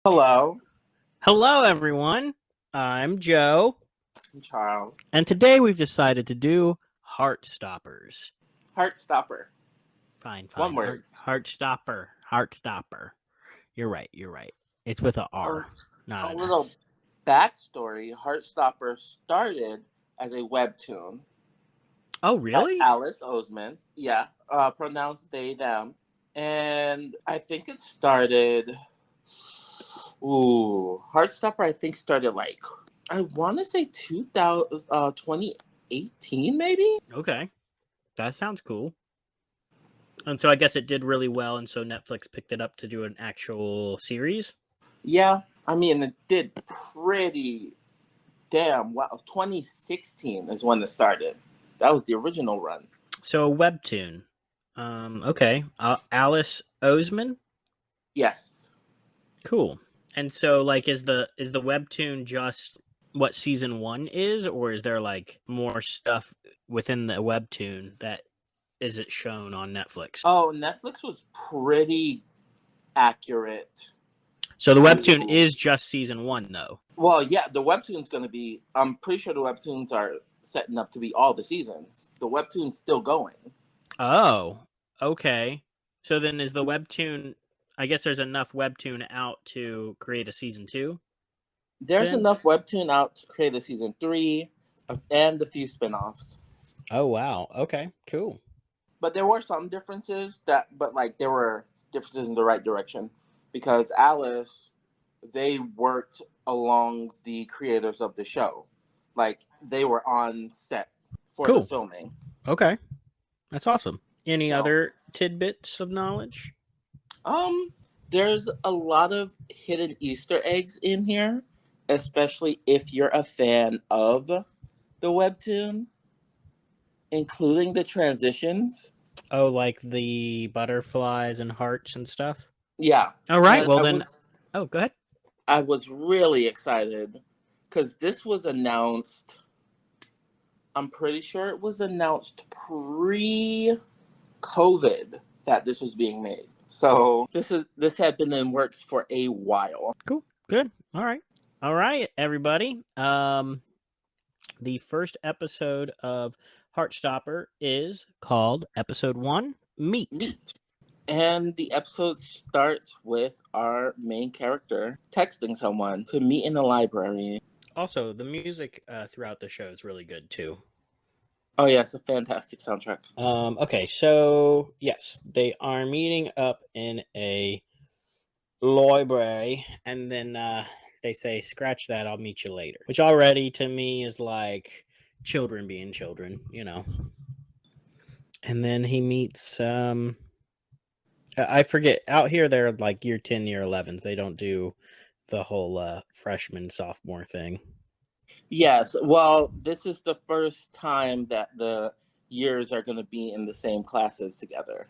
Hello, Hello, everyone. I'm Joe, I'm Charles. and today we've decided to do Heartstoppers. Heartstopper. Fine, One fine. word. Heartstopper. You're right. It's with a A, R, not a an little S. backstory. Heartstopper started as a webtoon Oh, by really? Alice Oseman. Yeah, pronounced they, them. And I think it started. Heartstopper, I think, started I want to say 2018, maybe? Okay, that sounds cool. And so I guess it did really well, and so Netflix picked it up to do an actual series. Yeah, I mean, it did pretty damn well. 2016 is when it started. That was the original run. So a webtoon. Okay. Alice Oseman. Yes. Cool. And so like is the webtoon just what season 1 is, or is there like more stuff within the webtoon that isn't shown on Netflix? Oh, Netflix was pretty accurate So the webtoon to. is just season 1 though. Well, yeah, the webtoon's going to be. I'm pretty sure the webtoons are setting up to be all the seasons. The webtoon's still going. Oh, okay. So then is the webtoon, I guess there's enough webtoon out to create a season 2 There's then? enough webtoon out to create a season 3 and a few spin-offs. Oh wow. Okay, cool. But there were some differences there were differences in the right direction because Alice, they worked along the creators of the show. Like they were on set for the Cool. filming. Okay. That's awesome. Any So, other tidbits of knowledge? um, there's a lot of hidden Easter eggs in here, especially if you're a fan of the webtoon, including the transitions. Oh, like the butterflies and hearts and stuff? Yeah, All right. and Well, then. Oh, go ahead. I was really excited because this was announced. I'm pretty sure it was announced pre-COVID that this was being made. So this had been in works for a while. Cool. Good. All right, everybody. The first episode of Heartstopper is called Episode 1 Meet. Meet. And the episode starts with our main character texting someone to meet in the library. Also, the music throughout the show is really good too. Oh yeah, it's a fantastic soundtrack. Okay, so yes, they are meeting up in a library, and then they say, "Scratch that, I'll meet you later," which already to me is like children being children, you know. And then he meets I forget, out here they're like year 10, year 11s. They don't do the whole freshman sophomore thing. Yes, well, this is the first time that the years are going to be in the same classes together,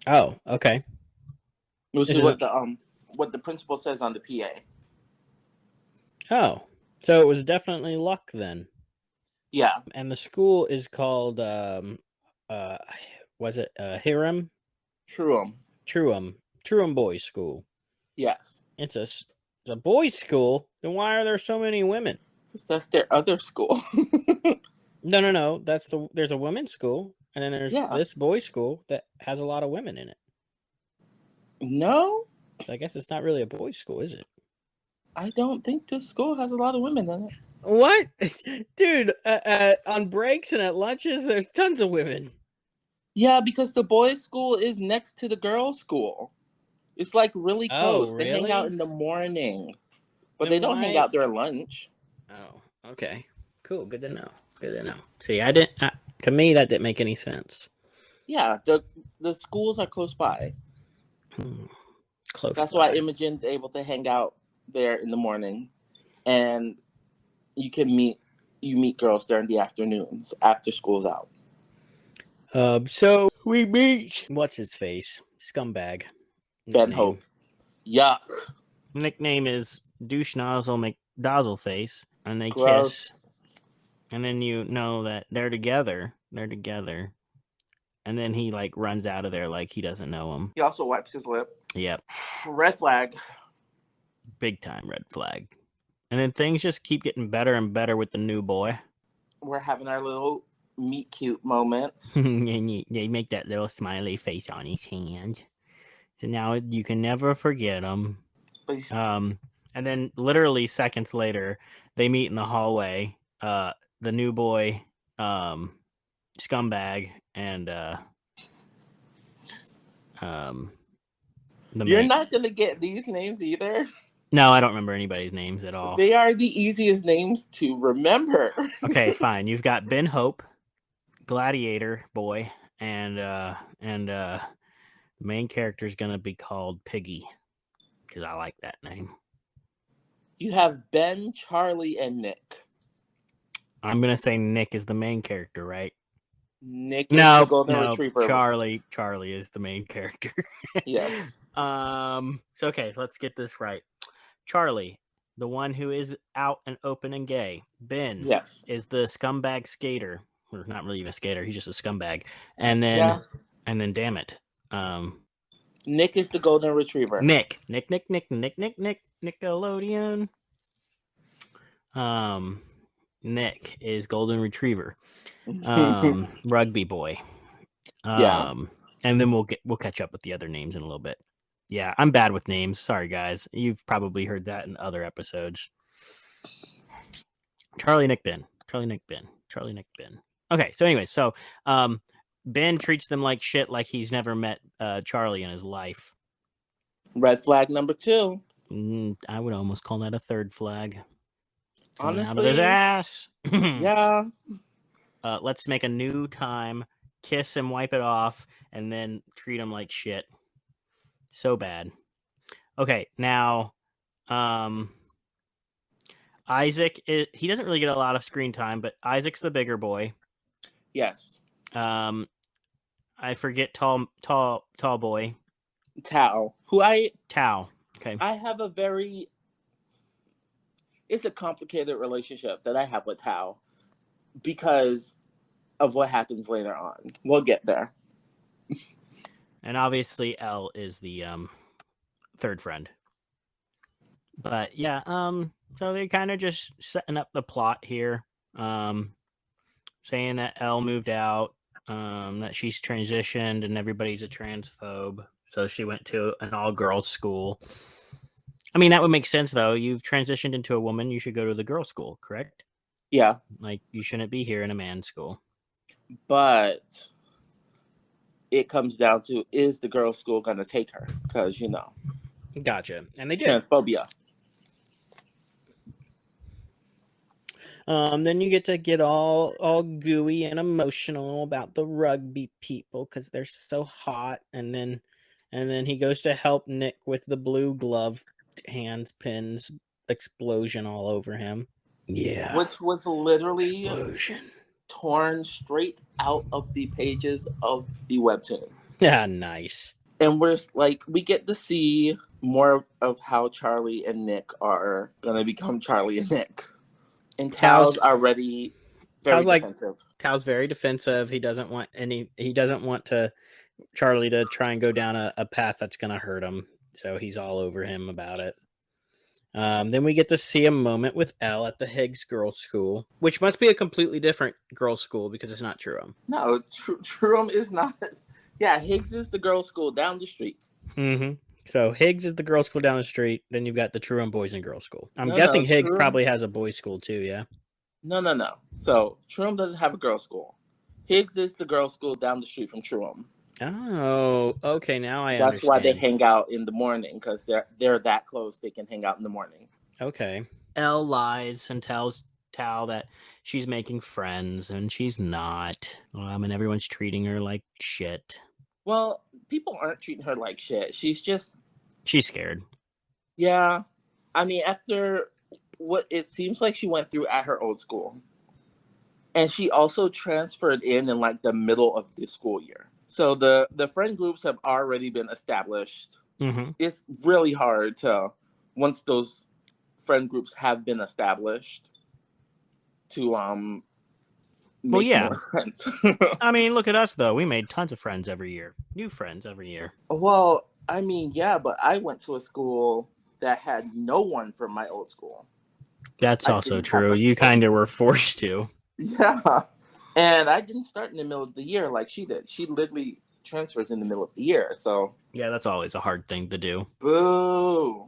Oh, okay. which This is is a, what the principal says on the PA. oh, so it was definitely luck then. Yeah, And the school is called uh was it Hiram true. Truum Boys School. Yes, It's a boys' school. Then why are there so many women? because that's their other school. No. There's a women's school, and then there's Yeah, this boys' school that has a lot of women in it. no, So I guess it's not really a boys' school, is it? I don't think this school has a lot of women in it. What, dude? On breaks and at lunches, there's tons of women. Yeah, because the boys' school is next to the girls' school. It's like really Oh, close. They hang out really? in the morning, but they Then don't hang why? out during lunch. Oh, okay, cool. Good to know. Good to know. See, I didn't. To me, that didn't make any sense. Yeah, the schools are close by. Close That's why by. Imogen's able to hang out there in the morning, and you meet girls during the afternoons after school's out. So we meet. What's his face? Scumbag. Ben Nickname. Hope. Yuck. Nickname is Douche Nozzle McDozzleface, and they kiss, Gross. and then you know that they're together. They're together, and then he like runs out of there like he doesn't know him. He also wipes his lip. Yep. Red flag. Big time red flag. And then things just keep getting better and better with the new boy. We're having our little meet cute moments. And they make that little smiley face on his hand. So now you can never forget him. And then literally seconds later, they meet in the hallway. The new boy, scumbag, and You're not gonna get these names either. No, I don't remember anybody's names at all. They are the easiest names to remember. Okay, fine. You've got Ben Hope, Gladiator boy, and the main character is gonna be called Piggy because I like that name. You have Ben, Charlie, and Nick. I'm gonna say Nick is the main character, right? Nick is the golden retriever. Charlie is the main character. Yes. So okay, let's get this right. Charlie, the one who is out and open and gay. Ben, yes, is the scumbag skater. Or not really even a skater. He's just a scumbag. And then, damn it, Nick is the golden retriever. Nick, Nickelodeon. Nick is golden retriever. Rugby boy. And then we'll catch up with the other names in a little bit. Yeah, I'm bad with names. Sorry, guys. You've probably heard that in other episodes. Charlie, Nick, Ben. Okay, so anyway, Ben treats them like shit, like he's never met Charlie in his life. Red flag number 2. I would almost call that a third flag. Honestly, out of his ass. Yeah. Let's make a new time, kiss and wipe it off, and then treat him like shit. So bad. Okay, now Isaac, he doesn't really get a lot of screen time, but Isaac's the bigger boy. Yes. I forget tall boy. Tao. Tao. Okay. I have it's a complicated relationship that I have with Tao because of what happens later on. We'll get there. And obviously Elle is the third friend. But yeah, so they're kind of just setting up the plot here, saying that Elle moved out, that she's transitioned and everybody's a transphobe. So she went to an all-girls school. I mean, that would make sense, though. You've transitioned into a woman. You should go to the girls' school, correct? Yeah. Like, you shouldn't be here in a man's school. But it comes down to, is the girls' school going to take her? Because, Gotcha. And they did. Transphobia. Then you get all gooey and emotional about the rugby people because they're so hot. And then he goes to help Nick with the blue glove hands pins explosion all over him. Yeah. Which was literally explosion torn straight out of the pages of the webtoon. Yeah, nice. And we get to see more of how Charlie and Nick are gonna become Charlie and Nick. And Tao's already very defensive. Tao's very defensive. He doesn't want Charlie to try and go down a path that's gonna hurt him. So he's all over him about it. Then we get to see a moment with Elle at the Higgs Girls' School, which must be a completely different girls' school because it's not Truum. No, Truum is not. Yeah, Higgs is the girls' school down the street. Mm-hmm. So Higgs is the girls' school down the street. Then you've got the Truum Boys and Girls School. I'm guessing Higgs probably has a boys' school too, yeah? No. So Truum doesn't have a girls' school. Higgs is the girls' school down the street from Truum. Oh, okay. Now I understand. That's why they hang out in the morning, because they're that close. They can hang out in the morning. Okay. Elle lies and tells Tao that she's making friends, and she's not. And everyone's treating her like shit. Well, people aren't treating her like shit. She's scared. Yeah. I mean, after what it seems like she went through at her old school. And she also transferred in the middle of the school year. So the friend groups have already been established. Mm-hmm. It's really hard to, once those friend groups have been established, to make more friends. I mean, look at us though. We made tons of friends every year. New friends every year. Well, I mean, yeah, but I went to a school that had no one from my old school. That's I also didn't have true. a You choice. kind of were forced to. Yeah. And I didn't start in the middle of the year like she did. She literally transfers in the middle of the year. So, Yeah, that's always a hard thing to do. boo.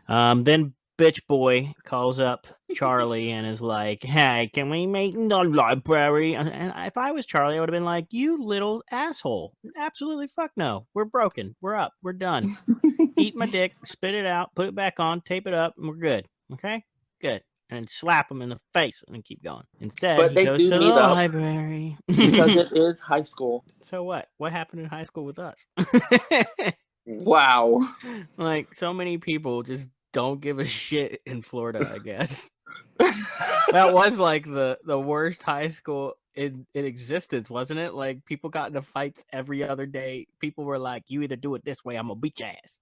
Then bitch boy calls up Charlie and is like, "Hey, can we meet in the library?" And if I was Charlie, I would have been like, "You little asshole! Absolutely fuck no. We're broken. We're up. We're done. Eat my dick, spit it out, put it back on, tape it up, and we're good. Okay, good." And slap him in the face and keep going. Instead, But he they goes do to the meet up library. because it is high school. So what? What happened in high school with us? Wow. Like, so many people just don't give a shit in Florida, I guess. That was like the worst high school in existence, wasn't it? Like, people got into fights every other day. People were like, "You either do it this way, I'm gonna beat your ass."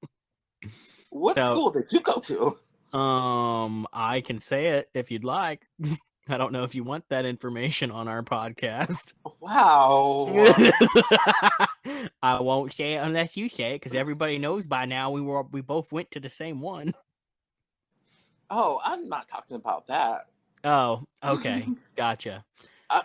What So, school did you go to? I can say it if you'd like. I don't know if you want that information on our podcast. Wow. I won't say it unless you say it, because everybody knows by now we both went to the same one. Oh, I'm not talking about that. Oh, okay. Gotcha.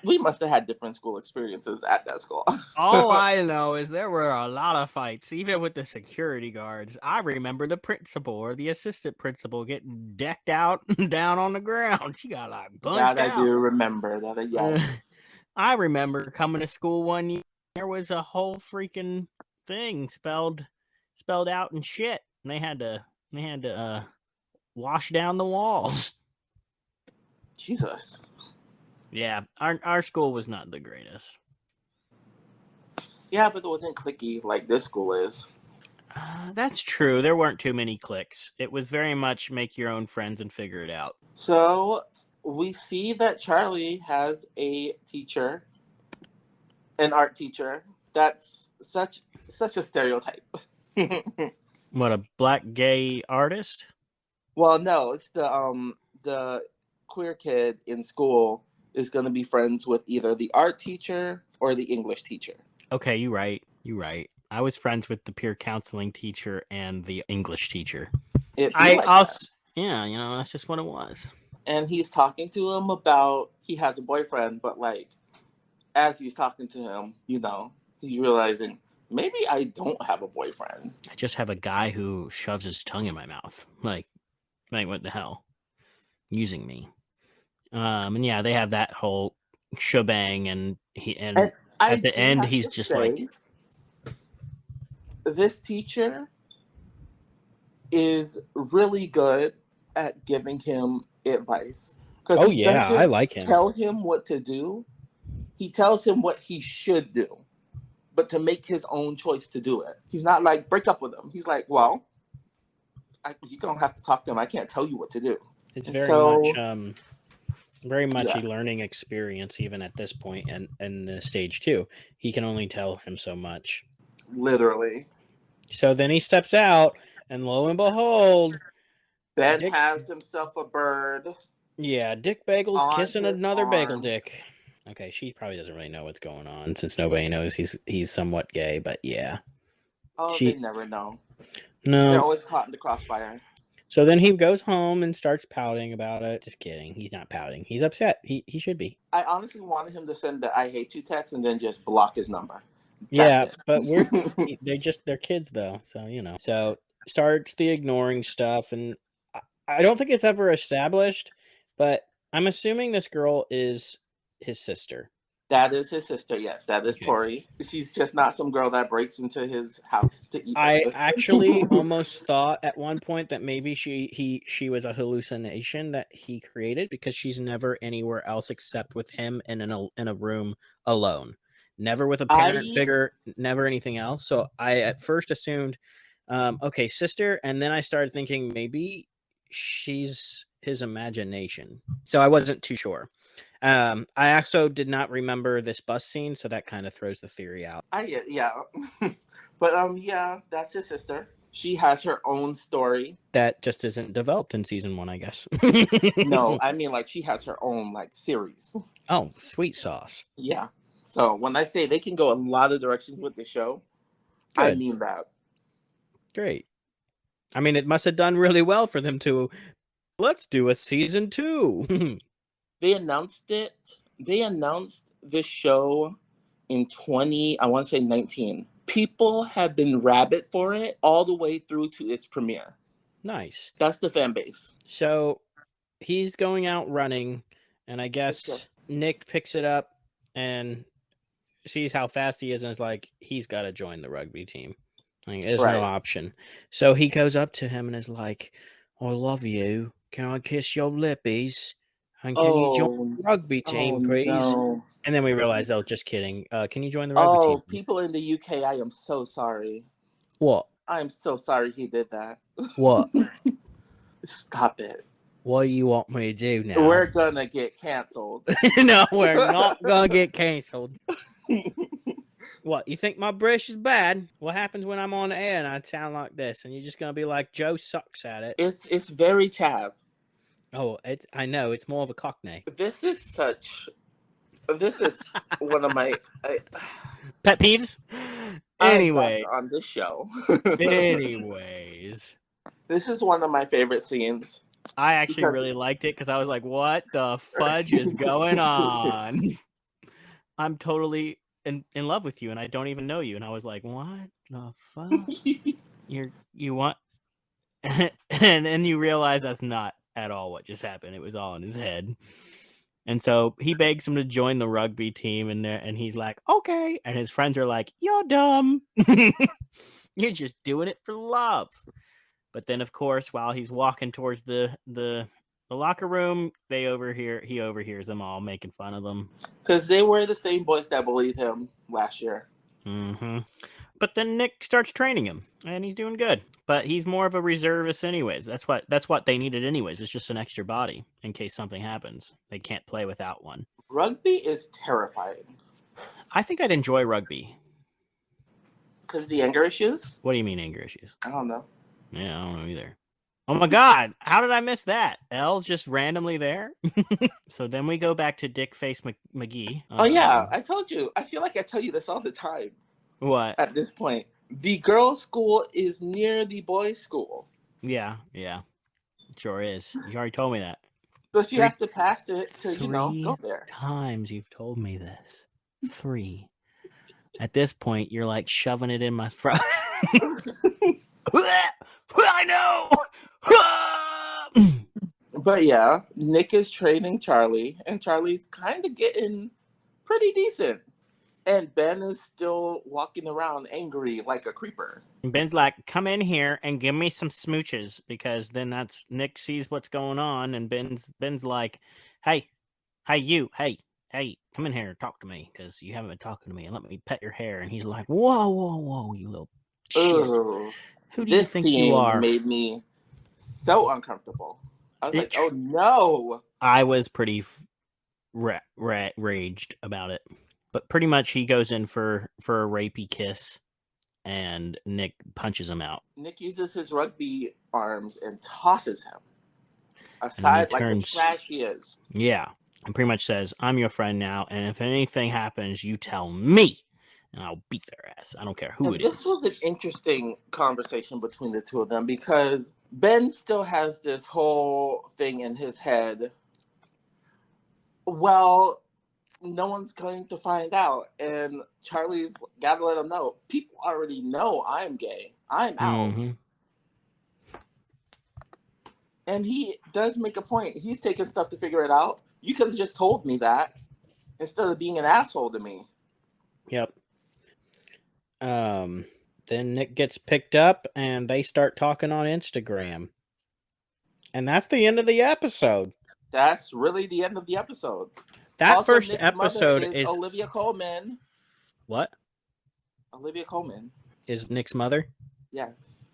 We must have had different school experiences at that school. All I know is there were a lot of fights, even with the security guards. I remember the principal or the assistant principal getting decked out down on the ground. She got like punched That I out. do remember. That yes. I remember coming to school one year. There was a whole freaking thing spelled out in shit, and they had to wash down the walls. Jesus. Yeah, our school was not the greatest. Yeah, but it wasn't cliquey like this school is. That's true. There weren't too many cliques. It was very much make your own friends and figure it out. So we see that Charlie has a teacher, an art teacher. That's such a stereotype. What, a black gay artist? Well, no, it's the queer kid in school is going to be friends with either the art teacher or the English teacher. Okay, you're right. I was friends with the peer counseling teacher and the English teacher. Yeah, that's just what it was. And he's talking to him about he has a boyfriend, but like as he's talking to him, he's realizing maybe I don't have a boyfriend. I just have a guy who shoves his tongue in my mouth. Like what the hell? Using me. And yeah, they have that whole shebang, and at the end he's just like, this teacher is really good at giving him advice. Oh yeah, I like him. Tell him what to do. He tells him what he should do, but to make his own choice to do it. He's not like, break up with him. He's like, well, you're going to have to talk to him. I can't tell you what to do. It's very much a learning experience, even at this point and the stage 2. He can only tell him so much. Literally. So then he steps out, and lo and behold, Ben has himself a bird. Yeah, Dick Bagel's kissing another bagel dick. Okay, she probably doesn't really know what's going on, since nobody knows he's somewhat gay, but yeah. Oh, they never know. No. They're always caught in the crossfire. So then he goes home and starts pouting about it. Just kidding. He's not pouting. He's upset. He should be. I honestly wanted him to send the I hate you text and then just block his number. But they're kids though, so So starts the ignoring stuff, and I don't think it's ever established, but I'm assuming this girl is his sister. That is his sister, yes. That is Tori. She's just not some girl that breaks into his house to eat. I actually almost thought at one point that maybe she was a hallucination that he created, because she's never anywhere else except with him and in a room alone. Never with a parent figure, never anything else. So I at first assumed, okay, sister, and then I started thinking maybe she's his imagination. So I wasn't too sure. I also did not remember this bus scene, so that kind of throws the theory out. Yeah. But yeah, that's his sister. She has her own story that just isn't developed in season 1, I guess. No, I mean, like, she has her own series. Oh, sweet sauce. Yeah. So when I say they can go a lot of directions with the show, I mean that. Great. I mean, it must have done really well for them to let's do a season 2. They announced it. They announced the show in I want to say 19. People have been rabid for it all the way through to its premiere. Nice. That's the fan base. So he's going out running, and I guess Nick picks it up and sees how fast he is and is like, he's got to join the rugby team. Like, there's no option. So he goes up to him and is like, I love you. Can I kiss your lippies? And can you join the rugby team, please? No. And then we realize, oh, just kidding. Can you join the rugby team? Oh, people in the UK, I am so sorry. What? I'm so sorry he did that. What? Stop it. What do you want me to do now? We're gonna get canceled. No, we're not gonna get canceled. What, you think my British is bad? What happens when I'm on the air and I sound like this? And you're just gonna be like, Joe sucks at it. It's very chav. Oh, I know, it's more of a Cockney. This is one of my pet peeves. Anyway, on this show. Anyways, this is one of my favorite scenes. I actually really liked it because I was like, what the fudge is going on? I'm totally in love with you and I don't even know you. And I was like, what the fuck? you want? And then you realize that's not at all what just happened. It was all in his head. And so he begs him to join the rugby team, and he's like, okay. And his friends are like, you're dumb. You're just doing it for love. But then, of course, while he's walking towards the locker room, he overhears them all making fun of them. Because they were the same boys that bullied him last year. Mm-hmm. But then Nick starts training him, and he's doing good. But he's more of a reservist anyways. That's what they needed anyways. It's just an extra body in case something happens. They can't play without one. Rugby is terrifying. I think I'd enjoy rugby. Because of the anger issues? What do you mean anger issues? I don't know. Yeah, I don't know either. Oh my God, how did I miss that? Elle's just randomly there? So then we go back to Dickface McGee. Oh yeah, I told you. I feel like I tell you this all the time. What? At this point. The girls' school is near the boys' school. Yeah. Sure is. You already told me that. So she has to pass it to, go there. 3 times you've told me this. 3. At this point, you're like shoving it in my throat. I know! But yeah, Nick is training Charlie, and Charlie's kind of getting pretty decent. And Ben is still walking around angry like a creeper. And Ben's like, come in here and give me some smooches, because then that's Nick sees what's going on, and Ben's like, hey, come in here and talk to me, because you haven't been talking to me, and let me pet your hair. And he's like, whoa, you little shit. Ugh. Who do you think you are? This scene made me so uncomfortable. I was like, oh no. I was pretty raged about it. But pretty much he goes in for a rapey kiss, and Nick punches him out. Nick uses his rugby arms and tosses him aside like the trash he is. Yeah, and pretty much says, I'm your friend now, and if anything happens, you tell me, and I'll beat their ass. I don't care who it is. This was an interesting conversation between the two of them, because Ben still has this whole thing in his head. Well, no one's going to find out, and Charlie's got to let him know. People already know I'm gay. I'm out. Mm-hmm. And he does make a point. He's taking stuff to figure it out. You could have just told me that instead of being an asshole to me. Yep. Then Nick gets picked up, and they start talking on Instagram. And that's the end of the episode. That's really the end of the episode. That also, first Nick's episode is Olivia Colman. What? Olivia Colman is Nick's mother? Yes.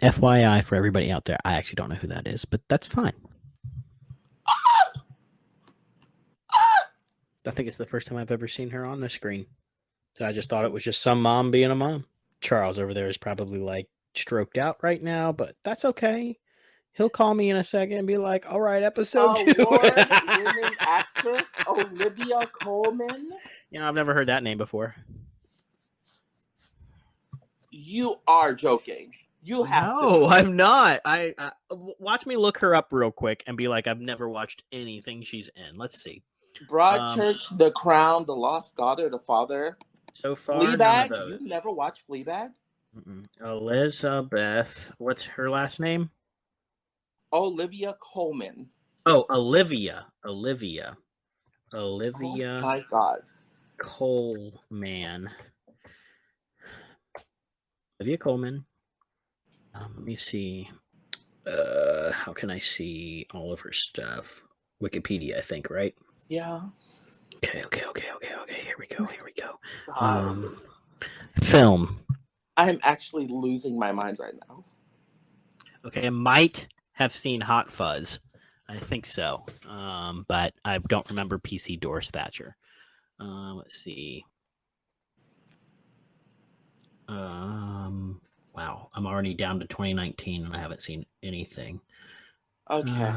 FYI for everybody out there, I actually don't know who that is, but that's fine. I think it's the first time I've ever seen her on the screen. So I just thought it was just some mom being a mom. Charles over there is probably like stroked out right now, but that's okay. He'll call me in a second and be like, all right, episode 2. Award-winning actress Olivia Colman. I've never heard that name before. You are joking. You have to. No, I'm not. I watch me look her up real quick and be like, I've never watched anything she's in. Let's see. Broadchurch, The Crown, The Lost Daughter, The Father. So far, none of Fleabag? those. You've never watched Fleabag? Elizabeth. What's her last name? Olivia Colman. Oh, Olivia. Oh my God. Coleman. Olivia Coleman. Let me see. How can I see all of her stuff? Wikipedia, I think, right? Yeah. Okay. Here we go. God. Film. I'm actually losing my mind right now. Okay, I might have seen Hot Fuzz. I think so. But I don't remember PC Doris Thatcher. Let's see. Wow, I'm already down to 2019 and I haven't seen anything. Okay.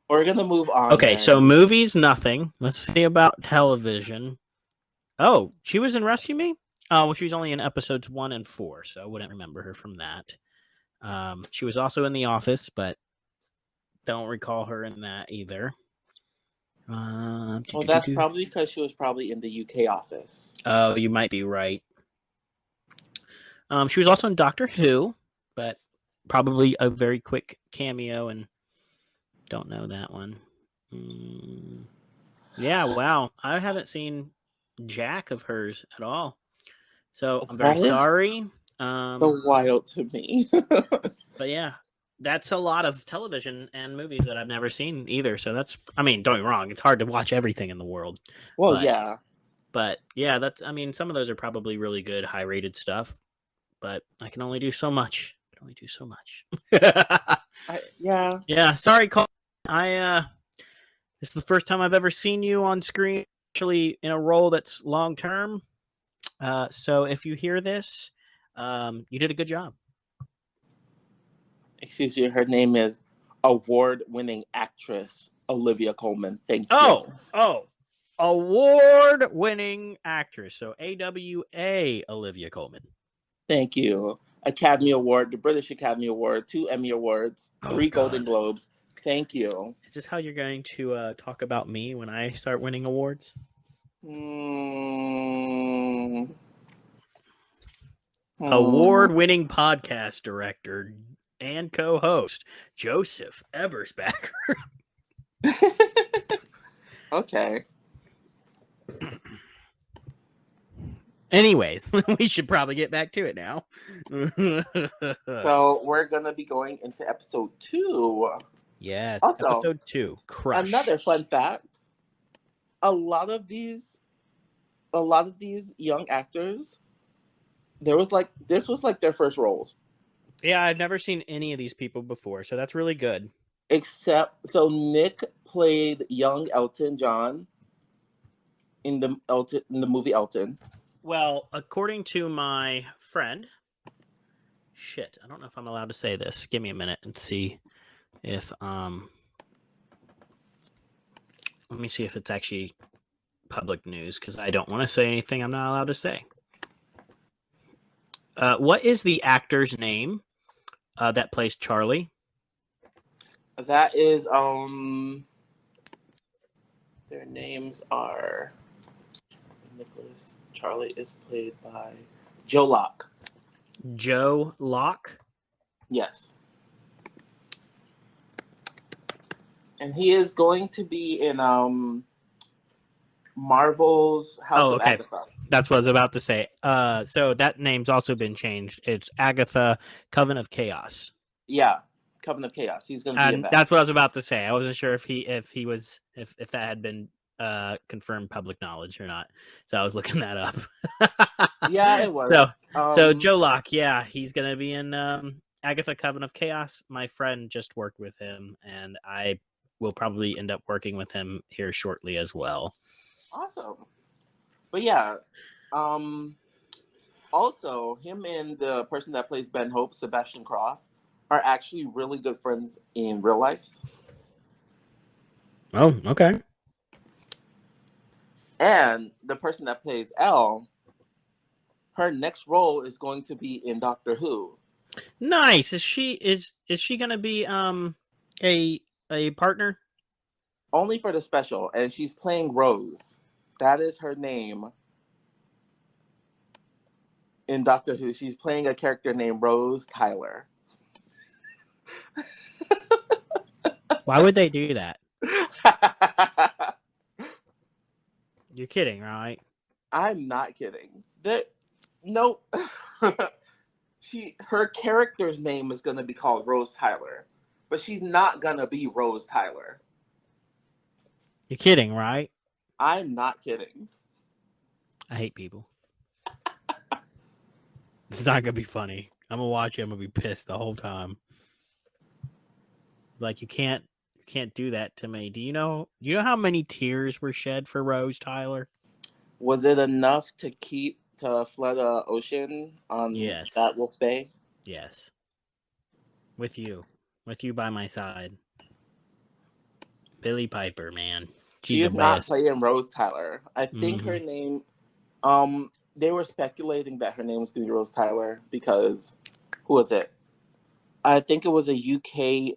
We're gonna move on. Okay, then. so movies, nothing. Let's see about television. Oh, she was in Rescue Me? Oh, well, she was only in episodes 1 and 4, so I wouldn't remember her from that. She was also in The Office, but don't recall her in that either. Well, that's probably because she was probably in the UK office. Oh, you might be right. She was also in Doctor Who, but probably a very quick cameo, and don't know that one. Yeah, wow. I haven't seen jack of hers at all. So I'm very sorry. So wild to me. But yeah, that's a lot of television and movies that I've never seen either. So that's, I mean, don't get me wrong, it's hard to watch everything in the world. Well, yeah. But yeah, that's, I mean, some of those are probably really good, high rated stuff, but I can only do so much. Yeah. Yeah. Sorry, Cole. This is the first time I've ever seen you on screen, actually in a role that's long term. So if you hear this, you did a good job. Excuse me, her name is award-winning actress Olivia Colman. Thank you. Oh, award-winning actress. So AWA Olivia Colman. Thank you. Academy Award, the British Academy Award, 2 Emmy Awards, 3 Golden Globes. Thank you. Is this how you're going to talk about me when I start winning awards? Award-winning podcast director and co-host Joseph Ebersbacher. Okay. Anyways, we should probably get back to it now. So we're gonna be going into episode 2. Yes, also, episode 2. Crush. Another fun fact: a lot of these young actors, this was like their first roles. Yeah, I've never seen any of these people before, so that's really good. Except, so Nick played young Elton John in the movie Elton. Well, according to my friend, I don't know if I'm allowed to say this. Give me a minute and see if let me see if it's actually public news, because I don't want to say anything I'm not allowed to say. What is the actor's name that plays Charlie? That is their names are Nicholas. Charlie is played by Joe Locke. Joe Locke? Yes. And he is going to be in Marvel's House of Agatha. That's what I was about to say. So that name's also been changed. It's Agatha, Coven of Chaos. Yeah, Coven of Chaos. He's going to be in that. That's what I was about to say. I wasn't sure if that had been confirmed public knowledge or not. So I was looking that up. Yeah, it was. So Joe Locke, yeah, he's going to be in Agatha, Coven of Chaos. My friend just worked with him, and I will probably end up working with him here shortly as well. Awesome. But yeah, also him and the person that plays Ben Hope, Sebastian Croft, are actually really good friends in real life. Oh, okay. And the person that plays Elle her next role is going to be in Doctor Who. Nice. Is she gonna be a partner? Only for the special, and she's playing Rose. That is her name in Doctor Who. She's playing a character named Rose Tyler. Why would they do that? You're kidding, right? I'm not kidding. Nope. Her character's name is gonna be called Rose Tyler, but she's not gonna be Rose Tyler. You're kidding, right? I'm not kidding. I hate people. It's not gonna be funny. I'm gonna watch it. I'm gonna be pissed the whole time. Like you can't do that to me. Do you know how many tears were shed for Rose Tyler? Was it enough to flood the ocean on Yes. that Wolf Bay? Yes. With you by my side. Billy Piper, man. She is not playing Rose Tyler. I think her name. They were speculating that her name was going to be Rose Tyler because who was it? I think it was a UK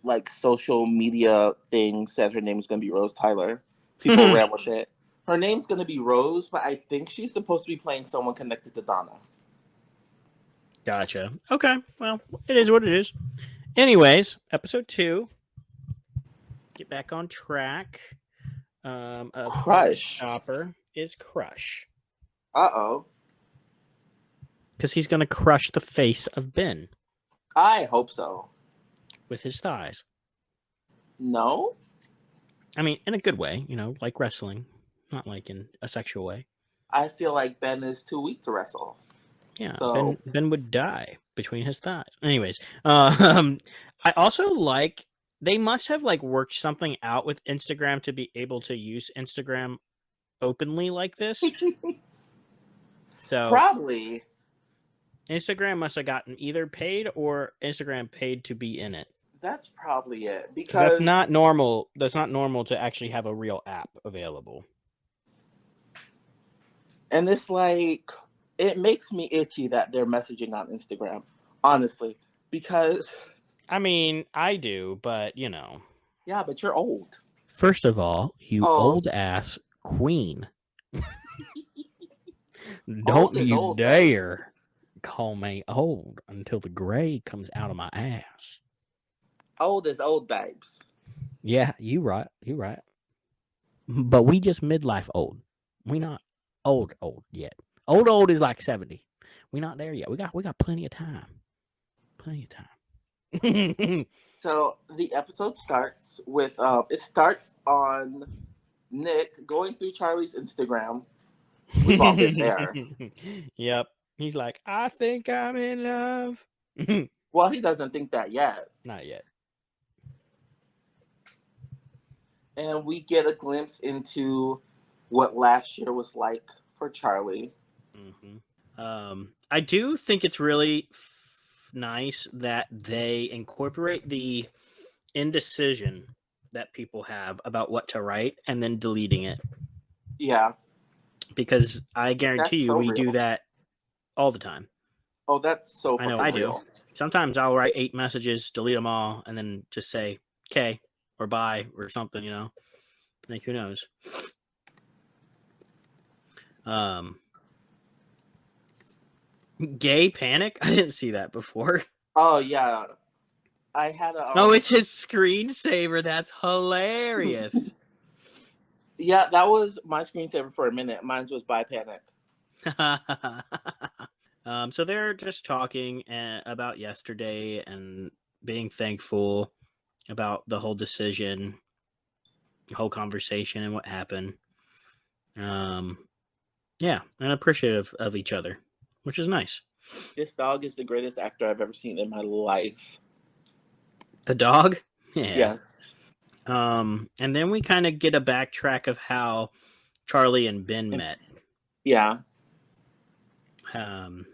like social media thing said her name was going to be Rose Tyler. People ran with it. Her name's going to be Rose, but I think she's supposed to be playing someone connected to Donna. Gotcha. Okay. Well, it is what it is. Anyways, episode 2. Get back on track. Crush. Heartstopper is Crush. Uh-oh. Because he's going to crush the face of Ben. I hope so. With his thighs. No? I mean, in a good way, like wrestling. Not like in a sexual way. I feel like Ben is too weak to wrestle. Yeah, so... Ben would die between his thighs. Anyways, I also like... They must have worked something out with Instagram to be able to use Instagram openly like this. So probably Instagram must have gotten either paid or Instagram paid to be in it. That's probably it because that's not normal. That's not normal to actually have a real app available. And it's it makes me itchy that they're messaging on Instagram, honestly, because. I mean, I do, but Yeah, but you're old. First of all, you old ass queen. Don't you dare call me old until the gray comes out of my ass. Old is old, babes. Yeah, you right. You right. But we just midlife old. We not old yet. Old is like 70. We not there yet. We got plenty of time. Plenty of time. So the episode starts with it starts on Nick going through Charlie's Instagram. We've all been there. Yep. He's like, I think I'm in love. Well, he doesn't think that yet. Not yet. And we get a glimpse into what last year was like for Charlie. Mm-hmm. I do think it's really nice that they incorporate the indecision that people have about what to write and then deleting it. Yeah. Because I guarantee we do that all the time. Oh, that's so I know I do. Sometimes I'll write 8 messages, delete them all, and then just say "K" or "bye" or something, Like, who knows? Gay panic? I didn't see that before. Oh, yeah. I had a... Oh, it's his screensaver. That's hilarious. Yeah, that was my screensaver for a minute. Mine was "Bye Panic." So they're just talking about yesterday and being thankful about the whole decision, the whole conversation and what happened. Yeah, and appreciative of each other, which is nice. This dog is the greatest actor I've ever seen in my life. The dog? Yeah. Yes. And then we kind of get a backtrack of how Charlie and Ben met. Yeah. And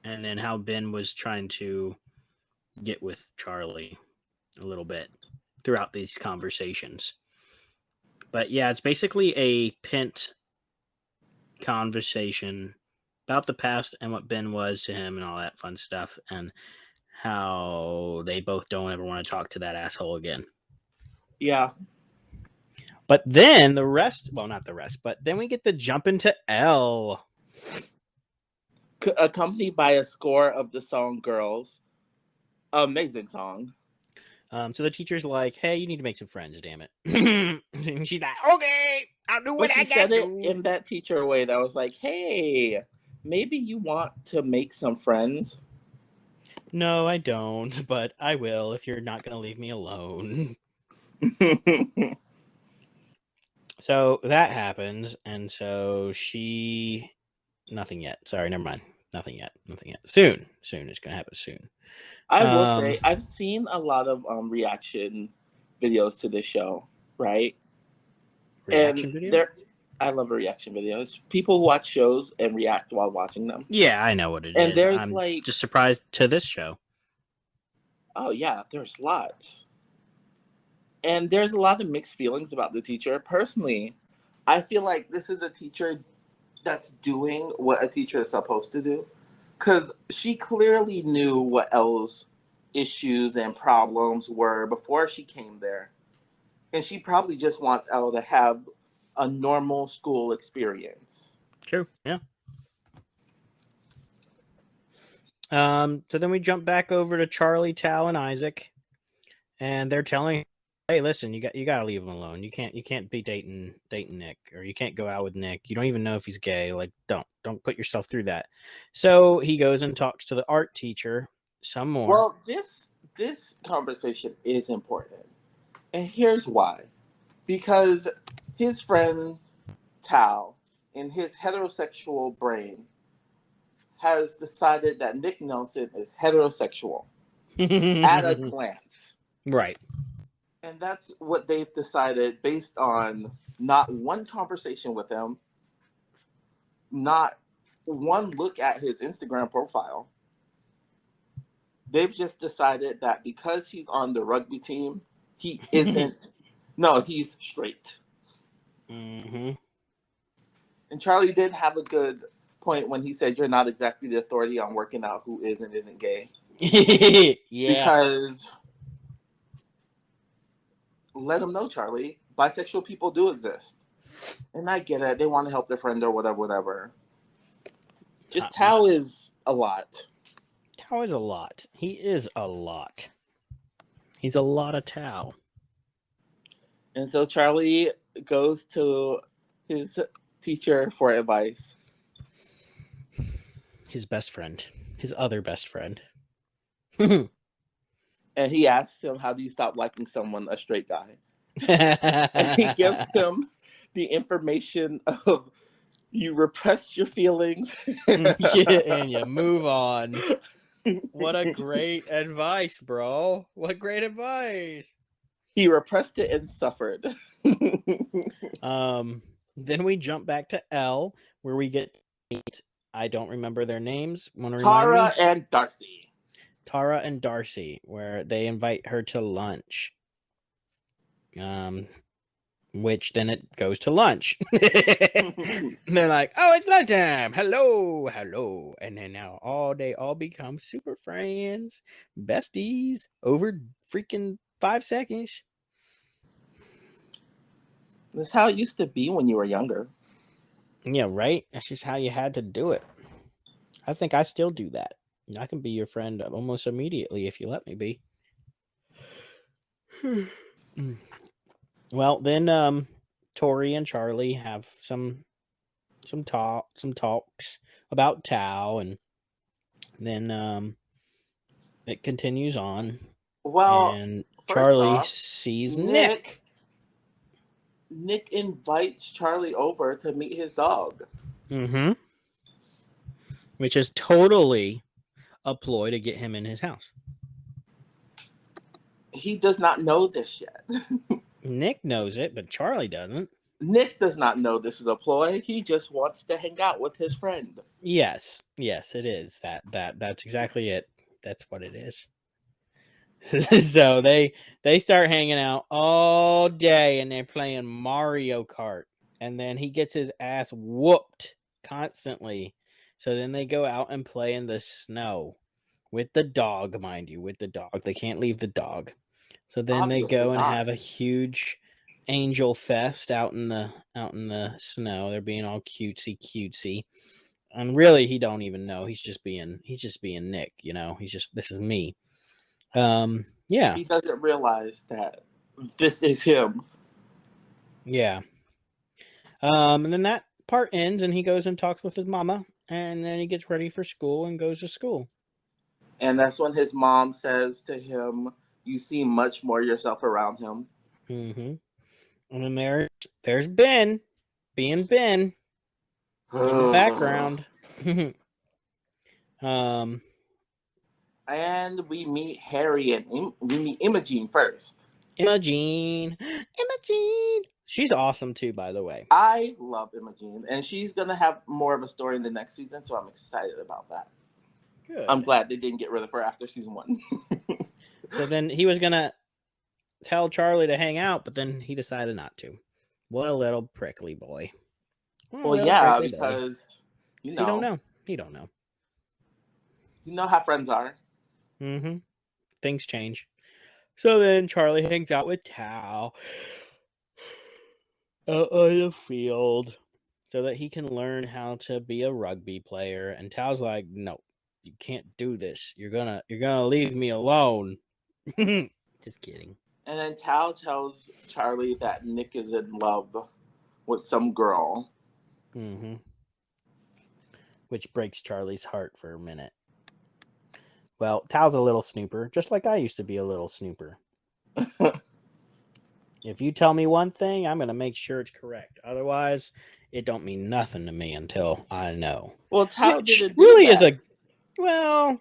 then how Ben was trying to get with Charlie a little bit throughout these conversations. But yeah, it's basically a pent conversation about the past and what Ben was to him and all that fun stuff, and how they both don't ever want to talk to that asshole again. Yeah. But then the rest, well, not the rest, but then we get to jump into L. Accompanied by a score of the song Girls. Amazing song. So the teacher's like, hey, you need to make some friends, damn it. And she's like, okay, I'll do what But I she gotta said it do. in that teacher way that was like, hey, maybe you want to make some friends. No, I don't, but I will if you're not going to leave me alone. So that happens, and so she... Nothing yet. Sorry, never mind. Nothing yet. Soon. It's going to happen soon. I will say, I've seen a lot of reaction videos to this show, right? Reaction video? I love a reaction videos. People who watch shows and react while watching them. Yeah, I know what it And is. there's I'm like... just surprised to this show. Oh, yeah, there's lots. And there's a lot of mixed feelings about the teacher. Personally, I feel like this is a teacher that's doing what a teacher is supposed to do. Because she clearly knew what Elle's issues and problems were before she came there. And she probably just wants Elle to have a normal school experience. True, yeah. So then we jump back over to Charlie, Tal, and Isaac, and they're telling, "Hey, listen, you got to leave him alone. You can't be dating Nick, or you can't go out with Nick. You don't even know if he's gay. Like, don't put yourself through that." So he goes and talks to the art teacher some more. Well, this conversation is important, and here's why: because his friend Tal, in his heterosexual brain, has decided that Nick Nelson is heterosexual at a glance. Right. And that's what they've decided based on not one conversation with him, not one look at his Instagram profile. They've just decided that because he's on the rugby team, he isn't... No, he's straight. Mm-hmm. And Charlie did have a good point when he said, you're not exactly the authority on working out who is and isn't gay. Yeah. Because, let them know, Charlie, bisexual people do exist. And I get it. They want to help their friend or whatever. Just Tao is a lot. Tao is a lot. He is a lot. He's a lot of Tao. And so Charlie goes to his teacher for advice. His best friend. His other best friend. And he asks him, how do you stop liking someone, a straight guy? And he gives him the information of, you repress your feelings. And you move on. What a great advice, bro. What great advice. He repressed it and suffered. Then we jump back to L, where we get to meet, I don't remember their names. Tara and Darcy. Tara and Darcy, where they invite her to lunch. Which then it goes to lunch. And they're like, oh, it's lunchtime. Hello. And then now they all become super friends, besties, over freaking 5 seconds. That's how it used to be when you were younger. Yeah, right? That's just how you had to do it. I think I still do that. I can be your friend almost immediately if you let me be. Well, then Tori and Charlie have some talks about Tao, and then it continues on. Well, and Charlie sees Nick. Nick invites Charlie over to meet his dog. Mm-hmm. Which is totally a ploy to get him in his house. He does not know this yet. Nick knows it, but Charlie doesn't. Nick does not know this is a ploy. He just wants to hang out with his friend. Yes, it is. That's exactly it. That's what it is. So they start hanging out all day and they're playing Mario Kart. And then he gets his ass whooped constantly. So then they go out and play in the snow with the dog, mind you, with the dog. They can't leave the dog. So then they Obviously go and not. have a huge angel fest out in the snow. They're being all cutesy. And really he don't even know. He's just being Nick, you know. He's just, this is me. Yeah. He doesn't realize that this is him. Yeah. And then that part ends and he goes and talks with his mama and then he gets ready for school and goes to school. And that's when his mom says to him, "You see much more yourself around him." Mm-hmm. And then there's Ben, being Ben in the background. And we meet Harry and we meet Imogene first. Imogene. She's awesome too, by the way. I love Imogene, and she's gonna have more of a story in the next season, so I'm excited about that. Good. I'm glad they didn't get rid of her after season 1. So then he was gonna tell Charlie to hang out, but then he decided not to. What a little prickly boy. Well, yeah, because you don't know. He don't know. You know how friends are. Mm-hmm. Things change. So then Charlie hangs out with Tao out on the field so that he can learn how to be a rugby player. And Tao's like, "No, you can't do this. You're gonna leave me alone." Just kidding. And then Tao tells Charlie that Nick is in love with some girl. Mm-hmm. Which breaks Charlie's heart for a minute. Well, Tao's a little snooper, just like I used to be a little snooper. If you tell me one thing, I'm going to make sure it's correct. Otherwise, it don't mean nothing to me until I know. Well, Tao didn't really do that.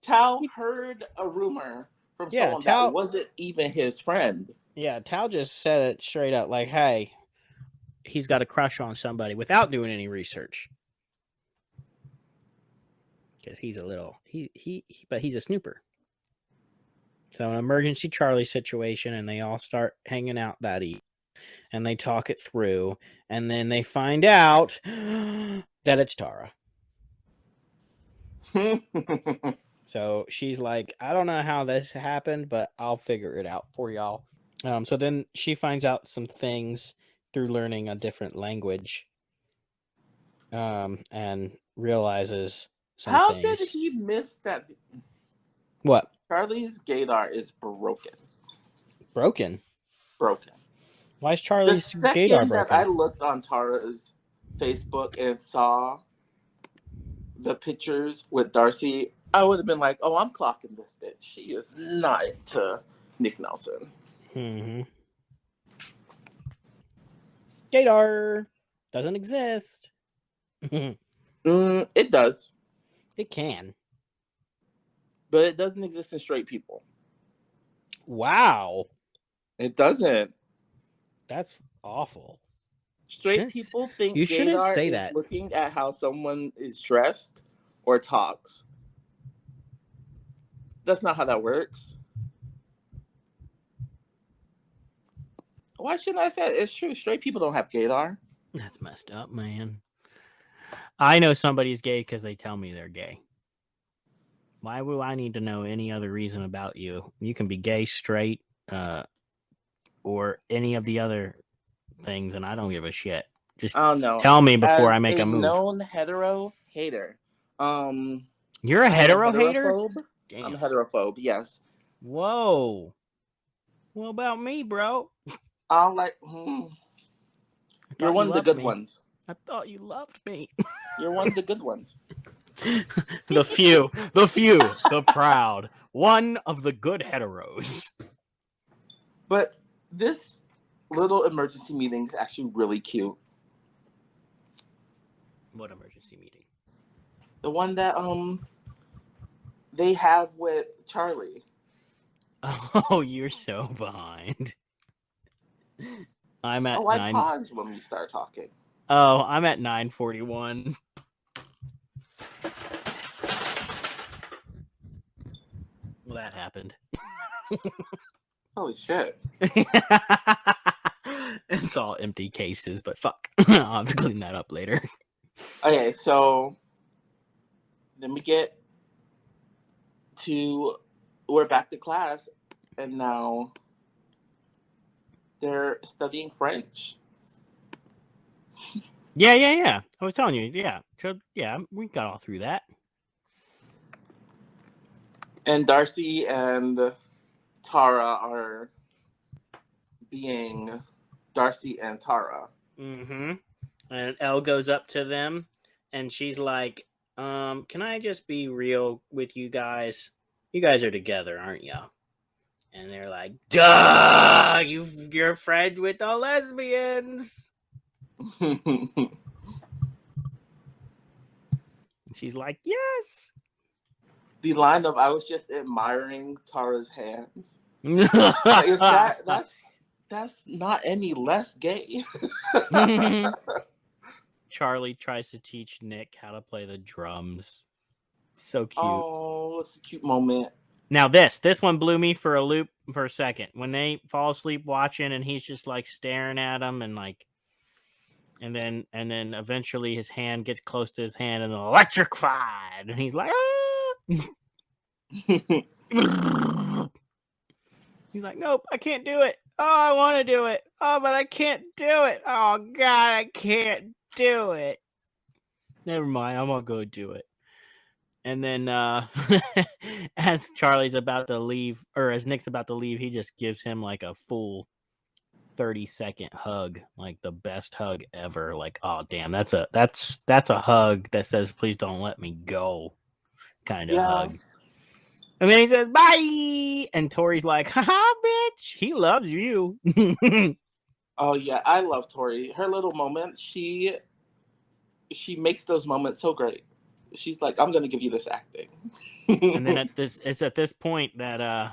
Tao heard a rumor from someone that wasn't even his friend. Yeah, Tao just said it straight up, like, hey, he's got a crush on somebody without doing any research. Because he's a little, but he's a snooper. So an emergency Charlie situation, and they all start hanging out that evening, and they talk it through, and then they find out that it's Tara. So she's like, I don't know how this happened, but I'll figure it out for y'all. So then she finds out some things through learning a different language, and realizes some how things. How did he miss that? What? Charlie's gaydar is broken. Broken? Why is Charlie's gaydar broken? The second that I looked on Tara's Facebook and saw the pictures with Darcy, I would have been like, oh, I'm clocking this bitch. She is not into Nick Nelson. Mm-hmm. Gaydar doesn't exist. It does. It can. But it doesn't exist in straight people. Wow. It doesn't. That's awful. Straight people think you shouldn't say is that. Looking at how someone is dressed or talks. That's not how that works. Why shouldn't I say it? It's true. Straight people don't have gaydar. That's messed up, man. I know somebody's gay because they tell me they're gay. Why would I need to know any other reason about you? You can be gay, straight, or any of the other things, and I don't give a shit. Just tell me before I make a move. Known hetero hater. You're a hetero hater? Damn. I'm a heterophobe, yes. Whoa. What about me, bro? I'm like, You're one of the good ones. I thought you loved me. You're one of the good ones. the few, the proud. One of the good heteros. But this little emergency meeting is actually really cute. What emergency meeting? The one that they have with Charlie. Oh, you're so behind. I'm at 9. I paused when we start talking. Oh, I'm at 9:41. Well, that happened. Holy shit. It's all empty cases, but fuck. I'll have to clean that up later. Okay, so then we're back to class, and now they're studying French. Yeah. I was telling you, yeah. So, yeah, we got all through that. And Darcy and Tara are being Darcy and Tara. Mm-hmm. And Elle goes up to them, and she's like, can I just be real with you guys? You guys are together, aren't you? And they're like, duh! You're friends with the lesbians. And she's like, yes. The line of "I was just admiring Tara's hands." Is that's not any less gay? Charlie tries to teach Nick how to play the drums. So cute. Oh, it's a cute moment. Now this one blew me for a loop for a second. When they fall asleep watching and he's just like staring at them and like and then eventually his hand gets close to his hand and electrified and he's like ah! He's like, nope, I can't do it. Oh, I want to do it. Oh, but I can't do it. Oh God, I can't do it. Never mind, I'm gonna go do it. And then as Charlie's about to leave, or as Nick's about to leave, he just gives him like a full 30-second hug, like the best hug ever. Like, oh damn, that's a hug that says please don't let me go kind of hug. And then he says bye, and Tori's like, haha, bitch, he loves you. Oh yeah, I love Tori. Her little moments, she makes those moments so great. She's like, I'm gonna give you this acting. And then it's at this point that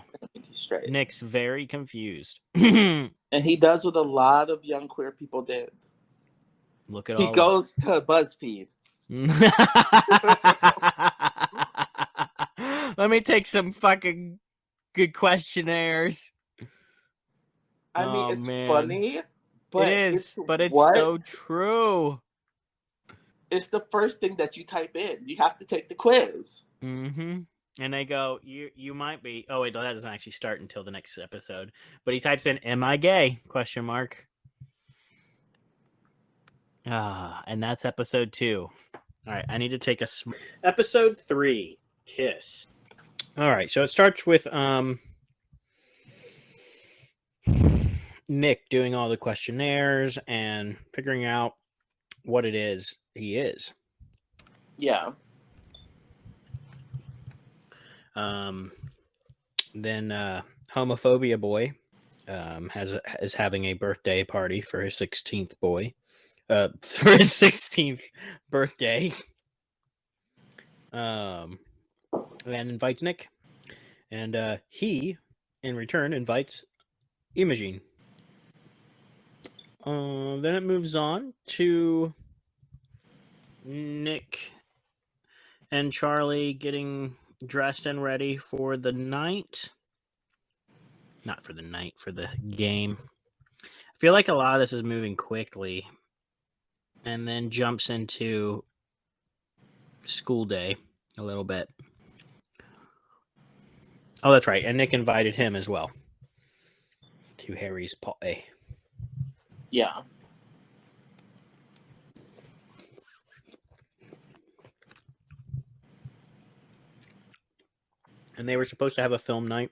Nick's very confused. And he does what a lot of young queer people did. Look at he goes to BuzzFeed. Let me take some fucking good questionnaires. I mean, it's funny, but it is, but it's so true. It's the first thing that you type in. You have to take the quiz. Mm-hmm. And they go, you might be. Oh wait, that doesn't actually start until the next episode. But he types in, "Am I gay?" ? And that's episode 2. All right, I need to take episode 3, Kiss. All right, so it starts with Nick doing all the questionnaires and figuring out what it is he is. Yeah. Then homophobia boy is having a birthday party for his 16th birthday. And invites Nick, and he in return invites Imogen. Then it moves on to Nick and Charlie getting dressed and ready for the night. Not for the night, for the game. I feel like a lot of this is moving quickly and then jumps into school day a little bit. Oh, that's right. And Nick invited him as well to Harry's party. Yeah. And they were supposed to have a film night.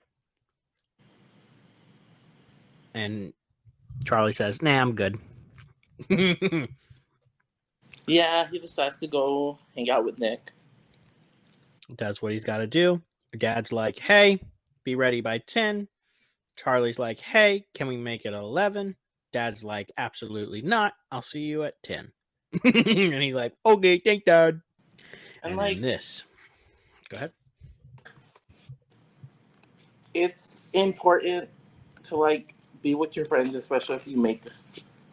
And Charlie says, nah, I'm good. Yeah, he decides to go hang out with Nick. Does what he's got to do. Dad's like, hey, be ready by 10. Charlie's like, hey, can we make it 11? Dad's like, absolutely not. I'll see you at 10. And he's like, okay, thanks, Dad. And like, then this. Go ahead. It's important to like be with your friends, especially if you make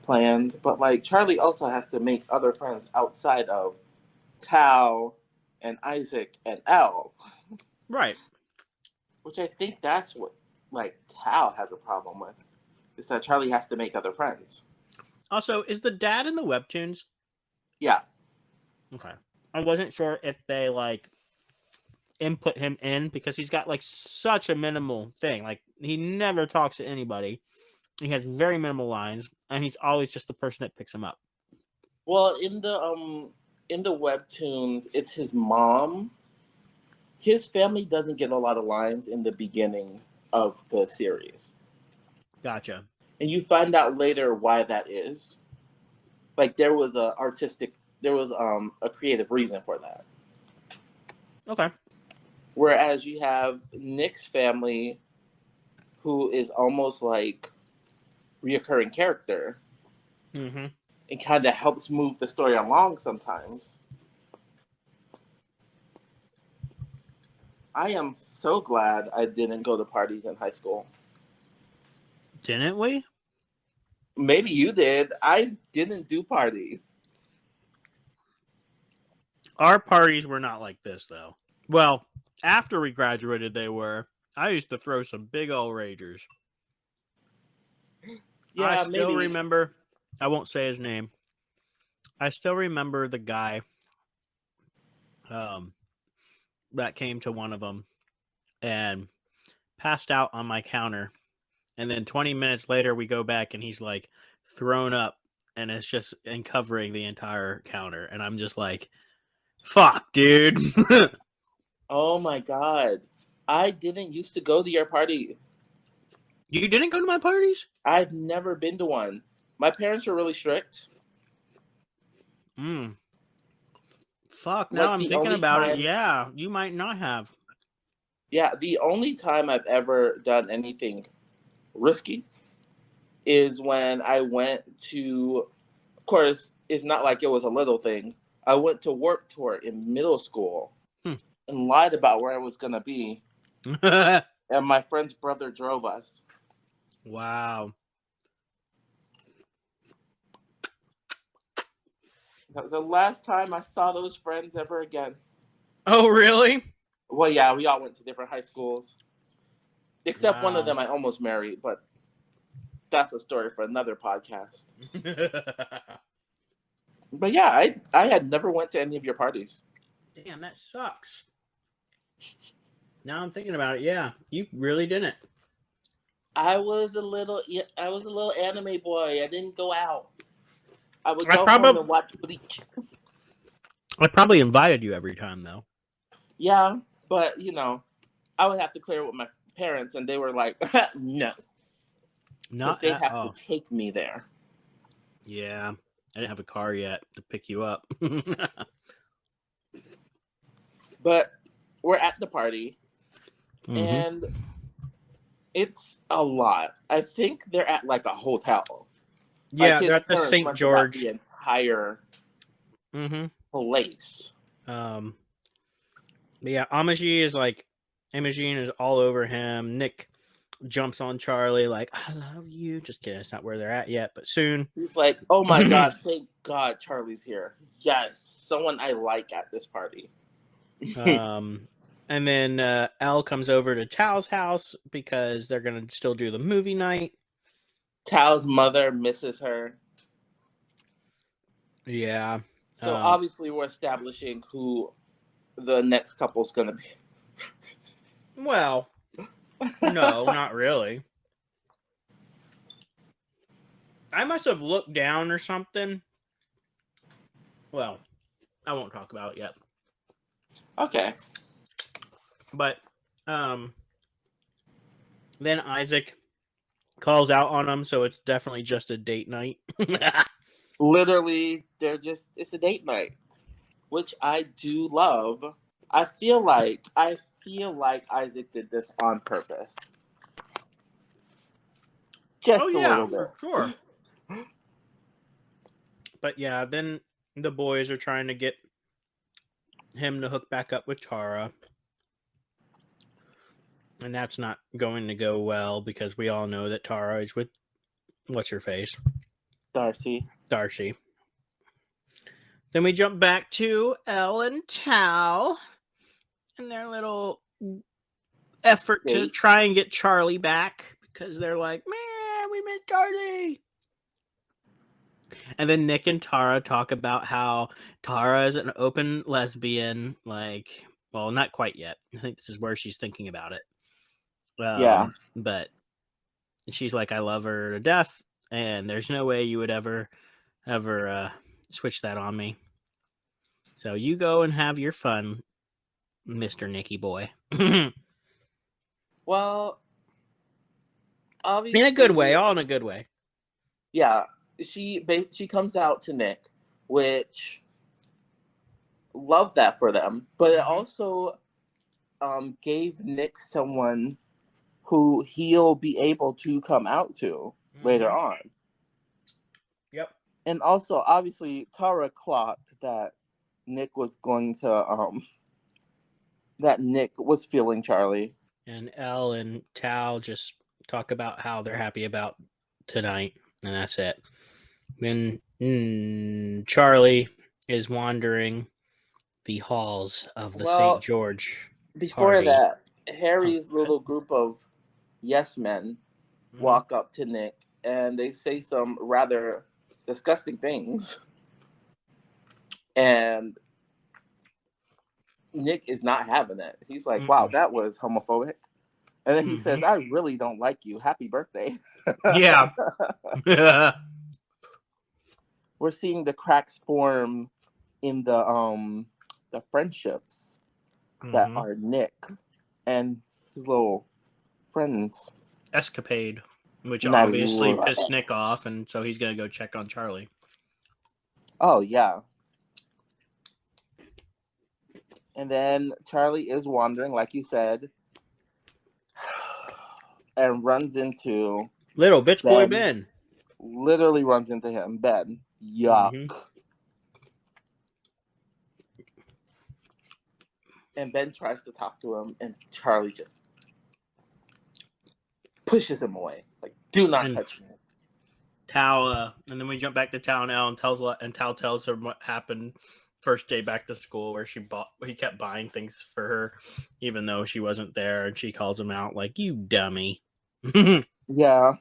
plans. But like Charlie also has to make other friends outside of Tao and Isaac and Elle. Right. Which I think that's what like Cal has a problem with is that Charlie has to make other friends. Also, is the dad in the webtoons? Yeah. Okay. I wasn't sure if they like input him in because he's got like such a minimal thing. Like he never talks to anybody. He has very minimal lines, and he's always just the person that picks him up. Well, in the webtoons, it's his mom. His family doesn't get a lot of lines in the beginning of the series. Gotcha. And you find out later why that is. Like there was a creative reason for that. Okay. Whereas you have Nick's family, who is almost like reoccurring character, Mm-hmm. and kind of helps move the story along sometimes. I am so glad I didn't go to parties in high school. Didn't we? Maybe you did. I didn't do parties. Our parties were not like this, though. Well, after we graduated, they were. I used to throw some big old ragers. Yeah, I still maybe. remember. I won't say his name. I still remember the guy that came to one of them and passed out on my counter. And then 20 minutes later, we go back and he's like thrown up and it's just covering the entire counter. And I'm just like, fuck, dude. Oh my god. I didn't used to go to your party. You didn't go to my parties? I've never been to one. My parents were really strict. Fuck, now Like I'm the thinking only about it. time, Yeah, you might not have. yeah, the only time I've ever done anything risky is when I went to, of course, it's not like it was a little thing. I went to Warp Tour in middle school and lied about where I was going to be. And my friend's brother drove us. Wow. That was the last time I saw those friends ever again. Oh, really? Well, yeah, we all went to different high schools. Except one of Wow. them I almost married, but that's a story for another podcast. But yeah, I had never went to any of your parties. Damn, that sucks. Now I'm thinking about it. Yeah, you really didn't. I was a little anime boy. I didn't go out. I would go probably- home and watch Bleach. I probably invited you every time, though. Yeah, but you know, I would have to clear it with my parents, and they were like, no, because Not they at have all. to take me there. Yeah, I didn't have a car yet to pick you up. But we're at the party, Mhm. and it's a lot. I think they're at like a hotel. Yeah, Like, they're at the his St. parents George. rented out the entire place. But yeah, Imogene is all over him. Nick jumps on Charlie like, I love you. Just kidding, it's not where they're at yet, but soon. He's like, oh my god, thank God Charlie's here. Yes, someone I like at this party. And then Elle comes over to Tao's house because they're gonna still do the movie night. Tao's mother misses her. Yeah. So obviously we're establishing who the next couple's gonna be. Well, no, not really. I must have looked down or something. Well, I won't talk about it yet. Okay. But then Isaac calls out on him, so it's definitely just a date night. Literally, it's a date night, which I do love. I feel like Isaac did this on purpose. Just a little bit. For sure. But yeah, then the boys are trying to get him to hook back up with Tara. And that's not going to go well because we all know that Tara is with what's her face? Darcy. Then we jump back to Elle and Tao and their little effort to try and get Charlie back because they're like, man, we miss Charlie. And then Nick and Tara talk about how Tara is an open lesbian. Like, well, not quite yet. I think this is where she's thinking about it. Yeah. But she's like, I love her to death, and there's no way you would ever switch that on me. So you go and have your fun, Mr. Nicky boy. Well, obviously, in a good way, all in a good way. Yeah, she comes out to Nick, which love that for them, but it also gave Nick someone who he'll be able to come out to later on. Yep. And also, obviously, Tara clocked that Nick was going to that Nick was feeling Charlie. And Elle and Tal just talk about how they're happy about tonight, and that's it. Then Charlie is wandering the halls of the St. George. Before party. that, Harry's little group of yes men walk up to Nick, and they say some rather disgusting things. And Nick is not having it. He's like, wow, that was homophobic. And then he says, I really don't like you. Happy birthday. Yeah. We're seeing the cracks form in the friendships that are Nick and his little friends. Escapade, which obviously pissed Nick off, and so he's going to go check on Charlie. Oh, yeah. And then Charlie is wandering, like you said, and runs into little bitch boy Ben. Literally runs into him. Ben. Yuck. And Ben tries to talk to him, and Charlie just pushes him away. Like, do not touch me. Tal, and then we jump back to Tal and Elle, and Tal tells her what happened first day back to school, where he kept buying things for her, even though she wasn't there, and she calls him out like, you dummy. Yeah.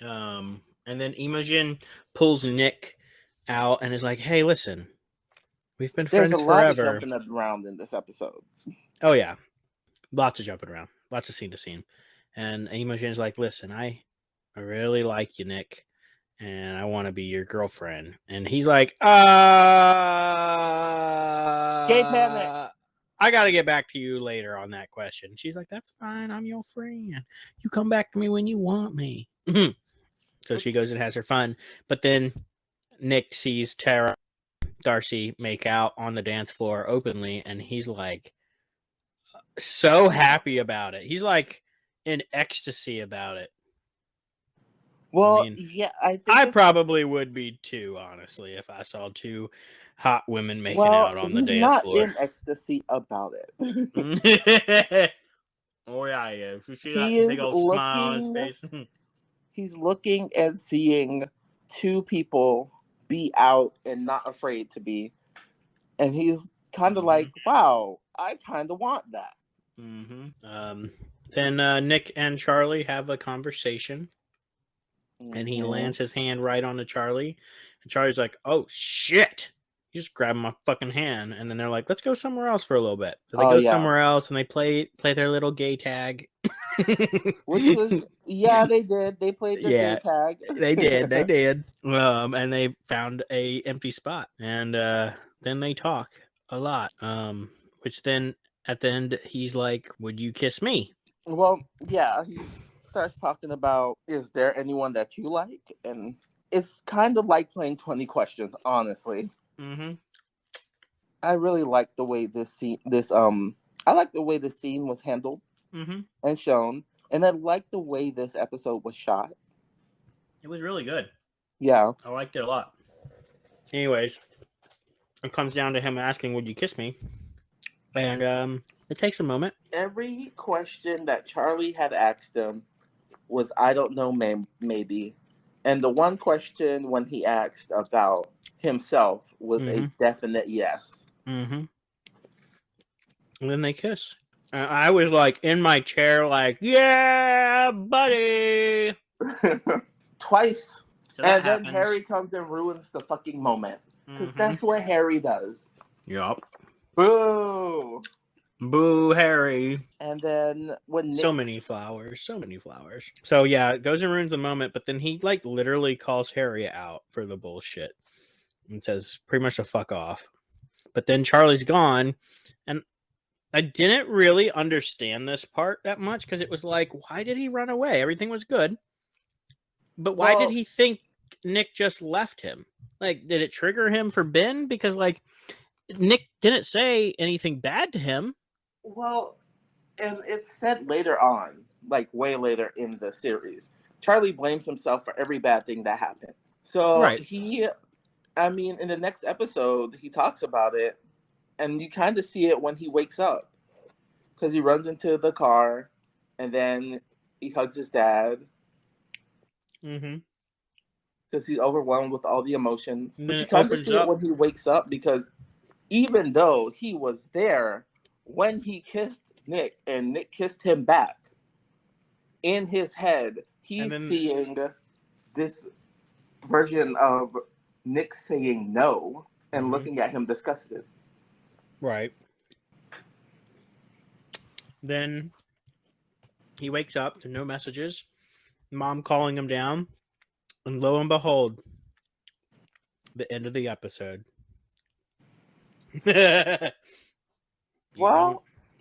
And then Imogen pulls Nick out and is like, hey, listen, we've been friends forever. There's a lot of jumping around in this episode. Oh, yeah. Lots of jumping around. Lots of scene to scene. And Imogen's like, listen, I really like you, Nick, and I want to be your girlfriend. And he's like, gay panic. I got to get back to you later on that question. She's like, that's fine. I'm your friend. You come back to me when you want me. So she goes and has her fun. But then Nick sees Tara, Darcy make out on the dance floor openly, and he's like so happy about it. He's like in ecstasy about it. Well, yeah, I probably would be too, honestly, if I saw two hot women making out on the dance floor. He's not in ecstasy about it. Oh yeah, he is. You see that big old smile on his face? He's looking and seeing two people be out and not afraid to be, and he's kind of like, wow, I kind of want that. Then Nick and Charlie have a conversation, and he lands his hand right onto Charlie, and Charlie's like, oh shit, you just grabbed my fucking hand. And then they're like, let's go somewhere else for a little bit. So they go somewhere else, and they play their little gay tag. Which was, they did. They played their gay tag. They did. And they found a empty spot, and then they talk a lot. Which then at the end he's like, "Would you kiss me?" Well, yeah. He starts talking about, is there anyone that you like? And it's kind of like playing 20 questions, honestly. I really like the way I like the way the scene was handled. And shown, and I like the way this episode was shot. It was really good. Yeah, I liked it a lot. Anyways, it comes down to him asking, "Would you kiss me?" And it takes a moment. Every question that Charlie had asked him was, "I don't know, maybe," and the one question when he asked about himself was a definite yes. And then they kiss. I was like in my chair, like, yeah, buddy. Twice. So that And then happens. Harry comes and ruins the fucking moment. Because Mm-hmm. that's what Harry does. Yup. Boo! Boo, Harry. And then when Nick... So many flowers. So yeah, it goes and ruins the moment, but then he like literally calls Harry out for the bullshit and says pretty much to fuck off. But then Charlie's gone, and I didn't really understand this part that much because it was like, why did he run away? Everything was good. But why did he think Nick just left him? Like, did it trigger him for Ben? Because, like, Nick didn't say anything bad to him. Well, and it's said later on, like way later in the series, Charlie blames himself for every bad thing that happened. So Right. in the next episode, he talks about it, and you kind of see it when he wakes up. Because he runs into the car, and then he hugs his dad. Mm-hmm. Because he's overwhelmed with all the emotions. And but then you it kind of opens see up. it when he wakes up, because even though he was there when he kissed Nick, and Nick kissed him back, in his head, he's seeing this version of Nick saying no and looking at him disgusted. Right. Then he wakes up to no messages, mom calling him down, and lo and behold, the end of the episode.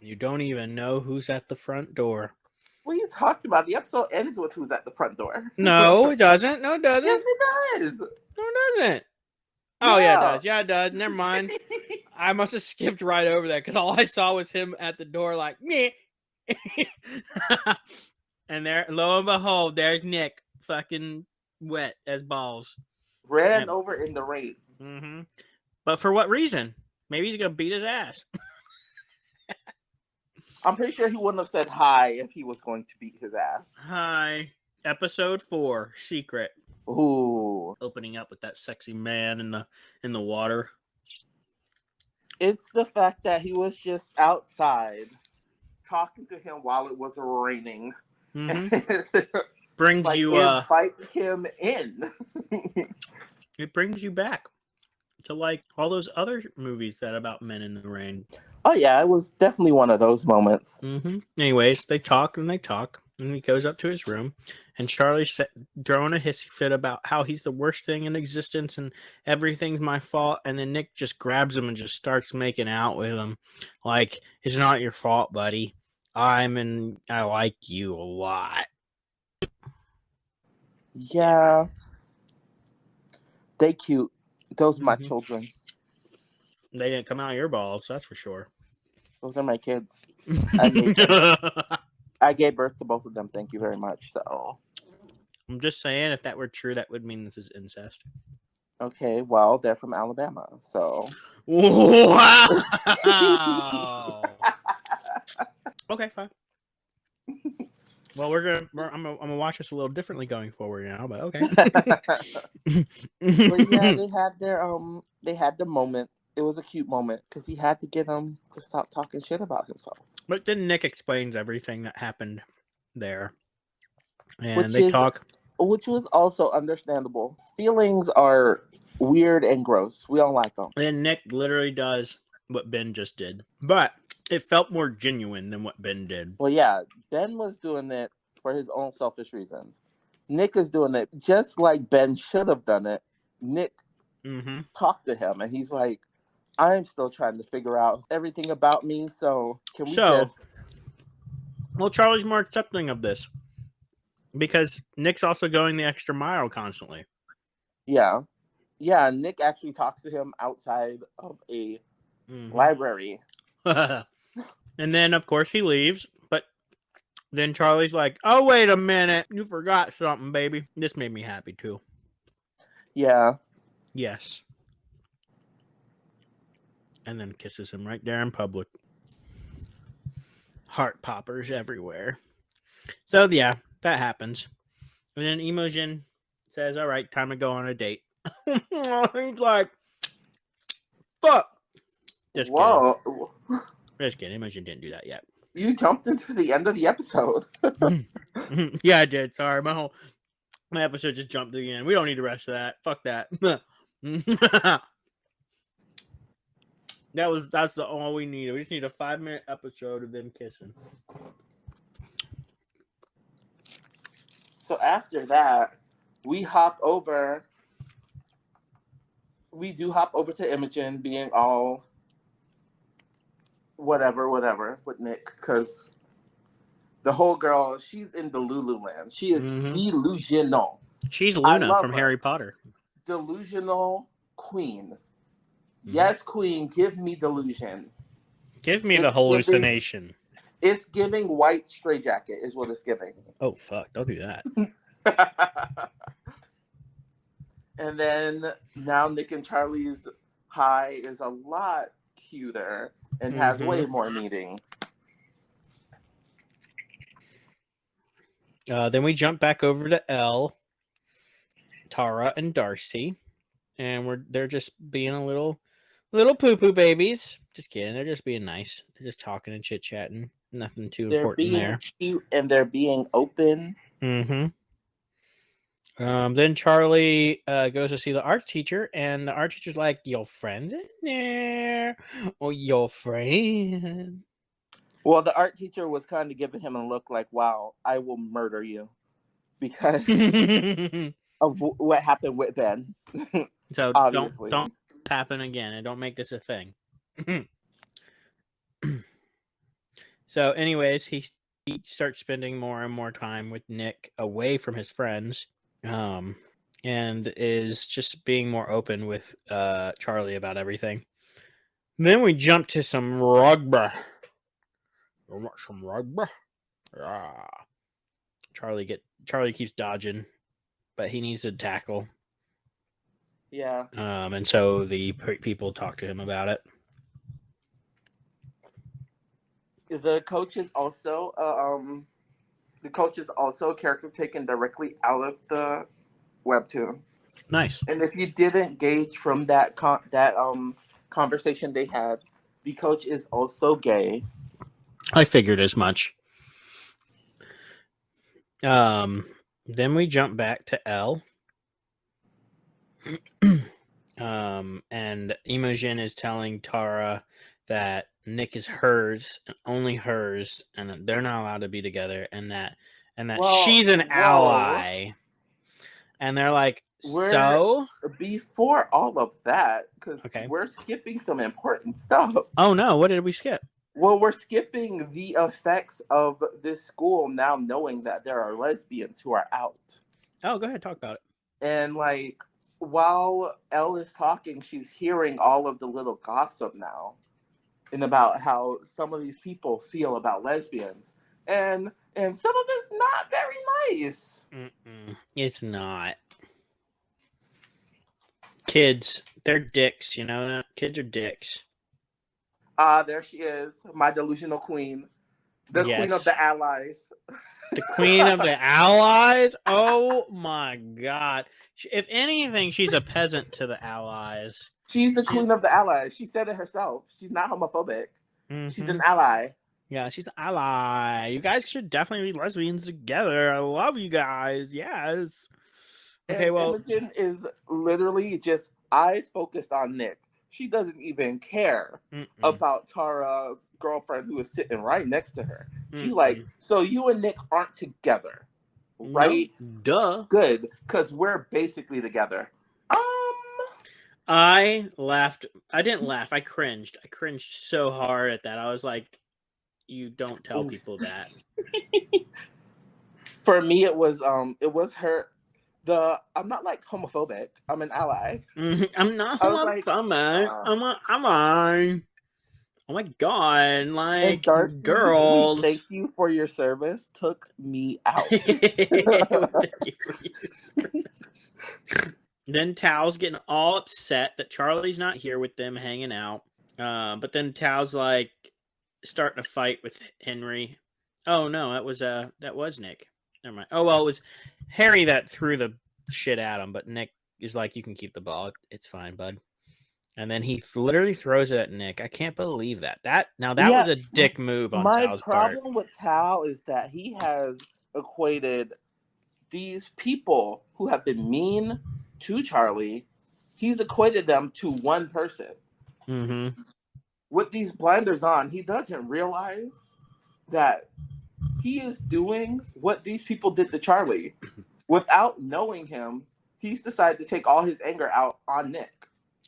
You don't even know who's at the front door. What are you talking about? The episode ends with who's at the front door. No, it doesn't. No, it doesn't. Yes, it does. No, it doesn't. Oh, yeah, it does. Yeah, it does. Never mind. I must have skipped right over that because all I saw was him at the door like, meh. And there, lo and behold, there's Nick, fucking wet as balls. Ran over in the rain. Mm-hmm. But for what reason? Maybe he's going to beat his ass. I'm pretty sure he wouldn't have said hi if he was going to beat his ass. Hi. Episode 4, Secret. Ooh. Opening up with that sexy man in the water. It's the fact that he was just outside talking to him while it was raining. Mm-hmm. Brings like, you invite him in. It brings you back to like all those other movies that about men in the rain. Oh yeah, it was definitely one of those moments. Mm-hmm. Anyways, they talk, and he goes up to his room, and Charlie's throwing a hissy fit about how he's the worst thing in existence and everything's my fault. And then Nick just grabs him and just starts making out with him, like, it's not your fault, buddy. I like you a lot. Yeah, they cute. Those are my children. They didn't come out of your balls, that's for sure. Those are my kids. I gave birth to both of them. Thank you very much. So I'm just saying, if that were true, that would mean this is incest. Okay, well, they're from Alabama, so. Wow. Okay, fine. Well, I'm gonna watch this a little differently going forward now, but okay. But yeah, they had the moment. It was a cute moment because he had to get him to stop talking shit about himself. But then Nick explains everything that happened there, and they talk, which was also understandable. Feelings are weird and gross. We don't like them. And Nick literally does what Ben just did, but it felt more genuine than what Ben did. Well, yeah, Ben was doing it for his own selfish reasons. Nick is doing it just like Ben should have done it. Nick talked to him, and he's like, I'm still trying to figure out everything about me, so can we just... Well, Charlie's more accepting of this because Nick's also going the extra mile constantly. Yeah. Yeah, Nick actually talks to him outside of a library. And then, of course, he leaves, but then Charlie's like, oh, wait a minute. You forgot something, baby. This made me happy, too. Yeah. Yes. And then kisses him right there in public. Heart poppers everywhere. So, yeah, that happens. And then Imogen says, all right, time to go on a date. He's like, fuck. Just kidding. Just kidding. Imogen didn't do that yet. You jumped into the end of the episode. Yeah, I did. Sorry, my episode just jumped to the end. We don't need the rest of that. Fuck that. That's all we need. We just need a 5-minute episode of them kissing. So after that, we do hop over to Imogen being all whatever with Nick, because the whole girl, she's in the Lululand. She is delusional. She's Luna from Harry Potter. Delusional queen. Yes, queen, give me delusion. Give me the hallucination. It's giving white straitjacket is what it's giving. Oh, fuck. Don't do that. And then now Nick and Charlie's high is a lot cuter and has way more meaning. Then we jump back over to Elle, Tara, and Darcy. And they're just being a little poo-poo babies. Just kidding. They're just being nice. They're just talking and chit-chatting. Nothing too important there. They're being cute and they're being open. Then Charlie goes to see the art teacher, and the art teacher's like, "Your friend's in there, or your friend." Well, the art teacher was kind of giving him a look like, "Wow, I will murder you," because of what happened with Ben. So obviously. don't happen again, and don't make this a thing. So, anyways, he starts spending more and more time with Nick away from his friends, and is just being more open with Charlie about everything. Then we jump to some rugby. Some rugby. Charlie keeps dodging, but he needs to tackle. Yeah. And so the people talk to him about it. The coach is also a character taken directly out of the webtoon. Nice. And if you didn't gauge from that conversation they had, the coach is also gay. I figured as much. Then we jump back to Elle. And Imogen is telling Tara that Nick is hers and only hers, and they're not allowed to be together, and that she's an ally. And they're like, so before all of that, because we're skipping some important stuff. Oh no, what did we skip? Well, we're skipping the effects of this school now knowing that there are lesbians who are out. Oh, go ahead, talk about it. And like, while Elle is talking, she's hearing all of the little gossip now, and about how some of these people feel about lesbians, and some of it's not very nice. It's not. Kids, they're dicks, you know that? Kids are dicks. There she is, my delusional queen. The queen of the allies. The queen of the allies? Oh my god. If anything, she's a peasant to the allies. She's the queen of the allies. She said it herself. She's not homophobic. She's an ally. Yeah, she's an ally. You guys should definitely be lesbians together. I love you guys. Yes. Okay, well, Imogen is literally just eyes focused on Nick. She doesn't even care about Tara's girlfriend who is sitting right next to her. She's like, so you and Nick aren't together, right? No, duh. Good, because we're basically together. I laughed. I didn't laugh. I cringed. I cringed so hard at that. I was like, you don't tell people that. For me, it was her. I'm not like homophobic. I'm an ally. I'm not homophobic. I'm an ally. Oh my god! Like, Darcy, girls, thank you for your service. Took me out. Then Tao's getting all upset that Charlie's not here with them hanging out. But then Tao's like starting to fight with Henry. Oh no, that was Nick. Never mind. Oh well, it was Harry that threw the shit at him, but Nick is like, you can keep the ball. It's fine, bud. And then he literally throws it at Nick. I can't believe that. That Yeah, was a dick move on my Tao's part. problem with Tao is that he has equated these people who have been mean to Charlie, he's equated them to one person. Mm-hmm. With these blinders on, he doesn't realize that he is doing what these people did to Charlie. Without knowing him, he's decided to take all his anger out on Nick.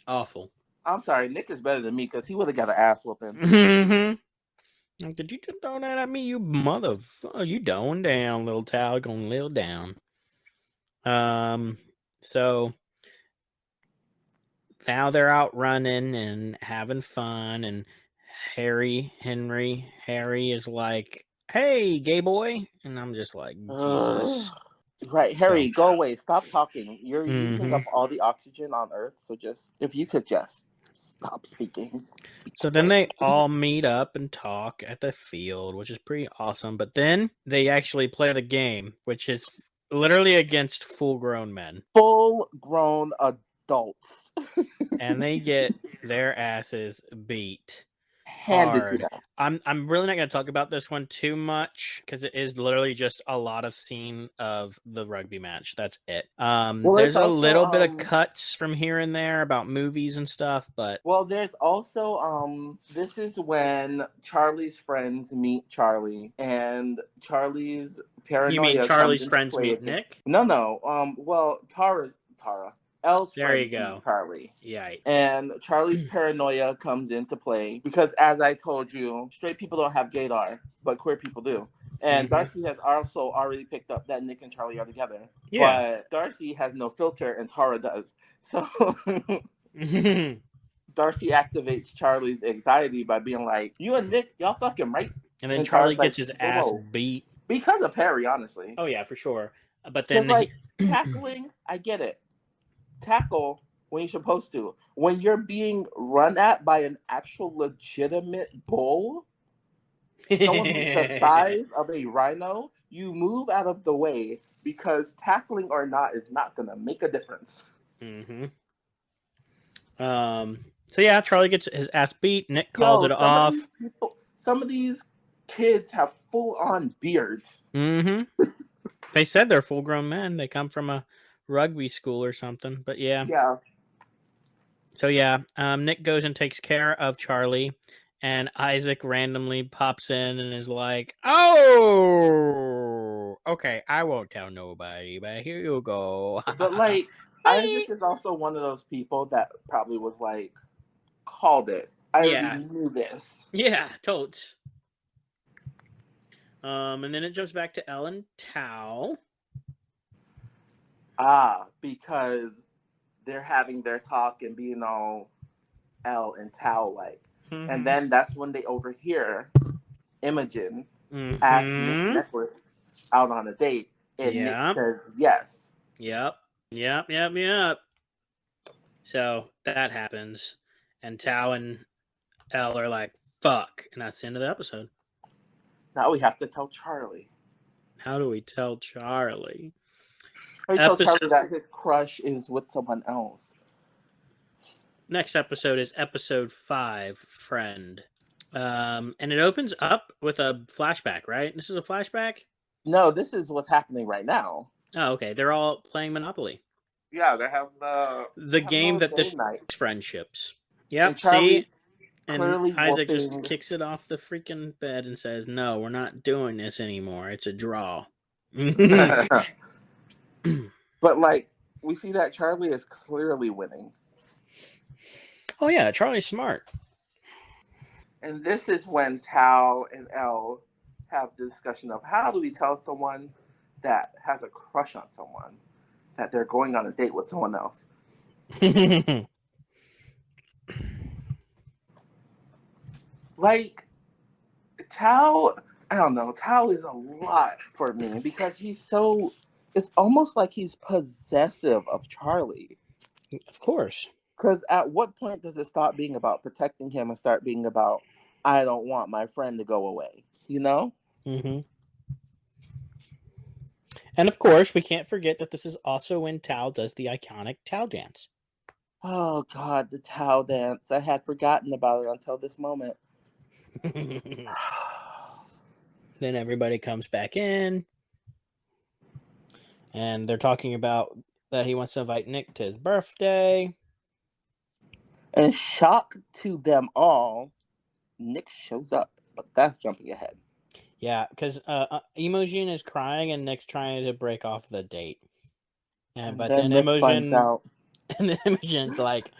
Awful. I'm sorry, Nick is better than me because he would have got an ass whooping. Mm-hmm. Like, did you just throw that at me, you motherfucker? You going down, little Tao, going little down. So now they're out running and having fun, and Harry is like, "Hey, gay boy," and I'm just like, Jesus. Right, Harry, So, go away. Stop talking. You're using up mm-hmm. all the oxygen on Earth. So just, if you could just stop speaking. So then they all meet up and talk at the field, which is pretty awesome. But then they actually play the game, which is literally against full-grown men. Full-grown adults. And they get their asses beat Handed to hard. them. I'm really not going to talk about this one too much because it is literally just a lot of scene of the rugby match. That's it. Well, There's it's a also, little bit of cuts from here and there about movies and stuff, but well, there's also this is when Charlie's friends meet Charlie, and Charlie's paranoia you mean comes Charlie's into friends play meet again. Nick? No. Well, Tara. Elle's There you friends go. meet Charlie. Yeah. And Charlie's paranoia comes into play because, as I told you, straight people don't have gaydar, but queer people do. And Darcy has also already picked up that Nick and Charlie are together. Yeah. But Darcy has no filter and Tara does. So Darcy activates Charlie's anxiety by being like, "You and Nick, y'all fucking right." And then And Charlie Tara's gets like, his "Whoa, ass whoa." beat. Because of Harry, honestly. Oh yeah, for sure. But Because then tackling, I get it. Tackle when you're supposed to. When you're being run at by an actual legitimate bull, someone who's the size of a rhino, you move out of the way because tackling or not is not going to make a difference. Mm-hmm. So yeah, Charlie gets his ass beat. Nick calls it off. Some of these kids have full-on beards. Mm-hmm. They said they're full-grown men. They come from a rugby school or something. But yeah. Yeah. So yeah, Nick goes and takes care of Charlie, and Isaac randomly pops in and is like, "Oh, okay, I won't tell nobody, but here you go." But like, Isaac is also one of those people that probably was like, called it. I already knew this. Yeah, totes. And then it jumps back to Ellen Tao. Because they're having their talk and being all Elle and Tao like. Mm-hmm. And then that's when they overhear Imogen ask Nick Necklace out on a date. And Nick says yes. Yep. So that happens. And Tao and Elle are like, fuck. And that's the end of the episode. Now we have to tell Charlie. How do we tell Charlie? We tell Charlie that his crush is with someone else. Next episode is episode 5, Friend. And it opens up with a flashback, right? This is a flashback? No, this is what's happening right now. Oh, okay. They're all playing Monopoly. Yeah, they have the game that destroys friendships. Yep, see? And Isaac just kicks it off the freaking bed and says, "No, we're not doing this anymore. It's a draw." But like, we see that Charlie is clearly winning. Oh yeah, Charlie's smart. And this is when Tao and Elle have the discussion of how do we tell someone that has a crush on someone that they're going on a date with someone else. Like, Tao, I don't know, Tao is a lot for me because it's almost like he's possessive of Charlie. Of course. Because at what point does it stop being about protecting him and start being about, I don't want my friend to go away, you know? Mm-hmm. And of course, we can't forget that this is also when Tao does the iconic Tao dance. Oh God, the towel dance. I had forgotten about it until this moment. Then everybody comes back in, and they're talking about that he wants to invite Nick to his birthday. And shock to them all, Nick shows up, but that's jumping ahead. Yeah, because Imogen is crying and Nick's trying to break off the date. And But then then Nick finds Imogen, out and then Imogen's like,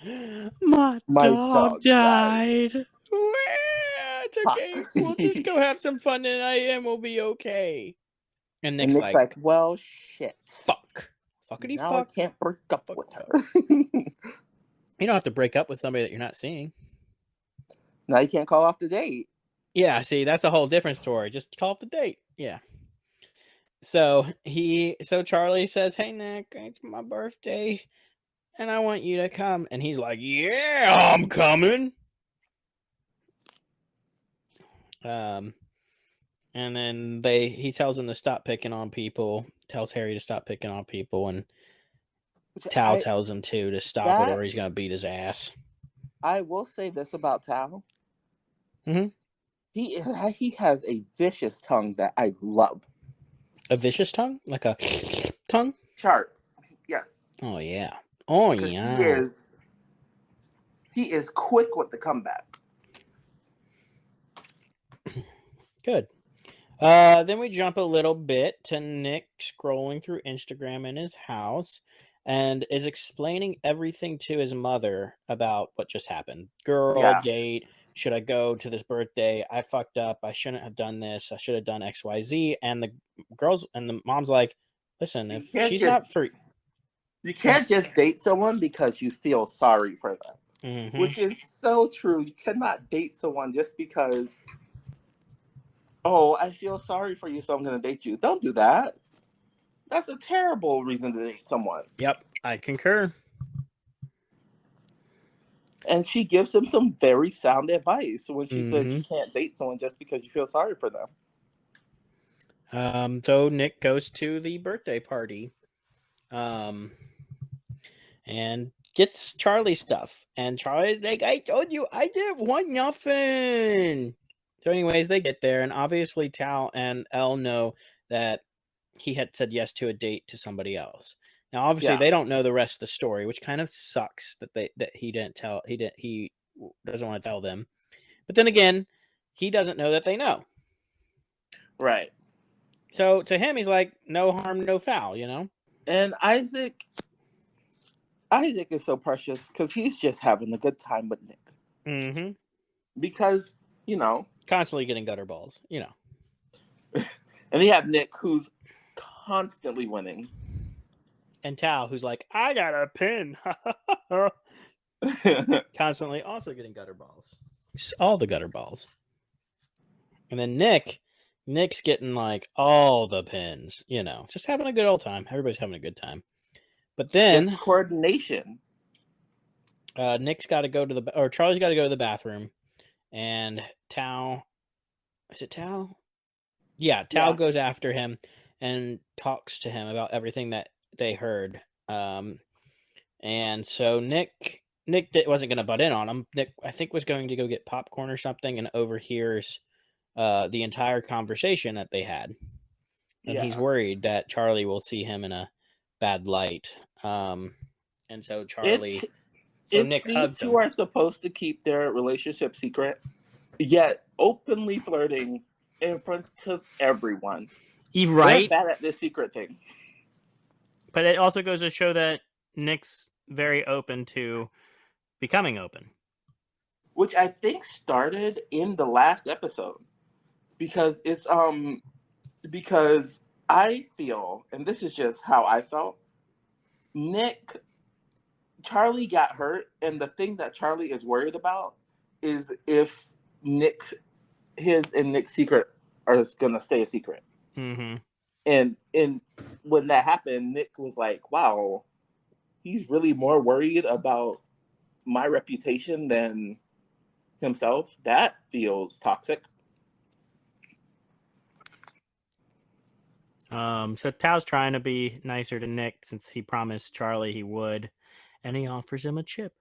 "My my dog dog died. died. It's okay. We'll just go have some fun tonight and we'll be okay." And And Nick's Nick's like, well, shit. "Fuck. Fuckity Now fuck. I can't break up Fuck, with fuck." her. You don't have to break up with somebody that you're not seeing. Now you can't call off the date. Yeah, see, that's a whole different story. Just call up the date. Yeah. So Charlie says, "Hey Nick, it's my birthday and I want you to come." And he's like, "Yeah, I'm coming." And then he tells him to stop picking on people, tells Harry to stop picking on people, and Tal tells him to stop it or he's gonna beat his ass. I will say this about Tal. Mm-hmm. He has a vicious tongue that I love. A vicious tongue? Like a tongue? Sharp. Yes. Oh yeah. Oh Because yeah. he is quick with the comeback. Good. Then we jump a little bit to Nick scrolling through Instagram in his house and is explaining everything to his mother about what just happened. Girl, date, should I go to this birthday? I fucked up. I shouldn't have done this. I should have done XYZ. And the mom's like, listen, if she's not free. You can't just date someone because you feel sorry for them. Mm-hmm. Which is so true. You cannot date someone just because, oh, I feel sorry for you, so I'm going to date you. Don't do that. That's a terrible reason to date someone. Yep, I concur. And she gives him some very sound advice when she says you can't date someone just because you feel sorry for them. So Nick goes to the birthday party. And gets Charlie stuff. And Charlie's like, I told you I didn't want nothing. So anyways, they get there, and obviously Tal and Elle know that he had said yes to a date to somebody else. Now, obviously, they don't know the rest of the story, which kind of sucks that he didn't tell. He doesn't want to tell them. But then again, he doesn't know that they know. Right. So to him, he's like, no harm, no foul, you know? And Isaac is so precious because he's just having a good time with Nick. Mm-hmm. Because, constantly getting gutter balls, And you have Nick, who's constantly winning. And Tal, who's like, I got a pin. Constantly also getting gutter balls. All the gutter balls. And then Nick's getting like all the pins, just having a good old time. Everybody's having a good time. But then it's coordination. Charlie's got to go to the bathroom, and Tal, is it Tal? Yeah, Tal goes after him and talks to him about everything that they heard. And so Nick wasn't going to butt in on him. Nick, I think, was going to go get popcorn or something and overhears the entire conversation that they had. And he's worried that Charlie will see him in a bad light. And so Nick hugs him. Who are supposed to keep their relationship secret, yet openly flirting in front of everyone. Right? They're bad at this secret thing. But it also goes to show that Nick's very open to becoming open. Which I think started in the last episode. Because because I feel, and this is just how I felt, Charlie got hurt, and the thing that Charlie is worried about is if Nick's secret are gonna stay a secret. Mm-hmm. And when that happened, Nick was like, wow, he's really more worried about my reputation than himself. That feels toxic. So Tao's trying to be nicer to Nick since he promised Charlie he would. And he offers him a chip.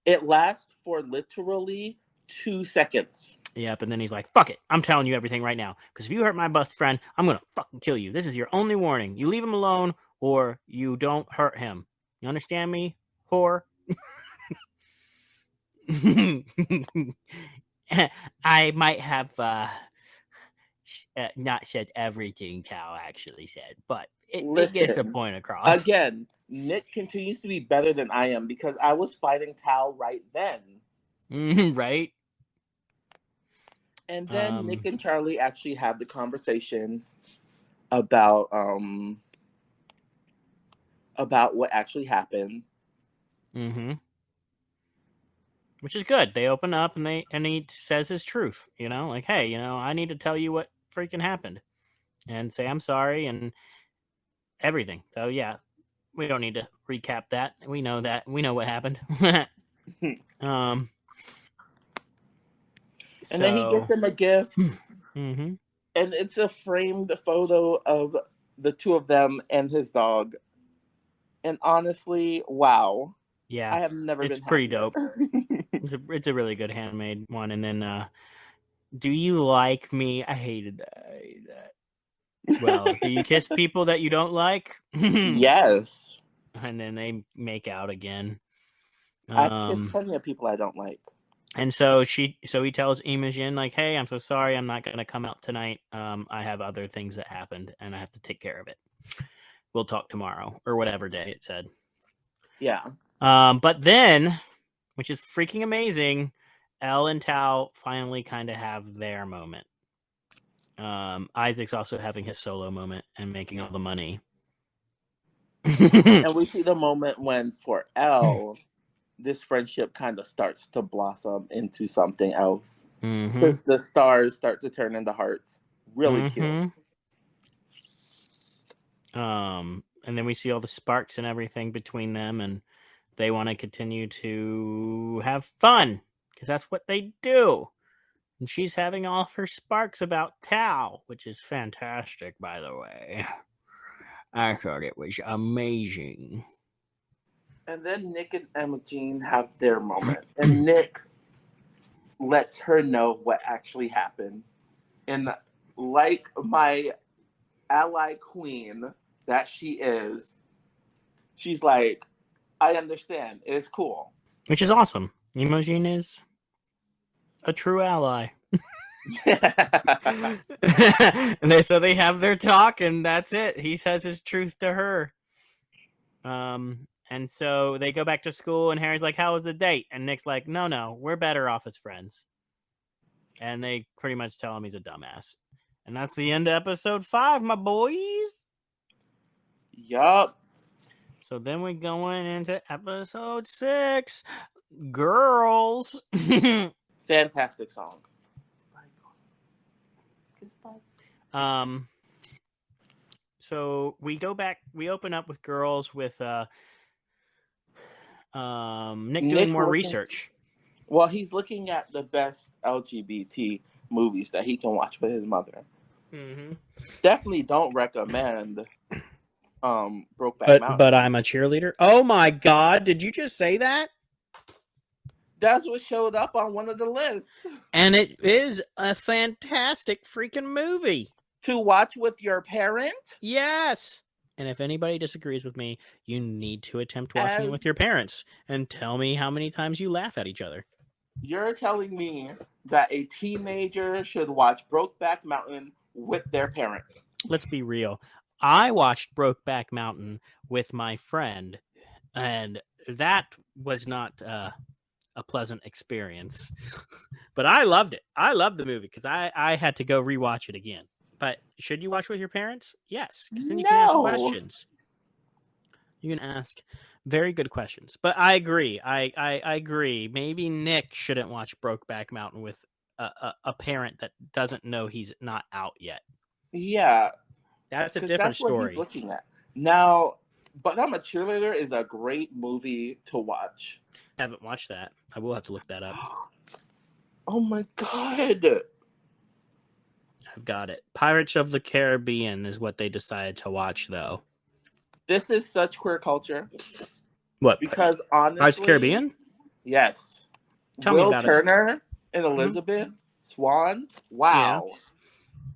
It lasts for literally 2 seconds. Yep, and then he's like, fuck it, I'm telling you everything right now. Because if you hurt my best friend, I'm going to fucking kill you. This is your only warning. You leave him alone or you don't hurt him. You understand me, whore? I might have not said everything Cal actually said, but it gets a point across. Again, Nick continues to be better than I am because I was fighting Cal right then. Right? And then Nick and Charlie actually have the conversation about what actually happened. Mm-hmm. Which is good. They open up and he says his truth, like, hey, I need to tell you what freaking happened and say I'm sorry and everything. So yeah, we don't need to recap that. We know that. We know what happened. And then he gets him a gift. Mm-hmm. And it's a framed photo of the two of them and his dog. And honestly, wow. Yeah, I have never been It's pretty happier. dope. It's a really good handmade one. And then, do you like me? I hated that. Well, do you kiss people that you don't like? Yes. And then they make out again. I've kissed plenty of people I don't like. And so he tells Imogen, like, hey, I'm so sorry, I'm not gonna come out tonight. I have other things that happened and I have to take care of it. We'll talk tomorrow or whatever day it said. Yeah. But then, which is freaking amazing, Elle and Tao finally kind of have their moment. Isaac's also having his solo moment and making all the money. And we see the moment when, for Elle, this friendship kind of starts to blossom into something else. Because the stars start to turn into hearts. Really cute. And then we see all the sparks and everything between them, and they want to continue to have fun because that's what they do. And she's having all of her sparks about Tao, which is fantastic, by the way. I thought it was amazing. And then Nick and Imogen have their moment. And Nick lets her know what actually happened. And like my ally queen that she is, she's like, I understand. It's cool. Which is awesome. Imogen is a true ally. And so they have their talk, and that's it. He says his truth to her. And so they go back to school, and Harry's like, how was the date? And Nick's like, no, we're better off as friends. And they pretty much tell him he's a dumbass. And that's the end of episode 5, my boys. Yup. So then we're going into episode 6. Girls. Fantastic song. So we go back, we open up with Girls with Nick doing more research. Well, he's looking at the best LGBT movies that he can watch with his mother. Mm-hmm. Definitely don't recommend Brokeback Mountain. But I'm a cheerleader. Oh my God! Did you just say that? That's what showed up on one of the lists. And it is a fantastic freaking movie to watch with your parent. Yes. And if anybody disagrees with me, you need to attempt watching it with your parents and tell me how many times you laugh at each other. You're telling me that a teenager should watch Brokeback Mountain with their parent. Let's be real. I watched Brokeback Mountain with my friend, and that was not a pleasant experience. But I loved it. I loved the movie because I had to go rewatch it again. But should you watch with your parents? Yes, because then you can ask questions. You can ask very good questions. But I agree. I agree. Maybe Nick shouldn't watch Brokeback Mountain with a parent that doesn't know he's not out yet. Yeah. That's a different story. What he's looking at. Now, But I'm a Cheerleader is a great movie to watch. I haven't watched that. I will have to look that up. Oh my God. I've got it. Pirates of the Caribbean is what they decided to watch, though. This is such queer culture. What? Because Pirates of the honestly, Caribbean? yes, Tell me Will about it. Turner and Elizabeth Swan. Yeah. Wow.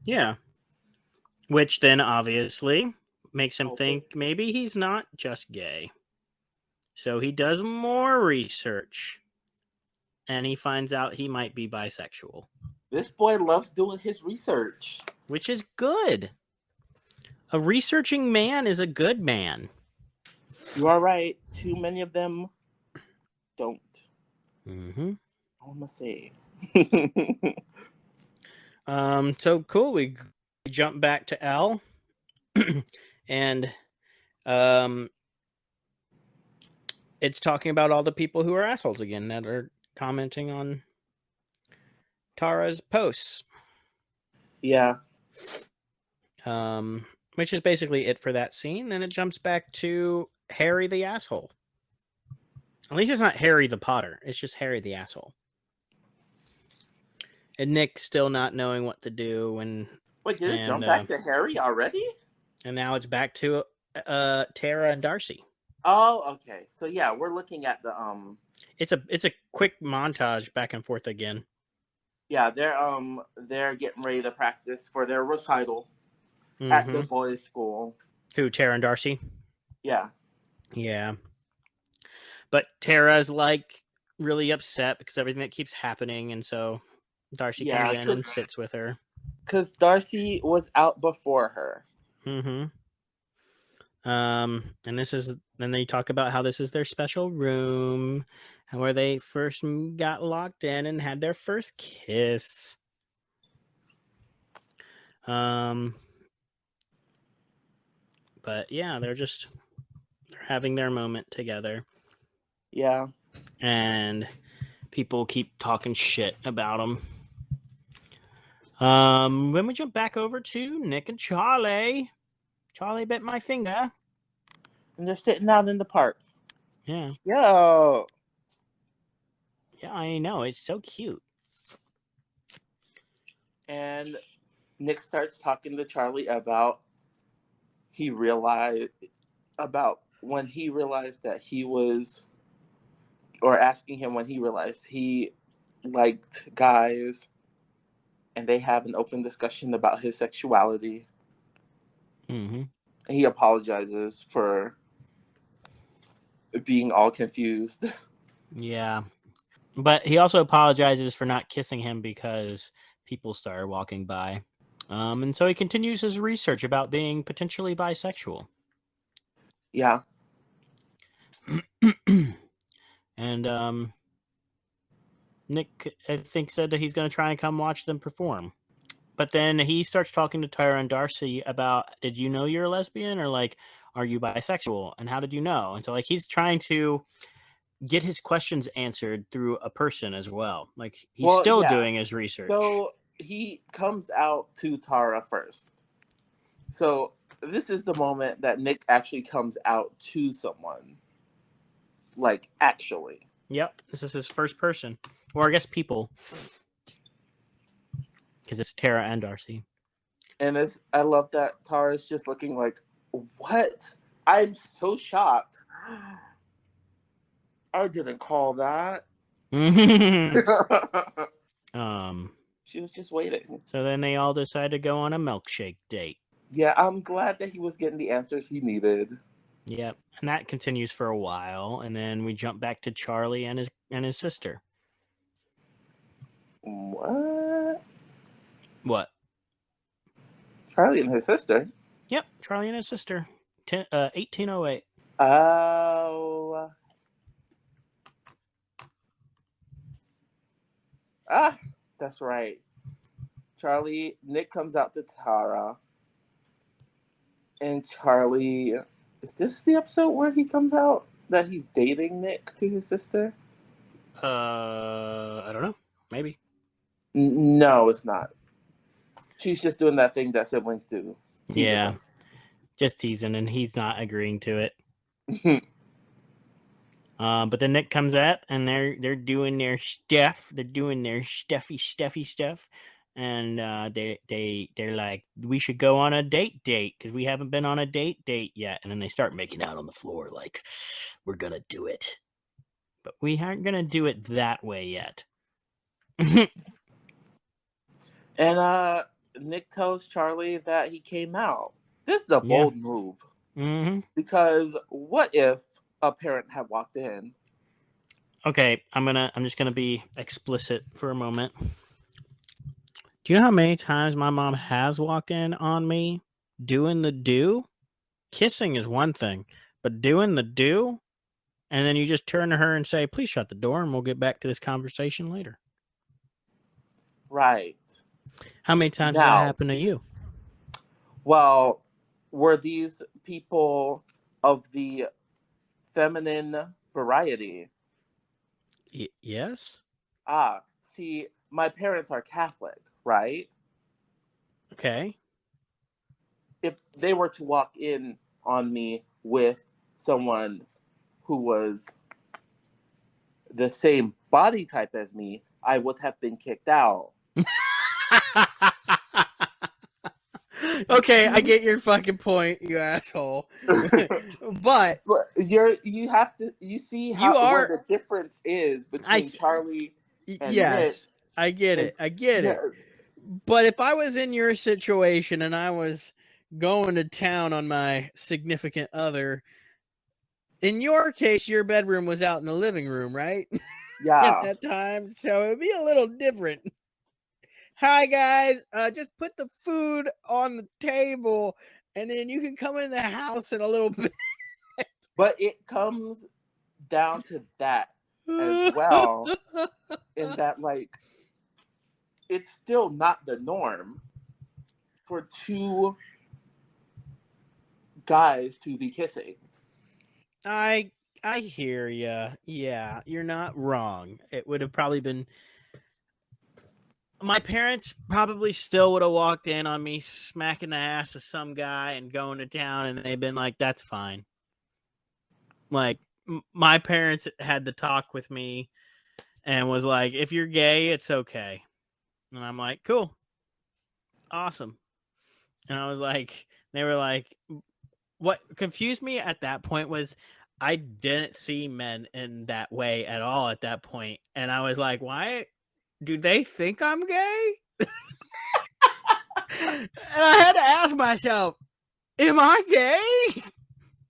Yeah. Which then obviously makes him Oh, think maybe he's not just gay. So he does more research and he finds out he might be bisexual, this boy loves doing his research. which is good. A researching man is a good man. You are right. Too many of them don't. Mm-hmm. I want to say. So cool. We jump back to L, and um, it's talking about all the people who are assholes again that are commenting on Tara's posts. Yeah. Which is basically it for that scene. Then it jumps back to Harry the asshole. At least it's not Harry the Potter. It's just Harry the asshole. And Nick still not knowing what to do, and Wait, did it jump back to Harry already? and now it's back to Tara and Darcy. Oh, okay. So yeah, we're looking at the It's a quick montage back and forth again. Yeah, they're getting ready to practice for their recital at the boys' school. Who, Tara and Darcy? Yeah. Yeah. But Tara's like really upset because everything that keeps happening, and so Darcy comes in and sits with her. Because Darcy was out before her. Mm-hmm. And then they talk about how this is their special room, and where they first got locked in and had their first kiss. But yeah, they're having their moment together. Yeah. And people keep talking shit about them. When we jump back over to Nick and Charlie. Charlie bit my finger. And they're sitting out in the park. Yeah. Yo. Yeah, I know. It's so cute. And Nick starts talking to Charlie about when he realized that he was, or asking him when he realized he liked guys, and they have an open discussion about his sexuality. Mm-hmm. And he apologizes for being all confused. Yeah. But he also apologizes for not kissing him because people started walking by. And so he continues his research about being potentially bisexual. Yeah. And Nick, I think, said that he's going to try and come watch them perform. But then he starts talking to Tyra and Darcy about, did you know you're a lesbian? Or like, are you bisexual? And how did you know? And so like he's trying to get his questions answered through a person as well. Like he's still doing his research. So he comes out to Tara first. So this is the moment that Nick actually comes out to someone. Like, actually. Yep, this is his first person. Or I guess people. Because it's Tara and Darcy. And I love that Tara's just looking like, what? I'm so shocked. I didn't call that. She was just waiting. So then they all decide to go on a milkshake date. Yeah, I'm glad that he was getting the answers he needed. Yep, and that continues for a while, and then we jump back to Charlie and his sister. What? What? Charlie and his sister? Yep, Charlie and his sister. 1808. Oh. That's right. Nick comes out to Tara. And Charlie, is this the episode where he comes out that he's dating Nick to his sister? I don't know. Maybe. No, it's not. She's just doing that thing that siblings do. Yeah. Just teasing, and he's not agreeing to it. But then Nick comes up, and they're doing their stuff. They're doing their stuffy stuff. and they're like, we should go on a date because we haven't been on a date yet. And then they start making out on the floor like, we're gonna do it, but we aren't gonna do it that way yet. And Nick tells Charlie that he came out. This is a Yeah. bold move. Mm-hmm. Because what if a parent had walked in? Okay, I'm just gonna be explicit for a moment. Do you know how many times my mom has walked in on me doing the do? Kissing is one thing, but doing the do, and then you just turn to her and say, please shut the door and we'll get back to this conversation later. Right. How many times has that Now, happened to you? well, were these people of the feminine variety? Yes. See, my parents are Catholic, right? Okay. If they were to walk in on me with someone who was the same body type as me, I would have been kicked out. Okay, I get your fucking point, you asshole. But you see where the difference is between Charlie and Nick. Yes, I get it. Yeah, But if I was in your situation and I was going to town on my significant other, in your case, your bedroom was out in the living room, right? At that time, so it'd be a little different. Hi guys, just put the food on the table, and then you can come in the house in a little bit. But it comes down to that as well, in that like it's still not the norm for two guys to be kissing. I hear ya. Yeah, you're not wrong. It would have probably been. My parents probably still would have walked in on me smacking the ass of some guy and going to town, and they've been like, "That's fine." Like my parents had to talk with me and was like, "If you're gay, it's okay." And I'm like, "Cool, awesome." And I was like, they were like, what confused me at that point was I didn't see men in that way at all at that point. And I was like, why do they think I'm gay? And I had to ask myself, am I gay?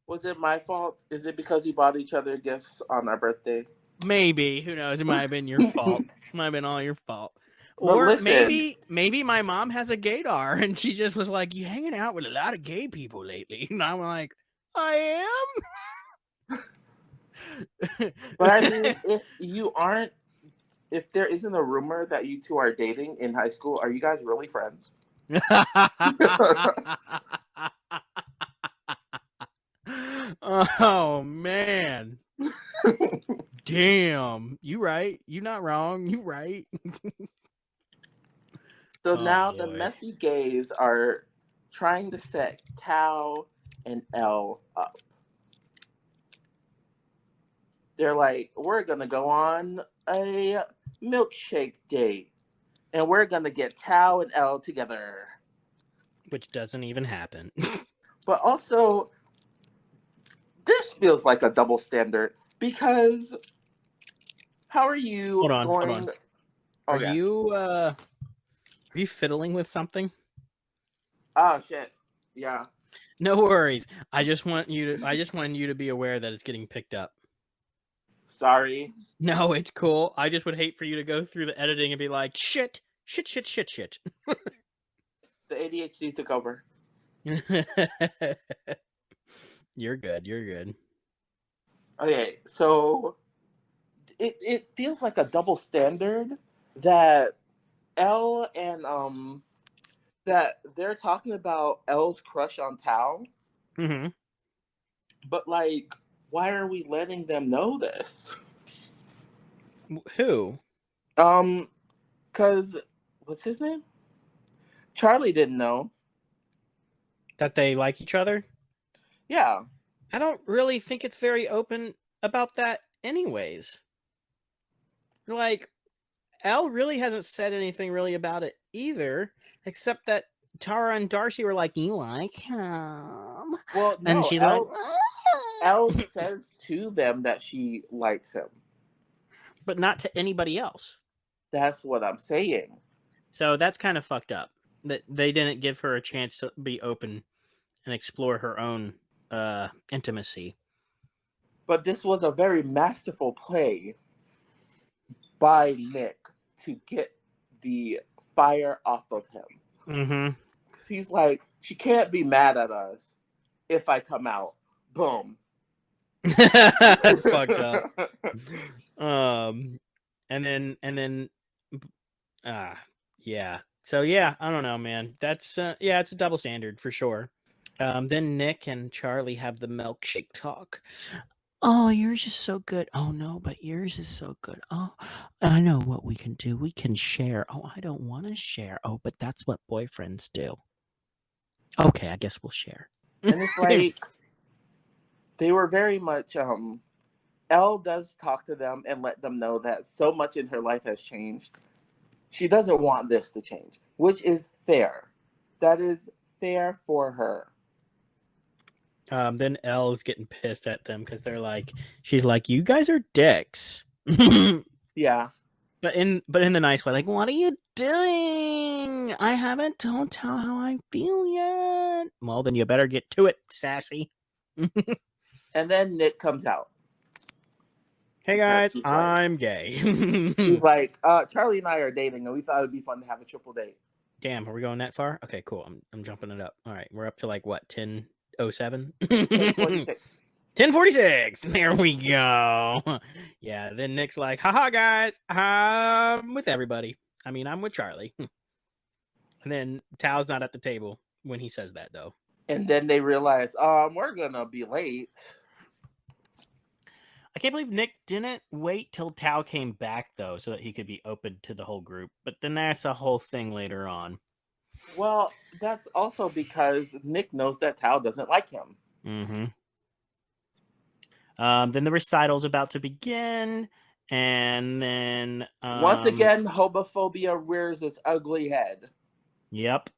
Was it my fault? Is it because we bought each other gifts on our birthday? Maybe. Who knows? It might have been your fault. It might have been all your fault. But Or listen, maybe my mom has a gaydar and she just was like, you hanging out with a lot of gay people lately. And I'm like, I am. but I mean, if there isn't a rumor that you two are dating in high school, are you guys really friends? Oh man. Damn. You right. You not wrong. You right. So Oh, now boy. the messy gays are trying to set Tao and Elle up. They're like, we're gonna go on a milkshake date, and we're gonna get Tao and Elle together. Which doesn't even happen. But also, this feels like a double standard because how are you Hold on. Oh, Are you fiddling with something? Oh shit. Yeah. No worries. I just wanted you to be aware that it's getting picked up. Sorry. No, it's cool. I just would hate for you to go through the editing and be like, shit. The ADHD took over. You're good. Okay, so it feels like a double standard that Elle and that they're talking about Elle's crush on Tao. Mm-hmm. But like, why are we letting them know this? Who? Cause what's his name? Charlie didn't know. That they like each other? Yeah. I don't really think it's very open about that anyways. Like, Elle really hasn't said anything really about it either, except that Tara and Darcy were like, "You like him?" Well, And no, she's like, Elle says to them that she likes him. but not to anybody else. That's what I'm saying. So that's kind of fucked up. That they didn't give her a chance to be open and explore her own intimacy. But this was a very masterful play by Nick to get the fire off of him. Mm-hmm. Because he's like, she can't be mad at us if I come out. Boom. That's fucked up. And then, yeah. So yeah, I don't know, man. That's yeah, it's a double standard for sure. Then Nick and Charlie have the milkshake talk. Oh, yours is so good. Oh no, but yours is so good. Oh, I know what we can do. We can share. Oh, I don't want to share. Oh, but that's what boyfriends do. Okay, I guess we'll share. And it's like they were very much Elle does talk to them and let them know that so much in her life has changed. She doesn't want this to change, which is fair. That is fair for her. Then Elle's getting pissed at them because she's like, you guys are dicks. Yeah. But in the nice way, like, what are you doing? Don't tell how I feel yet. Well, then you better get to it, sassy. And then Nick comes out. Hey guys, I'm gay. He's like, Charlie and I are dating, and we thought it'd be fun to have a triple date. Damn, are we going that far? Okay, cool. I'm jumping it up. All right, we're up to like what, 10:07? 10:46. 10:46. There we go. Yeah. Then Nick's like, haha, guys, I'm with everybody. I mean, I'm with Charlie. And then Tao's not at the table when he says that, though. And then they realize, we're gonna be late. I can't believe Nick didn't wait till Tao came back, though, so that he could be open to the whole group. But then that's a whole thing later on. Well, that's also because Nick knows that Tao doesn't like him. Mm-hmm. Then the recital's about to begin, and then once again, homophobia rears its ugly head. Yep,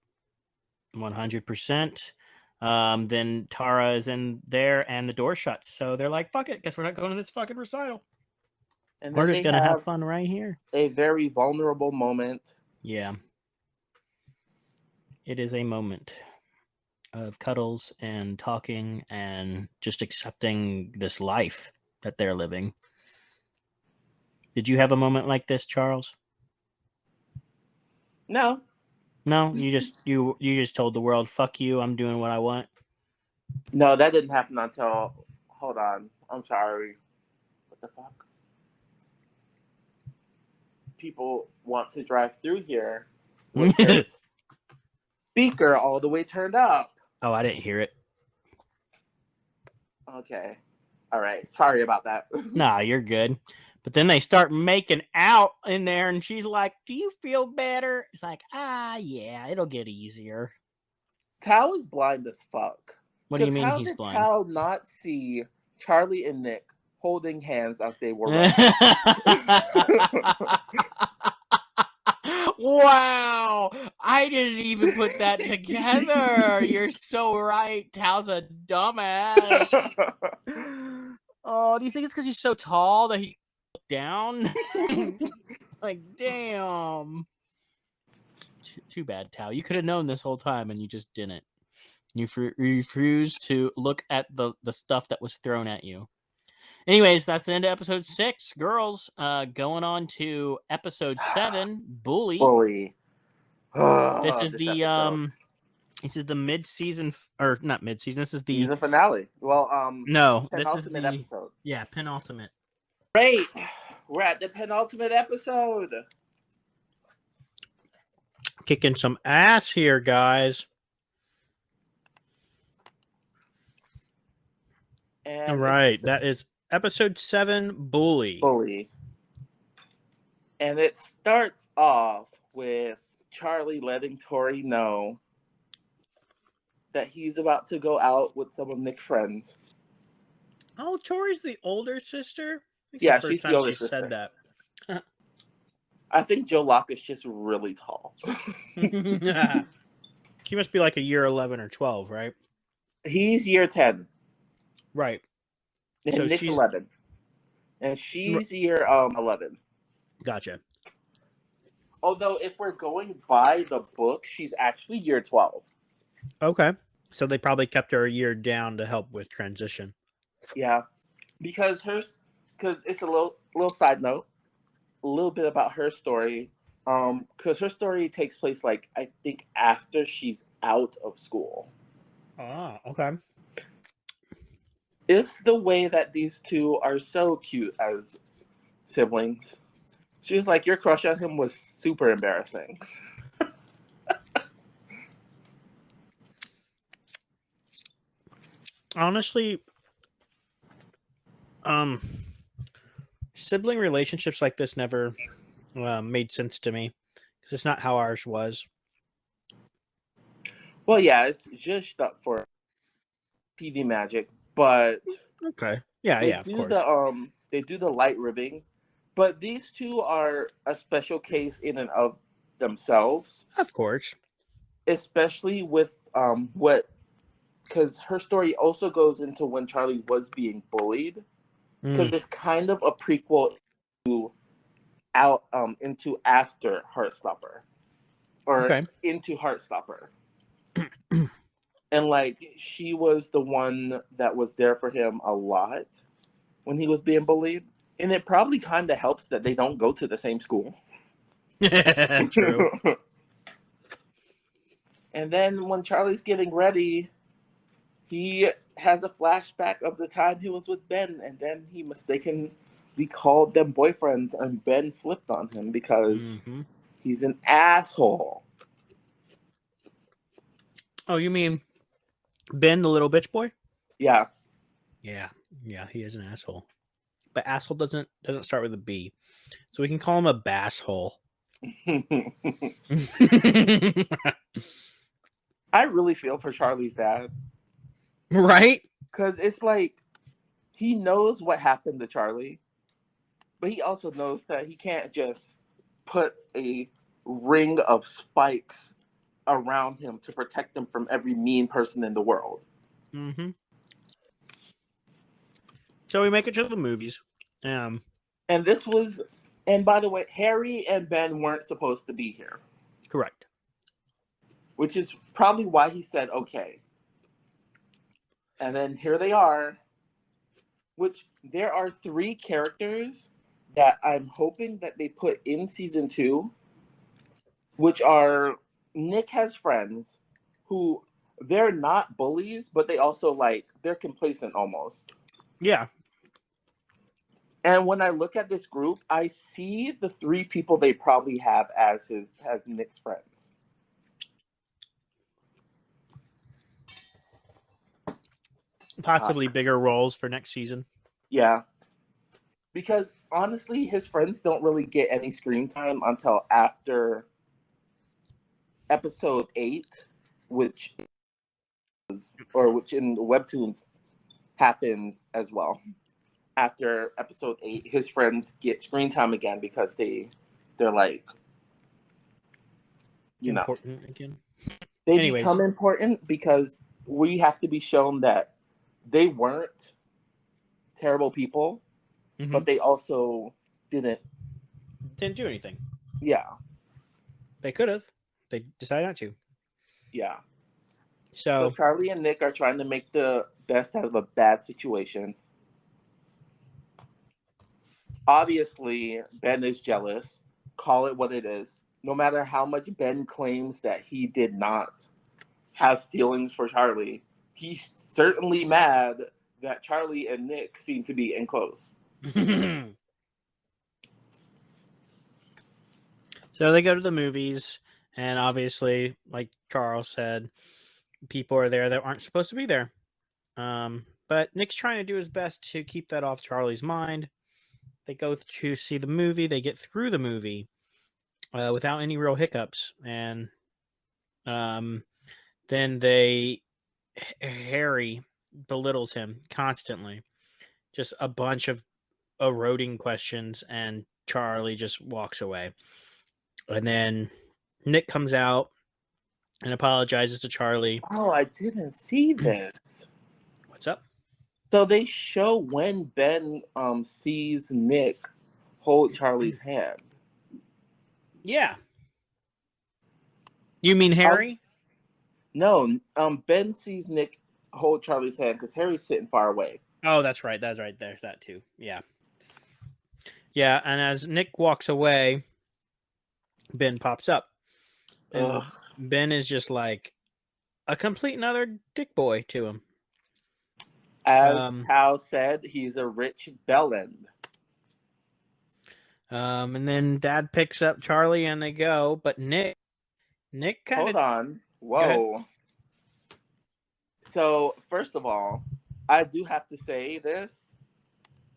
100%. Then Tara is in there, and the door shuts. So they're like, "Fuck it, guess we're not going to this fucking recital. And we're just gonna have fun right here." A very vulnerable moment. Yeah, it is a moment of cuddles and talking and just accepting this life that they're living. Did you have a moment like this, Charles? No. You just told the world, "Fuck you, I'm doing what I want." No, that didn't happen until. Hold on, I'm sorry. What the fuck? People want to drive through here with their speaker all the way turned up. Oh, I didn't hear it. Okay. All right. Sorry about that. Nah, you're good. But then they start making out in there, and she's like, "Do you feel better?" It's like, yeah, it'll get easier. Tao is blind as fuck. What do you mean he's blind? How did Tao not see Charlie and Nick holding hands as they were running? Wow, I didn't even put that together. You're so right. Tao's a dumbass. Oh, do you think it's because he's so tall that he looked down? Like, damn. Too bad, Tao. You could have known this whole time, and you just didn't. You refused to look at the stuff that was thrown at you. Anyways, that's the end of episode 6. Girls, going on to episode 7, Bully. This is the mid-season, or not mid-season. This is the finale. Well, no, this is the episode. Yeah, penultimate. Great, we're at the penultimate episode. Kicking some ass here, guys. And all right, that is episode 7, Bully. And it starts off with Charlie letting Tori know that he's about to go out with some of Nick's friends. Oh, Tori's the older sister? Yeah, she's the older sister. Said that. I think Joe Locke is just really tall. He must be like a year 11 or 12, right? He's year 10. Right. And So Nick's she's 11. And she's year 11. gotcha. Although, if we're going by the book, she's actually year 12. Okay. So they probably kept her a year down to help with transition. Yeah. Because it's a little side note, a little bit about her story. Because her story takes place, like, I think after she's out of school. Ah, okay. It's the way that these two are so cute as siblings. She was like, your crush on him was super embarrassing. Honestly, sibling relationships like this never made sense to me because it's not how ours was. Well, yeah, it's just up for TV magic, but Okay. Yeah, they yeah, of do course. they do the light ribbing. But these two are a special case in and of themselves, Of course. especially with what because her story also goes into when Charlie was being bullied, because it's kind of a prequel to into after Heartstopper or Okay. into Heartstopper. And like she was the one that was there for him a lot when he was being bullied. And it probably kind of helps that they don't go to the same school. True. And then when Charlie's getting ready, he has a flashback of the time he was with Ben, and then he mistakenly called them boyfriends, and Ben flipped on him because he's an asshole. Oh, you mean Ben, the little bitch boy? Yeah. Yeah, yeah, he is an asshole. But asshole doesn't start with a B, so we can call him a basshole. I really feel for Charlie's dad. Right? Because it's like he knows what happened to Charlie, but he also knows that he can't just put a ring of spikes around him to protect him from every mean person in the world. Mm-hmm. So we make it to the movies. And this was, and by the way, Harry and Ben weren't supposed to be here. Correct. Which is probably why he said okay. And then here they are, which there are 3 characters that I'm hoping that they put in season 2, which are Nick has friends who they're not bullies, but they also like they're complacent almost. Yeah. And when I look at this group, I see the 3 people they probably have as Nick's friends. Possibly bigger roles for next season. Yeah. Because honestly, his friends don't really get any screen time until after episode 8, which in webtoons happens as well. After episode 8, his friends get screen time again because they're like, important again. They Anyways. become important because we have to be shown that they weren't terrible people, but they also didn't do anything. Yeah. They could have. They decided not to. Yeah. So Charlie and Nick are trying to make the best out of a bad situation. Obviously, Ben is jealous. Call it what it is. No matter how much Ben claims that he did not have feelings for Charlie, he's certainly mad that Charlie and Nick seem to be in close. So they go to the movies, and obviously, like Carl said, people are there that aren't supposed to be there. But Nick's trying to do his best to keep that off Charlie's mind. They go to see the movie. They get through the movie without any real hiccups. And then Harry belittles him constantly. Just a bunch of eroding questions and Charlie just walks away. And then Nick comes out and apologizes to Charlie. Oh, I didn't see this. What's up? So they show when Ben sees Nick hold Charlie's hand. Yeah. You mean Harry? No, Ben sees Nick hold Charlie's hand because Harry's sitting far away. Oh, that's right. That's right. There's that too. Yeah. Yeah, and as Nick walks away, Ben pops up. And Ugh. Ben is just like a complete another dick boy to him. As Tal said, he's a rich bellend. And then Dad picks up Charlie and they go, but Nick kind Hold of... on. Whoa. So, first of all, I do have to say this.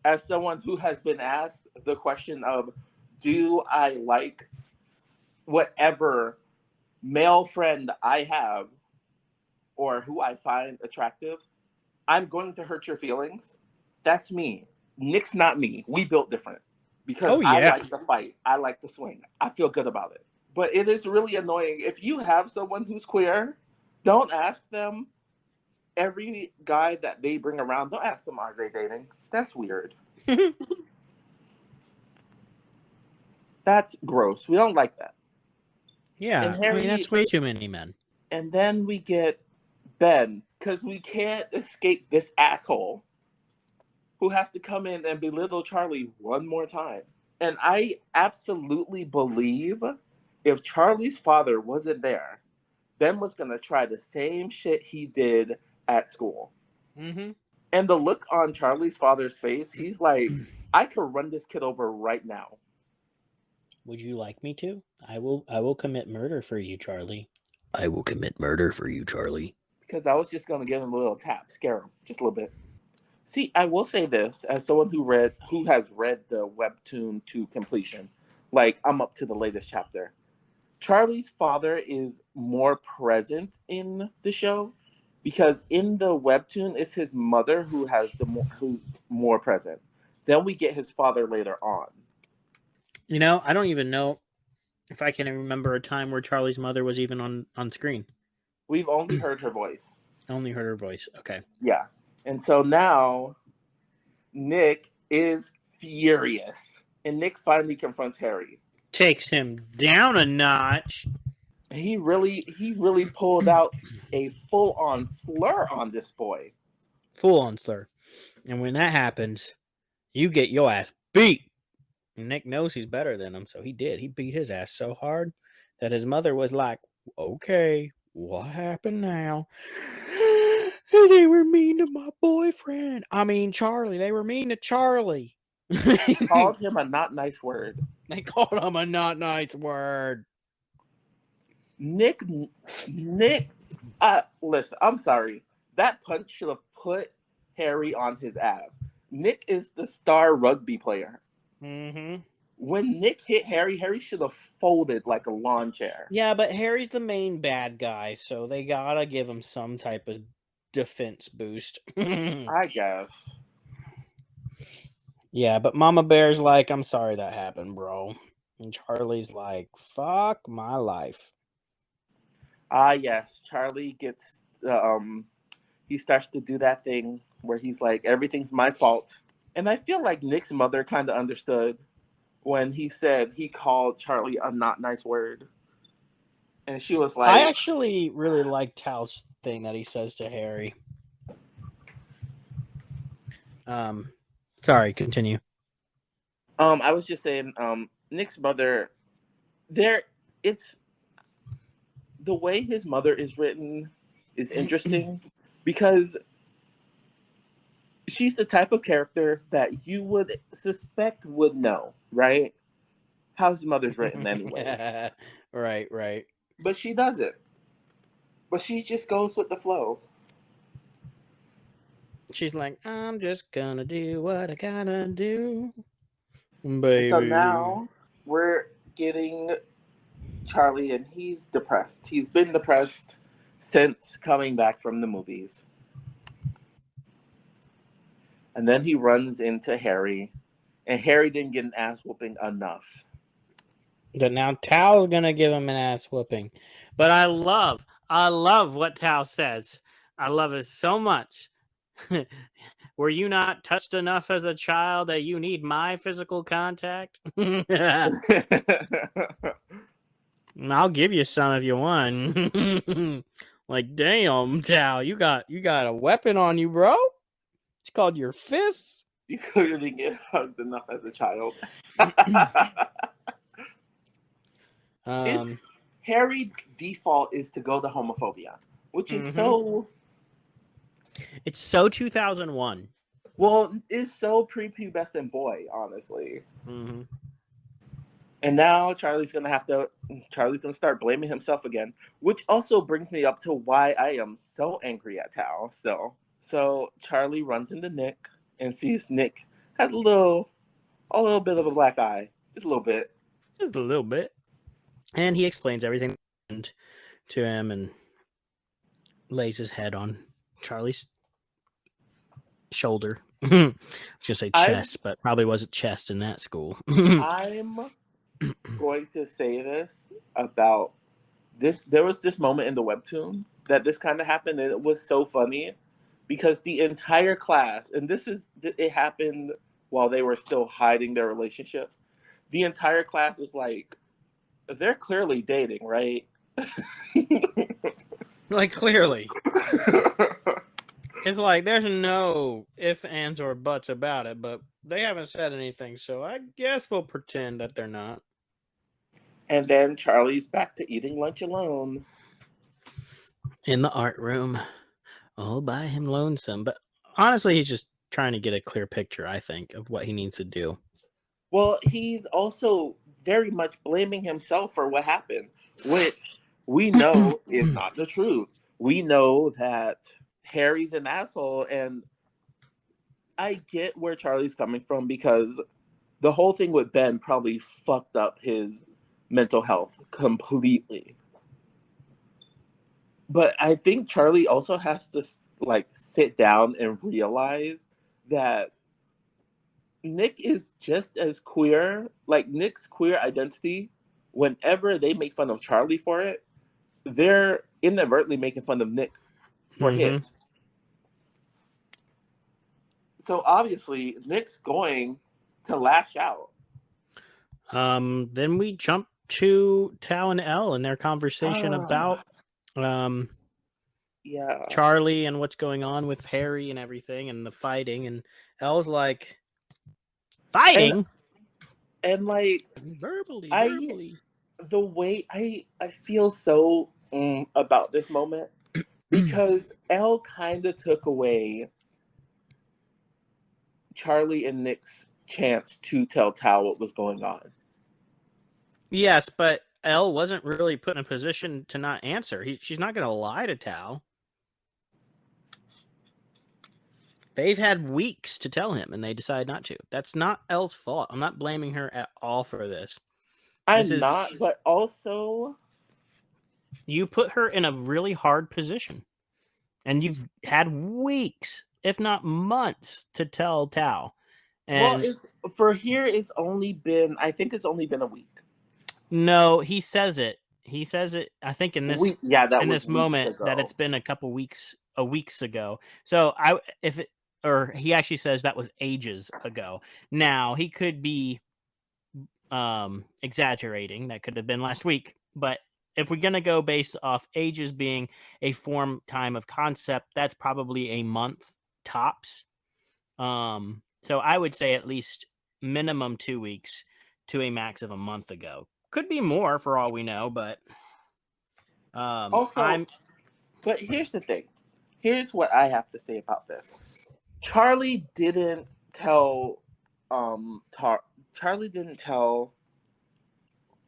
As someone who has been asked the question of, do I like whatever male friend I have or who I find attractive, I'm going to hurt your feelings. That's me. Nick's not me. We built different. Because I like to fight. I like to swing. I feel good about it. But it is really annoying. If you have someone who's queer, don't ask them every guy that they bring around. Don't ask them, are they dating? That's weird. That's gross. We don't like that. Yeah, And Harry, I mean, that's way too many men. And then we get Ben, because we can't escape this asshole who has to come in and belittle Charlie one more time. And I absolutely believe if Charlie's father wasn't there, Ben was going to try the same shit he did at school. Mm-hmm. And the look on Charlie's father's face, he's like, I could run this kid over right now. Would you like me to? I will commit murder for you, Charlie. I will commit murder for you, Charlie. Because I was just going to give him a little tap, scare him just a little bit. See, I will say this as someone who has read the webtoon to completion. Like, I'm up to the latest chapter. Charlie's father is more present in the show because in the webtoon it's his mother who's more present. Then we get his father later on. You know, I don't even know if I can remember a time where Charlie's mother was even on screen. We've only heard her voice. Only heard her voice. Okay. Yeah. And so now Nick is furious. And Nick finally confronts Harry. Takes him down a notch. He really pulled out a full-on slur on this boy. Full-on slur. And when that happens, you get your ass beat. And Nick knows he's better than him, so he did. He beat his ass so hard that his mother was like, okay, what happened now? They were mean to my boyfriend. I mean, Charlie. They were mean to Charlie. They called him a not nice word. They called him a not nice word. Nick, listen, I'm sorry. That punch should have put Harry on his ass. Nick is the star rugby player. Mm-hmm. When Nick hit Harry, Harry should have folded like a lawn chair. Yeah, but Harry's the main bad guy, so they gotta give him some type of defense boost. I guess. Yeah, but Mama Bear's like, I'm sorry that happened, bro. And Charlie's like, fuck my life. Yes. Charlie gets, he starts to do that thing where he's like, everything's my fault. And I feel like Nick's mother kind of understood when he said he called Charlie a not nice word. And she was like... I actually really like Tal's thing that he says to Harry. Sorry, continue. I was just saying, Nick's mother, it's... The way his mother is written is interesting because she's the type of character that you would suspect would know, right? How his mother's written anyway. Right. But she doesn't. But she just goes with the flow. She's like, I'm just gonna do what I gotta do, baby. So now we're getting Charlie, and he's depressed. He's been depressed since coming back from the movies. And then he runs into Harry, and Harry didn't get an ass whooping enough. But now Tao's gonna give him an ass whooping. But I love what Tao says. I love it so much. Were you not touched enough as a child that you need my physical contact? I'll give you some if you want. Like, damn, Tao, you got a weapon on you, bro. It's called your fists. You clearly get hugged enough as a child. It's Harry's default is to go to homophobia, which is so. It's so 2001. Well, it's so prepubescent boy, honestly. Mm-hmm. And now Charlie's gonna start blaming himself again, which also brings me up to why I am so angry at Tao still. So Charlie runs into Nick and sees Nick has a little bit of a black eye, just a little bit. Just a little bit. And he explains everything to him and lays his head on Charlie's shoulder. I was going to say chest, but probably wasn't chest in that school. I'm going to say this about this. There was this moment in the webtoon that this kind of happened, and it was so funny because the entire class, and it happened while they were still hiding their relationship. The entire class is like, they're clearly dating, right? Like, clearly. It's like there's no ifs, ands, or buts about it, but they haven't said anything, so I guess we'll pretend that they're not. And then Charlie's back to eating lunch alone. In the art room. All by him lonesome. But honestly, he's just trying to get a clear picture, I think, of what he needs to do. Well, he's also very much blaming himself for what happened, which we know is not the truth. We know that Harry's an asshole, and I get where Charlie's coming from because the whole thing with Ben probably fucked up his mental health completely. But I think Charlie also has to sit down and realize that Nick is just as queer. Like, Nick's queer identity, whenever they make fun of Charlie for it, they're inadvertently making fun of Nick for his. So obviously, Nick's going to lash out. Then we jump to Tao and Elle and their conversation about Charlie and what's going on with Harry and everything and the fighting. And Elle's like, fighting? And like, verbally. The way I feel so about this moment because Elle kind of took away Charlie and Nick's chance to tell Tao what was going on. Yes, but Elle wasn't really put in a position to not answer. She's not going to lie to Tao. They've had weeks to tell him, and they decide not to. That's not Elle's fault. I'm not blaming her at all for this. But also, you put her in a really hard position, and you've had weeks, if not months, to tell Tao. And it's only been a week. No, he says it. He says it. I think in this moment ago. that it's been a weeks ago. So he actually says that was ages ago. Now he could be exaggerating. That could have been last week. But if we're gonna go based off ages being a form time of concept, that's probably a month tops. So I would say at least minimum 2 weeks to a max of a month ago. Could be more for all we know, but but here's the thing. Here's what I have to say about this. Charlie didn't tell Charlie didn't tell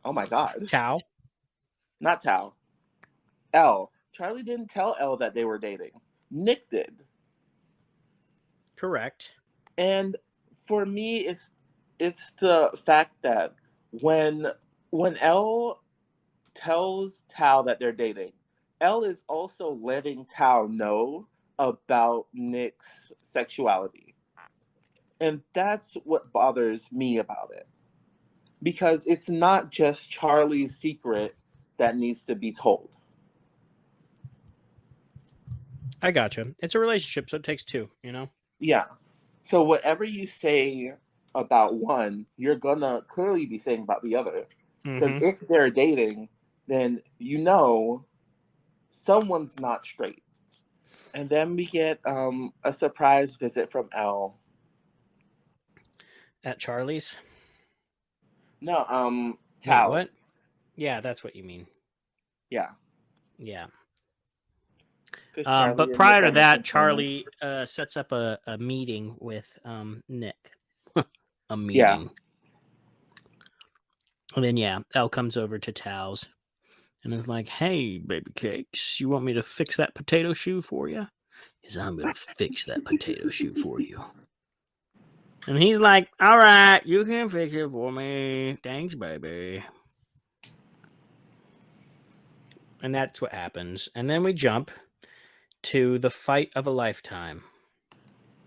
oh my god. Tao? Not Tao. Elle. Charlie didn't tell Elle that they were dating. Nick did. Correct. And for me it's the fact that when Elle tells Tao that they're dating, Elle is also letting Tao know about Nick's sexuality. And that's what bothers me about it. Because it's not just Charlie's secret that needs to be told. I gotcha. It's a relationship, so it takes two, you know? Yeah. So whatever you say about one, you're gonna clearly be saying about the other. Because Mm-hmm. if they're dating, then you know someone's not straight. And then we get a surprise visit from Elle. At Charlie's? No, Wait, Tao. what? Yeah, that's what you mean. Yeah. Yeah. Because Charlie But and Nick prior to are that, making plans. Charlie sets up a meeting with Nick. A Yeah. meeting. And then, yeah, Elle comes over to Tao's and is like, hey, baby cakes, you want me to fix that potato shoe for you? Because I'm going to fix that potato shoe for you. And he's like, all right, you can fix it for me. Thanks, baby. And that's what happens. And then we jump to the fight of a lifetime.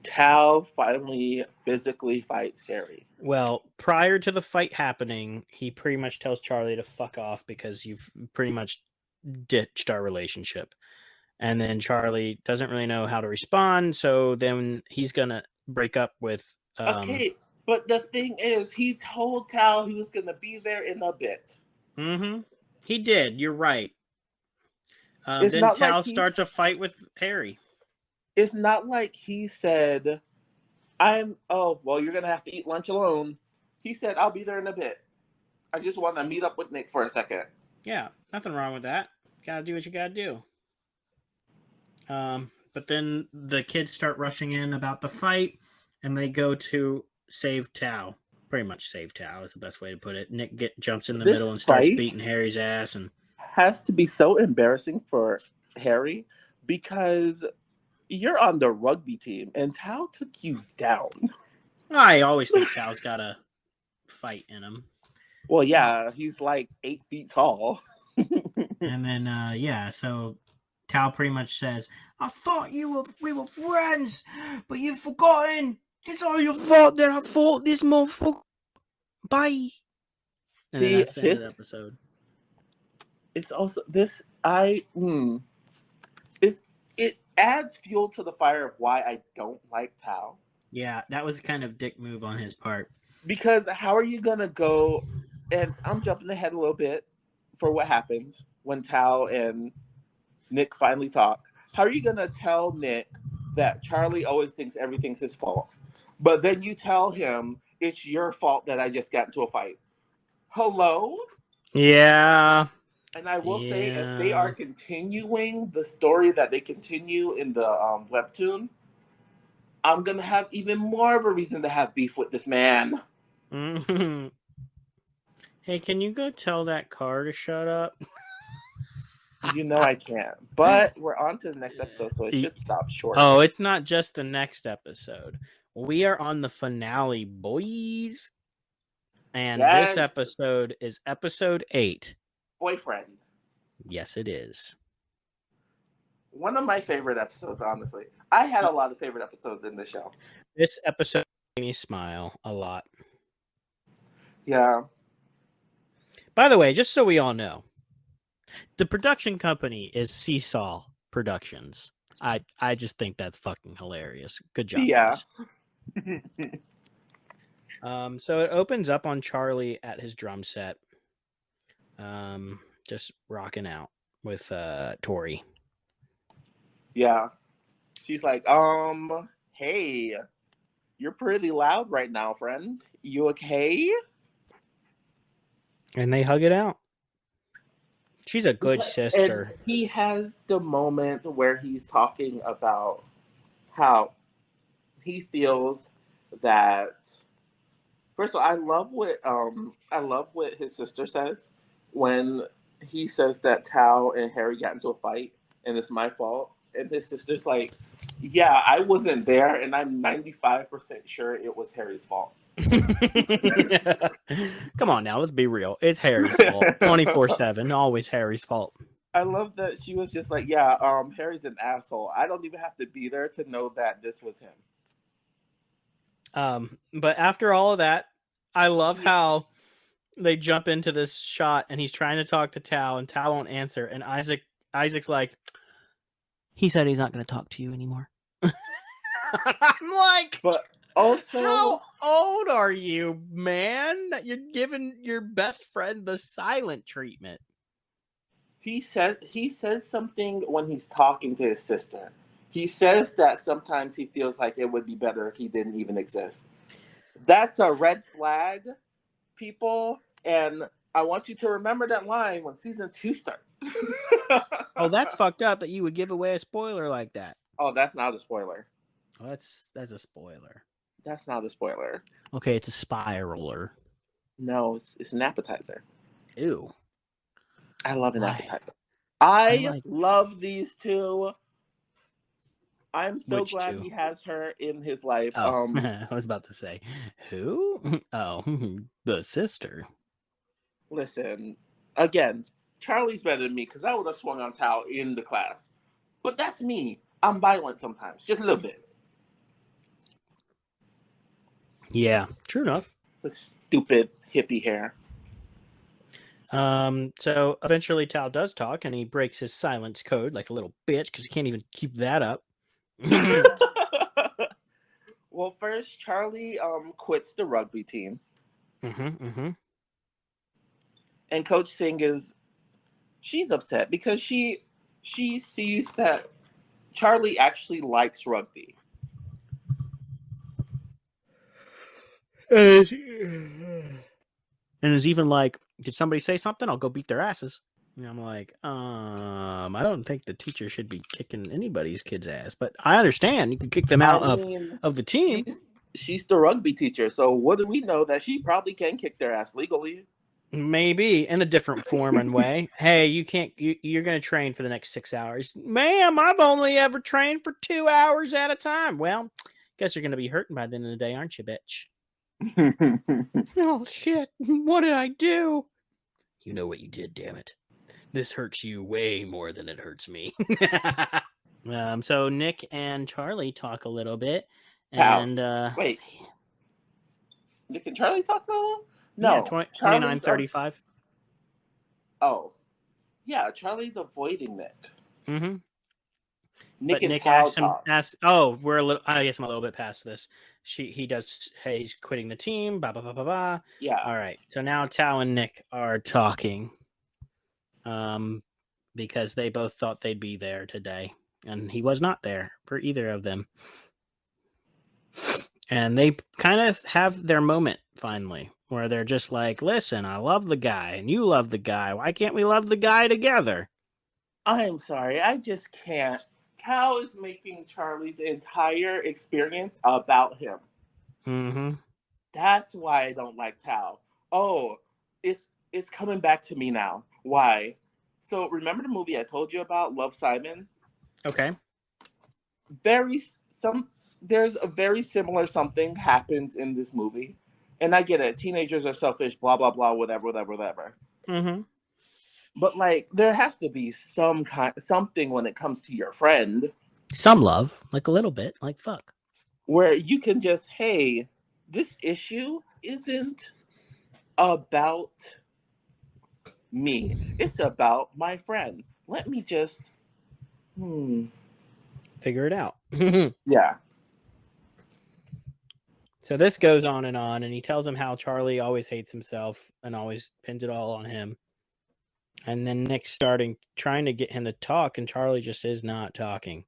Tao finally physically fights Harry. Well, prior to the fight happening, he pretty much tells Charlie to fuck off because you've pretty much ditched our relationship. And then Charlie doesn't really know how to respond, so then he's gonna break up with. Okay, but the thing is, he told Tao he was gonna be there in a bit. Mm-hmm. He did. You're right. It's Then not like Tal he's. starts a fight with Harry. It's not like he said, "I'm." Oh well, you're gonna have to eat lunch alone. He said, "I'll be there in a bit. I just want to meet up with Nick for a second." Yeah, nothing wrong with that. Gotta do what you gotta do. But then the kids start rushing in about the fight, and they go to save Tao. Pretty much save Tao is the best way to put it. Nick jumps in the This middle and starts fight beating Harry's ass, and has to be so embarrassing for Harry because you're on the rugby team and Tao took you down. I always think Tao's got a fight in him. Well, yeah, he's like 8 feet tall. And then, yeah, so Tao pretty much says, I thought we were friends, but you've forgotten. It's all your fault that I fought this motherfucker. Bye. And then See, that's the end of the episode. It's also this. It adds fuel to the fire of why I don't like Tao. Yeah, that was kind of dick move on his part. Because how are you gonna go? And I'm jumping ahead a little bit for what happens when Tao and Nick finally talk. How are you gonna tell Nick that Charlie always thinks everything's his fault, but then you tell him it's your fault that I just got into a fight? Hello? Yeah. And I will say, if they are continuing the story that they continue in the webtoon, I'm gonna have even more of a reason to have beef with this man. Mm-hmm. Hey, can you go tell that car to shut up? You know I can't. But we're on to the next episode, so it should stop short. Oh, it's not just the next episode. We are on the finale, boys. And this episode is episode 8. Boyfriend. Yes, it is. One of my favorite episodes, honestly. I had a lot of favorite episodes in the show. This episode made me smile a lot. Yeah. By the way, just so we all know, the production company is Seesaw Productions. I just think that's fucking hilarious. Good job, guys. So it opens up on Charlie at his drum set, just rocking out with Tori. Yeah. She's like, hey, you're pretty loud right now, friend. You okay? And they hug it out. She's a good sister. And he has the moment where he's talking about how he feels that. First of all, I love what his sister says when he says that Tao and Harry got into a fight and it's my fault. And his sister's like, yeah, I wasn't there, and I'm 95% sure it was Harry's fault. Come on now, let's be real. It's Harry's fault. 24/7, always Harry's fault. I love that she was just like, yeah, Harry's an asshole. I don't even have to be there to know that this was him. But after all of that, I love how they jump into this shot and he's trying to talk to Tal and Tal won't answer. And Isaac's like, he said he's not going to talk to you anymore. I'm like, But also, how old are you, man? That you're giving your best friend the silent treatment. he says something when he's talking to his sister. He says that sometimes he feels like it would be better if he didn't even exist. That's a red flag, people, and I want you to remember that line when season 2 starts. Oh, that's fucked up that you would give away a spoiler like that. Oh, that's not a spoiler. Oh, that's a spoiler. That's not a spoiler. Okay, it's a spiraler. No, it's an appetizer. Ew. I love an Why? appetizer. I love these two. I'm so Which glad two? he has her in his life. Oh, I was about to say, who? Oh, the sister. Listen, again, Charlie's better than me because I would have swung on Tao in the class. But that's me. I'm violent sometimes, just a little bit. Yeah, true enough. The stupid hippie hair. So eventually Tal does talk and he breaks his silence code like a little bitch because he can't even keep that up. Well, first Charlie quits the rugby team. And Coach Singh she's upset because she sees that Charlie actually likes rugby. And is even like, did somebody say something? I'll go beat their asses. And I'm like, I don't think the teacher should be kicking anybody's kid's ass, but I understand you can kick them out of the team. She's the rugby teacher, so what do we know that she probably can kick their ass legally? Maybe in a different form and way. Hey, you can't. You're going to train for the next 6 hours, ma'am. I've only ever trained for 2 hours at a time. Well, guess you're going to be hurting by the end of the day, aren't you, bitch? Oh shit! What did I do? You know what you did, damn it. This hurts you way more than it hurts me. So Nick and Charlie talk a little bit, and wait, Nick and Charlie talk a little? No, yeah, 29:35. Oh, yeah, Charlie's avoiding Nick. Mm-hmm. Nick but and Nick Tal asks, oh, we're a little. I guess I'm a little bit past this. He does. Hey, he's quitting the team. Blah blah blah blah blah. Yeah. All right. So now Tal and Nick are talking. Because they both thought they'd be there today, and he was not there for either of them. And they kind of have their moment finally, where they're just like, "Listen, I love the guy, and you love the guy. Why can't we love the guy together?" I'm sorry, I just can't. Tal is making Charlie's entire experience about him. Mm-hmm. That's why I don't like Tal. Oh, it's coming back to me now. Why? So remember the movie I told you about, Love, Simon? Okay. There's a very similar something happens in this movie. And I get it. Teenagers are selfish, blah, blah, blah, whatever. Mm-hmm. But like, there has to be something when it comes to your friend. Some love, like a little bit, like fuck. Where you can just, hey, this issue isn't about me. It's about my friend. Let me just figure it out. Yeah. So this goes on, and he tells him how Charlie always hates himself and always pins it all on him. And then Nick's trying to get him to talk, and Charlie just is not talking.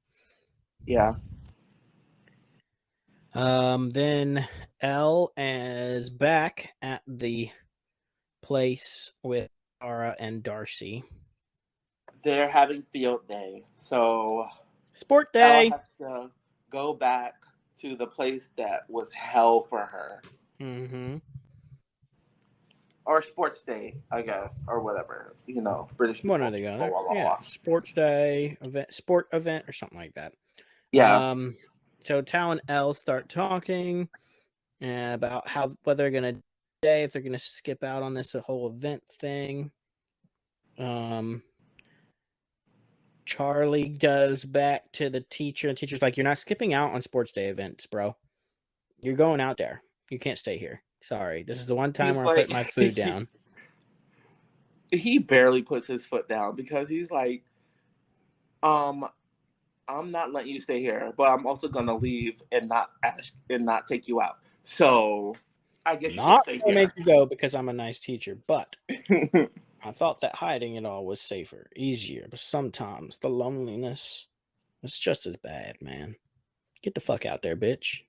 Yeah. Then Elle is back at the place with Tara and Darcy. They're having field day. So sport day. Elle has to go back to the place that was hell for her. Mm-hmm. Or sports day, I guess, or whatever. You know, British people. One or the other. Yeah, sports day, sport event, or something like that. Yeah. So Tal and Elle start talking about what they're gonna do, if they're gonna skip out on this whole event thing. Charlie goes back to the teacher, and the teacher's like, "You're not skipping out on sports day events, bro. You're going out there. You can't stay here. Sorry. This is the one time He's where I'm like, putting my food down. he barely puts his foot down because he's like, I'm not letting you stay here, but I'm also gonna leave and not ask and not take you out. So I guess you can Not stay gonna make here. you go because I'm a nice teacher, but I thought that hiding it all was safer, easier. But sometimes the loneliness is just as bad, man. Get the fuck out there, bitch.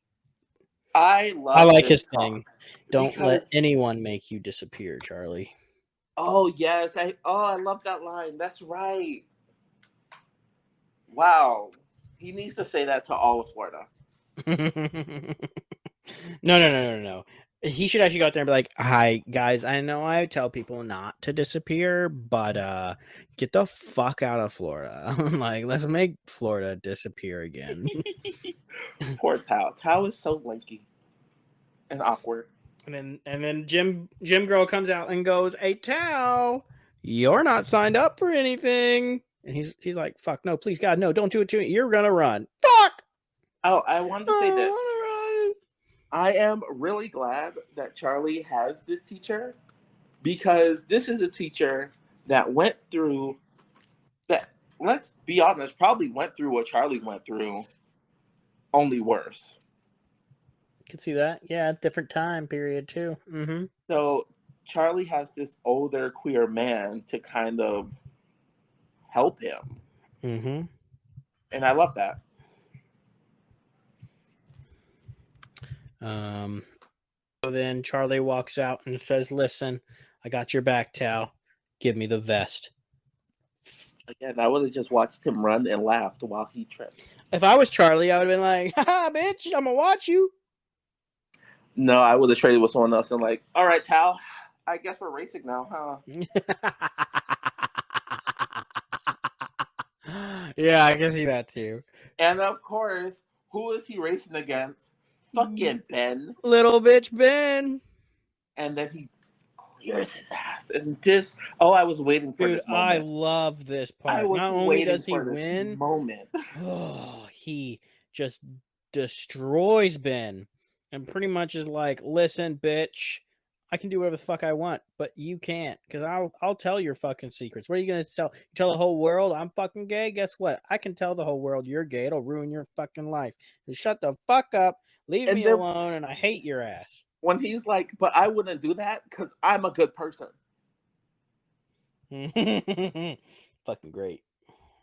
I I love like this his talk thing. Don't let because anyone make you disappear, Charlie. oh yes, I love that line. That's right. Wow. He needs to say that to all of Florida. No. He should actually go out there and be like, "Hi guys, I know I tell people not to disappear, but get the fuck out of Florida. Like, let's make Florida disappear again." Poor Tao. Tao is so lanky and awkward. And then Jim Girl comes out and goes, "Hey Tao, you're not signed up for anything." And he's like, "Fuck no, please God, no, don't do it to me. You're gonna run. Fuck. Oh, I wanted to say this. Oh, I am really glad that Charlie has this teacher because this is a teacher that went through that, let's be honest, probably went through what Charlie went through, only worse. I can see that. Yeah, different time period too. Mm-hmm. So Charlie has this older queer man to kind of help him. Mm-hmm. And I love that. So then Charlie walks out and says, "Listen, I got your back, Tao. Give me the vest." Again, I would have just watched him run and laughed while he tripped. If I was Charlie, I would have been like, "Haha, bitch, I'm gonna watch you." No, I would have traded with someone else and like, all right, Tal, I guess we're racing now, huh? Yeah, I can see that too. And of course, who is he racing against? Fucking Ben. Little bitch Ben. And then he clears his ass. And this, oh, I was waiting for Dude, this I moment. love this I part. was Not only waiting does he for this win, moment. oh, he just destroys Ben and pretty much is like, "Listen, bitch, I can do whatever the fuck I want, but you can't, because I'll tell your fucking secrets. What are you gonna tell? Tell the whole world I'm fucking gay? Guess what? I can tell the whole world you're gay. It'll ruin your fucking life. So shut the fuck up, leave And me then alone, and I hate your ass." when he's like, but I wouldn't do that because I'm a good person. Fucking great.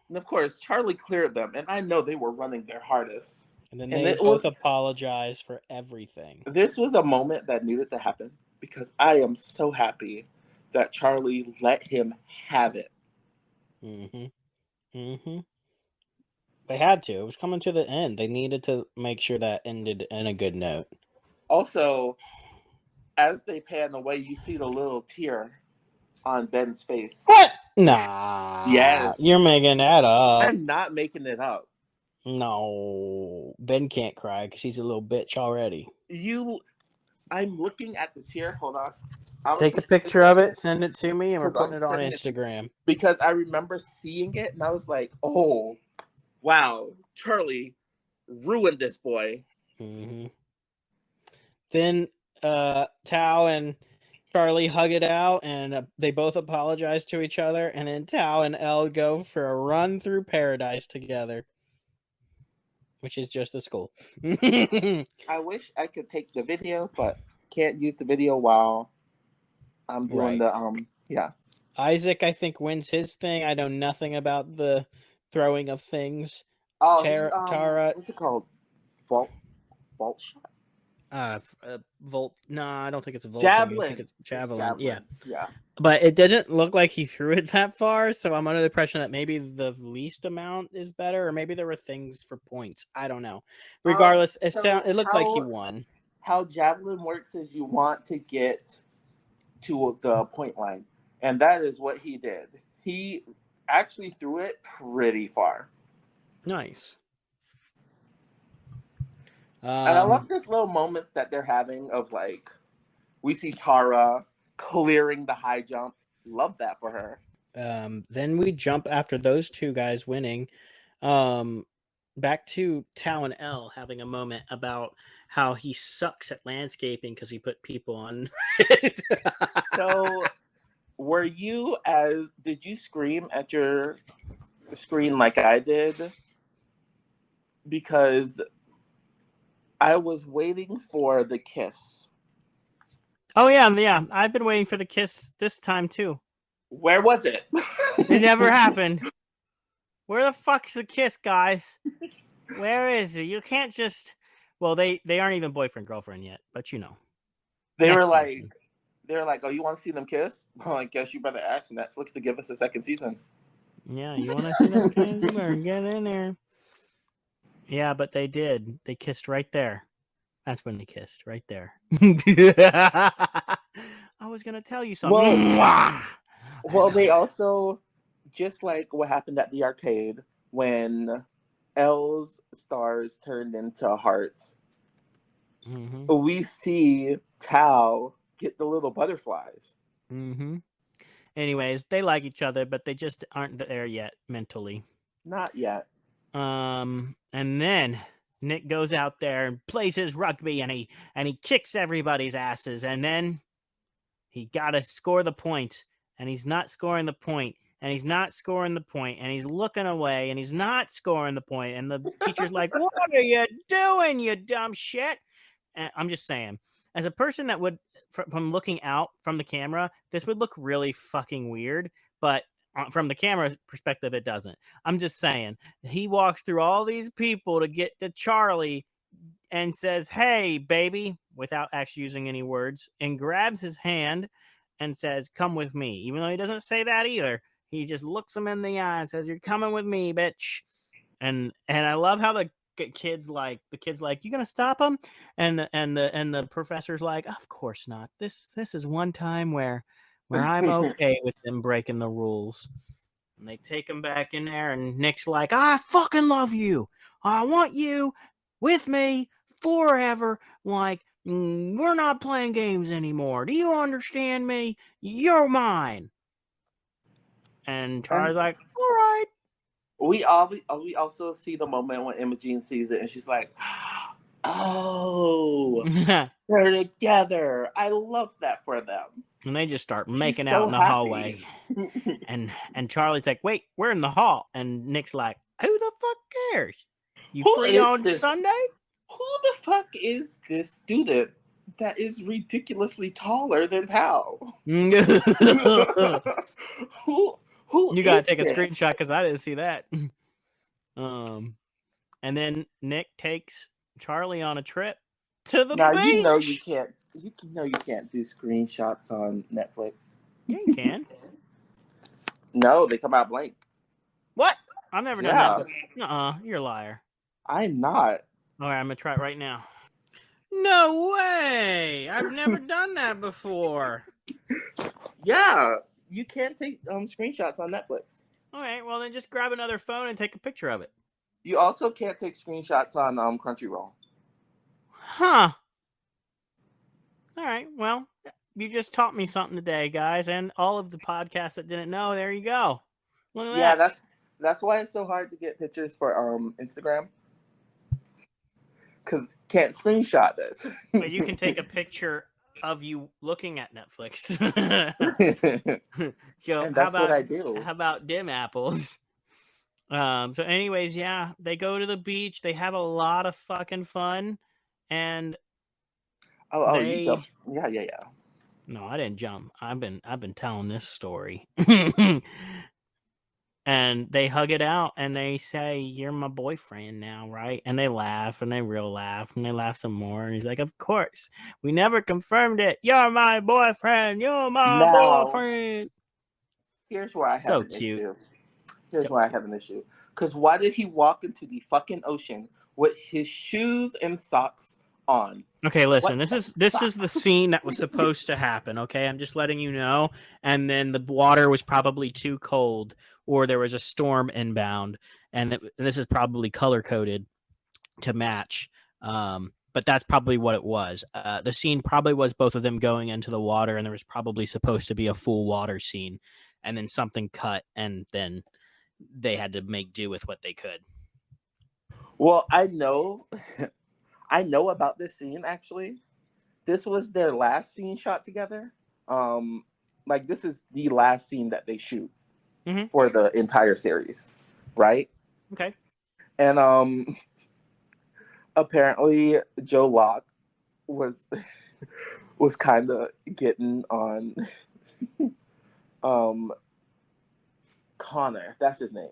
And of course, Charlie cleared them, and I know they were running their hardest. And then And they both apologize for everything. this was a moment that needed to happen because I am so happy that Charlie let him have it. Mm-hmm. Mm-hmm. They had to. It was coming to the end. They needed to make sure that ended in a good note. Also, as they pan away, you see the little tear on Ben's face. What? Nah. Yes. You're making that up. I'm not making it up. No. Ben can't cry because he's a little bitch already. I'm looking at the tear. Hold on. Take a picture of it, send it to me, and we're putting it on sending Instagram. Because I remember seeing it and I was like, oh, wow, Charlie ruined this boy. Mm-hmm. Then Tao and Charlie hug it out, and they both apologize to each other, and then Tao and Elle go for a run through paradise together, which is just as cool. I wish I could take the video, but can't use the video while I'm doing yeah. Isaac, I think, wins his thing. I know nothing about the throwing of things. Oh, Tara, what's it called? Vault shot? Volt. No, I don't think it's a volt. Javelin. I think it's javelin. Yeah. Yeah. But it didn't look like he threw it that far, so I'm under the impression that maybe the least amount is better, or maybe there were things for points. I don't know. Regardless, it looked like he won. How javelin works is you want to get to the point line, and that is what he did. He actually threw it pretty far. Nice. And I love this little moments that they're having of like, we see Tara clearing the high jump. Love that for her. Then we jump after those two guys winning. back to Tao and Elle having a moment about how he sucks at landscaping because he put people on. So, did you scream at your screen like I did? Because I was waiting for the kiss. Oh yeah. I've been waiting for the kiss this time too. Where was it? It never happened. Where the fuck's the kiss, guys? Where is it? You can't just. Well, they aren't even boyfriend girlfriend yet, but you know. They were Next like, season. "Oh, you want to see them kiss? Well, I guess you better ask Netflix to give us a second season." Yeah, you want to see them kiss? You better get in there. Yeah, but they did. They kissed right there. That's when they kissed, right there. I was gonna tell you something. Well, they also, just like what happened at the arcade when Elle's stars turned into hearts, we see Tao get the little butterflies. Anyways, they like each other, but they just aren't there yet mentally. Not yet. And then Nick goes out there and plays his rugby, and he kicks everybody's asses, and then he gotta score the point, and he's not scoring the point, and he's not scoring the point, and he's looking away, and he's not scoring the point, and the teacher's like, "What are you doing, you dumb shit?" And I'm just saying, as a person that would, from looking out from the camera, this would look really fucking weird, but from the camera's perspective, it doesn't. I'm just saying, he walks through all these people to get to Charlie and says, "Hey, baby," without actually using any words, and grabs his hand and says, "Come with me," even though he doesn't say that either. He just looks him in the eye and says, "You're coming with me, bitch." And I love how the kid's like, "You gonna stop him?" And the professor's like, "Of course not. This is one time where I'm okay with them breaking the rules." And they take him back in there, and Nick's like, "I fucking love you. I want you with me forever. Like, we're not playing games anymore. Do you understand me? You're mine." And Charlie's And like, "All right." we also see the moment when Imogene sees it and she's like, "Oh, they're together. I love that for them." And they just start She's making out so in the hallway. happy. And Charlie's like, "Wait, we're in the hall." And Nick's like, "Who the fuck cares? You Who free is on this? Sunday?" Who the fuck is this student that is ridiculously taller than Tao? You Who gotta is take a this? screenshot because I didn't see that. And then Nick takes Charlie on a trip to the Now beach. you know you can't. You can't do screenshots on Netflix. Yeah, you can. No, they come out blank. What? I've never done that. You're a liar. I'm not. All right, I'm gonna try it right now. No way! I've never done that before. Yeah, you can't take screenshots on Netflix. All right, well then just grab another phone and take a picture of it. You also can't take screenshots on Crunchyroll. Huh. All right, well, you just taught me something today, guys, and all of the podcasts that didn't know. There you go. Look at Yeah, that. that's why it's so hard to get pictures for Instagram. Because can't screenshot this. But you can take a picture of you looking at Netflix. So and that's what I do. How about dim apples? So anyways, yeah, they go to the beach. They have a lot of fucking fun, and You jump. Yeah. No, I didn't jump. I've been telling this story. And they hug it out and they say, "You're my boyfriend now, right?" And they laugh and they real laugh and they laugh some more. And he's like, "Of course. We never confirmed it. You're my boyfriend. You're my boyfriend." Here's where I have an cute. issue. Here's why I have an issue. Because why did he walk into the fucking ocean with his shoes and socks on? Okay, listen. This is the scene that was supposed to happen. Okay, I'm just letting you know. And then the water was probably too cold, or there was a storm inbound, and this is probably color coded to match. But that's probably what it was. The scene probably was both of them going into the water, and there was probably supposed to be a full water scene, and then something cut, and then they had to make do with what they could. Well, I know, I know about this scene actually. This was their last scene shot together. Um, like this is the last scene that they shoot Mhm. for the entire series, right? Okay. And apparently Joe Locke was was kind of getting on um Connor. That's his name.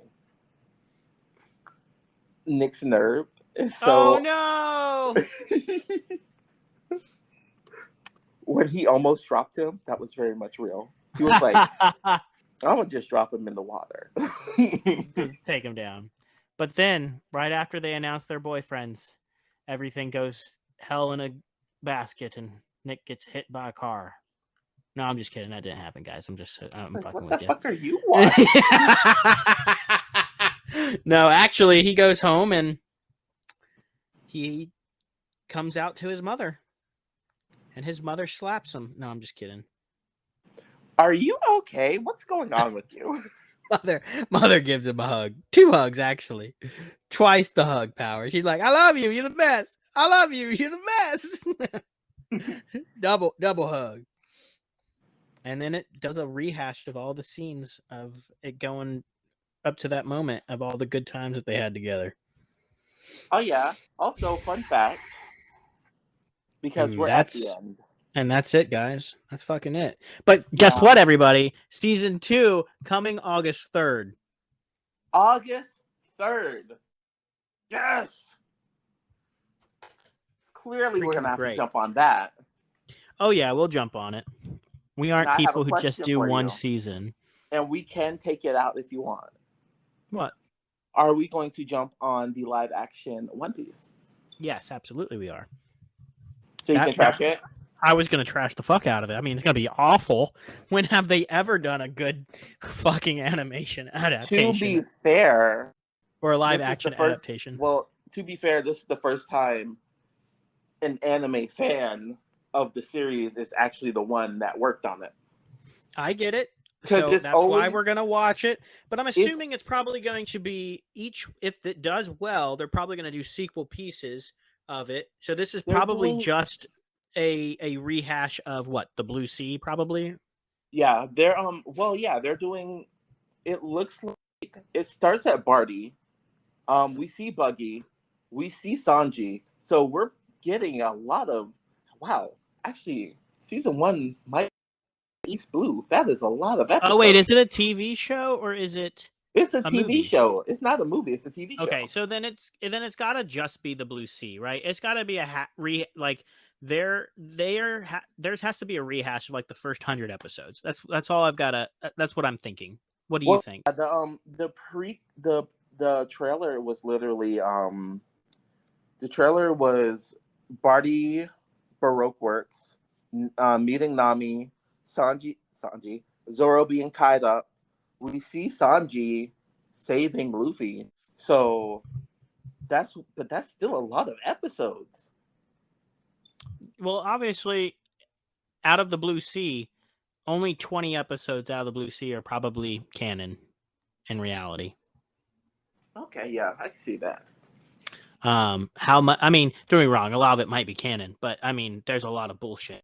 Nick's nerve. Oh So no! when he almost dropped him, that was very much real. He was like, I'm gonna just drop him in the water. Just take him down. But then, right after they announce their boyfriends, everything goes hell in a basket, and Nick gets hit by a car. No, I'm just kidding. That didn't happen, guys. I'm Like, fucking what the with you. fuck are you watching? No, actually, he goes home and he comes out to his mother, and his mother slaps him. No, I'm just kidding. Are you okay? What's going on with you? Mother gives him a hug. 2 hugs, actually. Twice the hug power. She's like, I love you. You're the best. I love you. You're the best. double hug. And then it does a rehash of all the scenes of it going up to that moment of all the good times that they had together. Oh yeah. Also, fun fact, because And we're at the end. that's it, guys. That's fucking it. But guess Yeah. what, everybody? Season 2 coming August 3rd. August 3rd. Yes. Clearly, we're gonna Freaking have to great. jump on that. Oh yeah, we'll jump on it. We aren't Now, I have people a who just question do for one you, season. and we can take it out if you want. What? Are we going to jump on the live action One Piece? Yes, absolutely we are. So you can trash it? I was going to trash the fuck out of it. I mean, it's going to be awful. When have they ever done a good fucking animation adaptation? To be fair, or a live action adaptation? Well, to be fair, this is the first time an anime fan of the series is actually the one that worked on it. I get it. Because So that's why we're going to watch it. But I'm assuming it's probably going to be if it does well, they're probably going to do sequel pieces of it. So this is probably just a rehash of what? The Blue Sea, probably? Yeah, they're they're doing, it looks like it starts at Barty. We see Buggy, we see Sanji. So we're getting a lot of actually season 1 might East Blue. That is a lot of episodes. Oh wait, is it a TV show or is it? It's a TV show. It's not a movie. It's a TV show. Okay, so then it's got to just be the Blue Sea, right? It's got to be there has to be a rehash of like the first 100 episodes. That's all I've got to. That's what I'm thinking. What do you think? The trailer was literally the trailer was Barty Baroque Works meeting Nami, Sanji, Zoro being tied up. We see Sanji saving Luffy. So that's still a lot of episodes. Well, obviously, out of the Blue Sea, only 20 episodes out of the Blue Sea are probably canon in reality. Okay, yeah, I can see that. How much? I mean, don't get me wrong, a lot of it might be canon, but I mean, there's a lot of bullshit.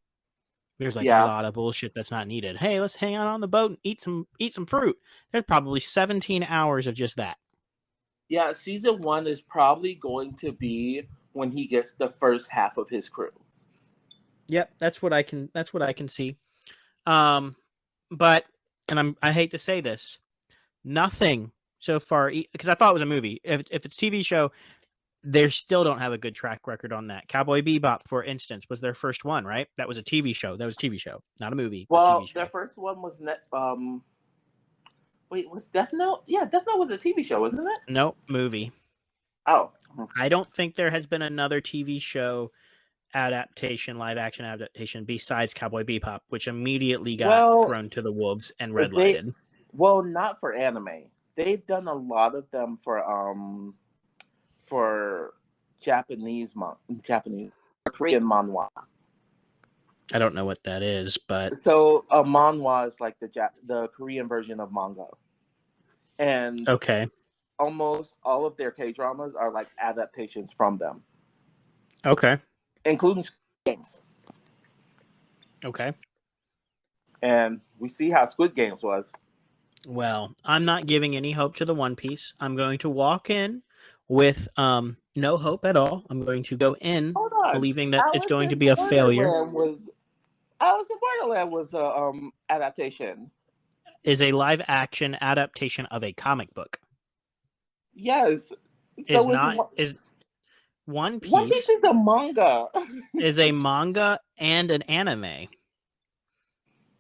There's a lot of bullshit that's not needed. Hey, let's hang out on the boat and eat some fruit. There's probably 17 hours of just that. Yeah, season 1 is probably going to be when he gets the first half of his crew. Yep, that's what I can see. But I hate to say this, nothing so far, because I thought it was a movie. If it's a TV show, they still don't have a good track record on that. Cowboy Bebop, for instance, was their first one, right? That was a TV show. That was a TV show, not a movie. Well, TV show. their first one was wait, was Death Note? Yeah, Death Note was a TV show, wasn't it? Nope, movie. Oh. I don't think there has been another TV show live action adaptation besides Cowboy Bebop, which immediately got thrown to the wolves and red lighted. Well, not for anime. They've done a lot of them for Japanese Korean manhwa. I don't know what that is, but so a manhwa is like the Korean version of manga. And okay, almost all of their K dramas are like adaptations from them, Okay. including Squid Games. Okay. And we see how Squid Games was. Well, I'm not giving any hope to the One Piece. I'm going to walk in with no hope at all. I'm going to go in Hold on, believing that it's going to be a failure. Alice in Borderland was a adaptation. Is a live action adaptation of a comic book. Yes. Is So not is One One Piece Piece is a manga. is a manga and an anime.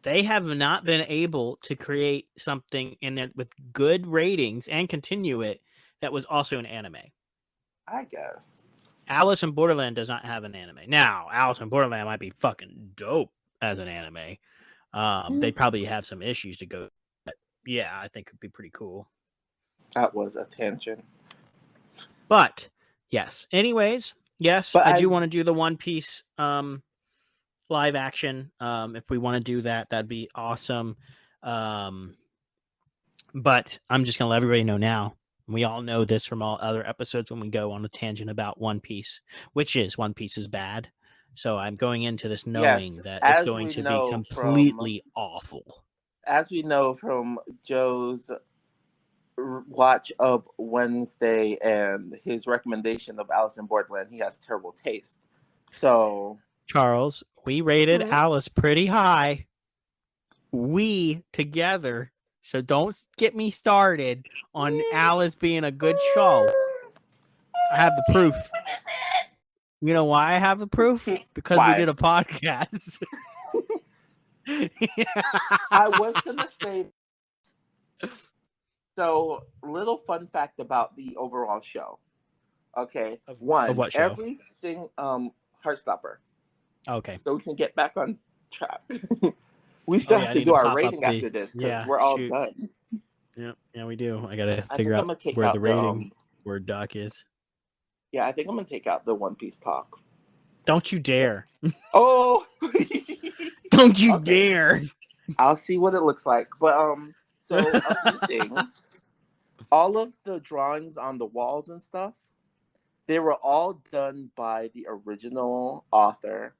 They have not been able to create something in there with good ratings and continue it that was also an anime. I guess. Alice in Borderland does not have an anime. Now, Alice in Borderland might be fucking dope as an anime. They probably have some issues to go. But yeah, I think it'd be pretty cool. That was a tangent. But yes. Anyways, yes, But I do want to do the One Piece live action. If we want to do that, that'd be awesome. But I'm just gonna let everybody know now. We all know this from all other episodes when we go on a tangent about One Piece, which is One Piece is bad. So I'm going into this knowing that it's going to be completely awful. As we know from Joe's watch of Wednesday and his recommendation of Alice in Borderland, he has terrible taste. So, Charles, we rated Alice pretty high. We together. So don't get me started on Alice being a good show. I have the proof. You know why I have the proof? Because we did a podcast. I was gonna say. So, little fun fact about the overall show. Okay, of what show? Every Heartstopper. Okay, so we can get back on track. We still have to do our rating after this because we're all done. Yeah, we do. I gotta figure out where the rating word doc is. Yeah, I think I'm gonna take out the One Piece talk. Don't you dare! Oh, don't you dare! I'll see what it looks like. But so a few things. All of the drawings on the walls and stuff, they were all done by the original author,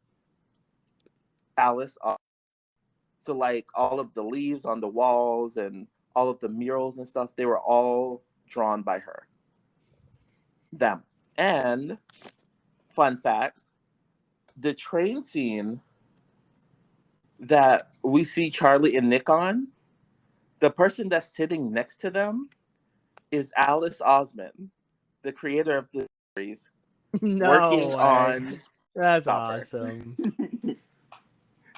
Alice. So like all of the leaves on the walls and all of the murals and stuff, they were all drawn by her. Them. And fun fact, the train scene that we see Charlie and Nick on, the person that's sitting next to them is Alice Osman, the creator of the series, working on. That's awesome.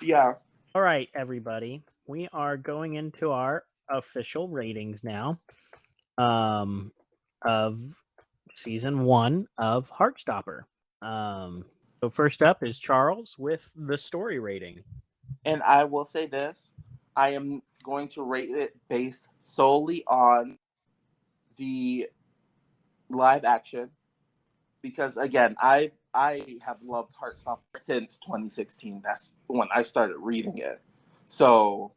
Yeah. All right, everybody. We are going into our official ratings now of season 1 of Heartstopper. So first up is Charles with the story rating. And I will say this, I am going to rate it based solely on the live action because again, I have loved Heartstopper since 2016. That's when I started reading it. So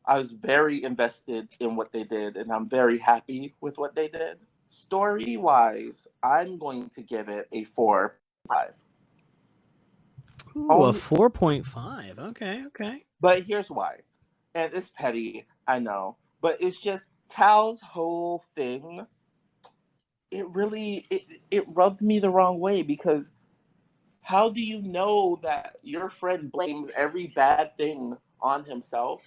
I was very invested in what they did and I'm very happy with what they did. Story wise, I'm going to give it a 4.5. Ooh, a 4.5. Okay. But here's why. And it's petty, I know. But it's just Tal's whole thing. It really it rubbed me the wrong way because how do you know that your friend blames every bad thing on himself,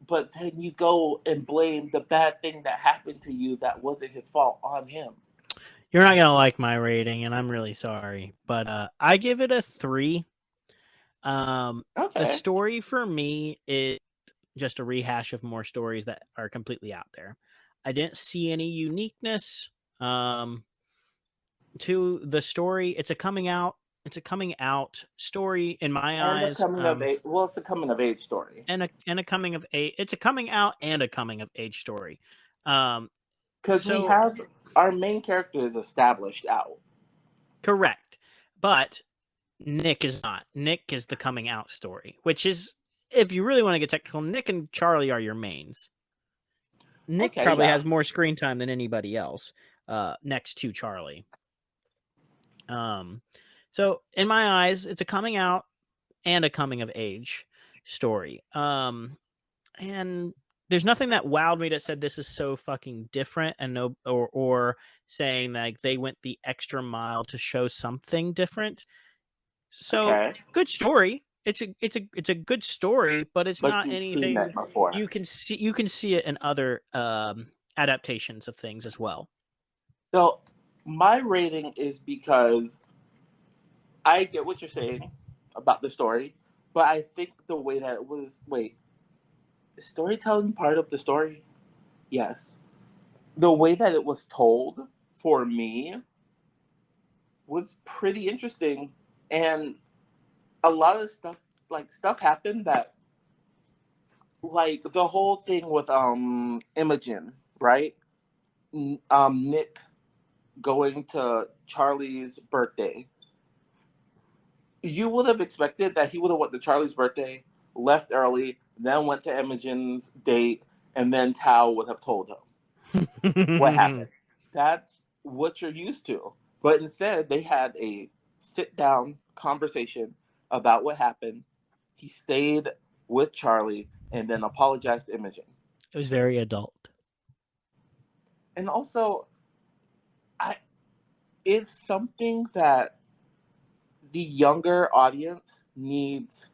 but then you go and blame the bad thing that happened to you that wasn't his fault on him? You're not gonna like my rating, and I'm really sorry, but I give it a 3. The story for me is just a rehash of more stories that are completely out there. I didn't see any uniqueness to the story. It's a coming out story in my eyes. It's a coming of age story. And a coming of age. It's a coming out and a coming of age story. Because we have our main character is established out. Correct. But Nick is not. Nick is the coming out story, which is, if you really want to get technical, Nick and Charlie are your mains. Nick Okay, probably yeah. has more screen time than anybody else next to Charlie. So in my eyes, it's a coming out and a coming of age story. And there's nothing that wowed me that said this is so fucking different, and or saying like they went the extra mile to show something different. So Okay. good story. It's a good story, but it's But not you've seen anything that before. you can see it in other adaptations of things as well. So my rating is because I get what you're saying about the story, but I think the way that it was, wait, is storytelling part of the story? Yes. The way that it was told for me was pretty interesting, and a lot of stuff happened that, like the whole thing with Imogen, right? Nick going to Charlie's birthday. You would have expected that he would have went to Charlie's birthday, left early, then went to Imogen's date, and then Tao would have told him what happened. That's what you're used to. But instead, they had a sit down conversation about what happened. He stayed with Charlie and then apologized to Imogen. It was very adult. And also, I it's something that the younger audience needs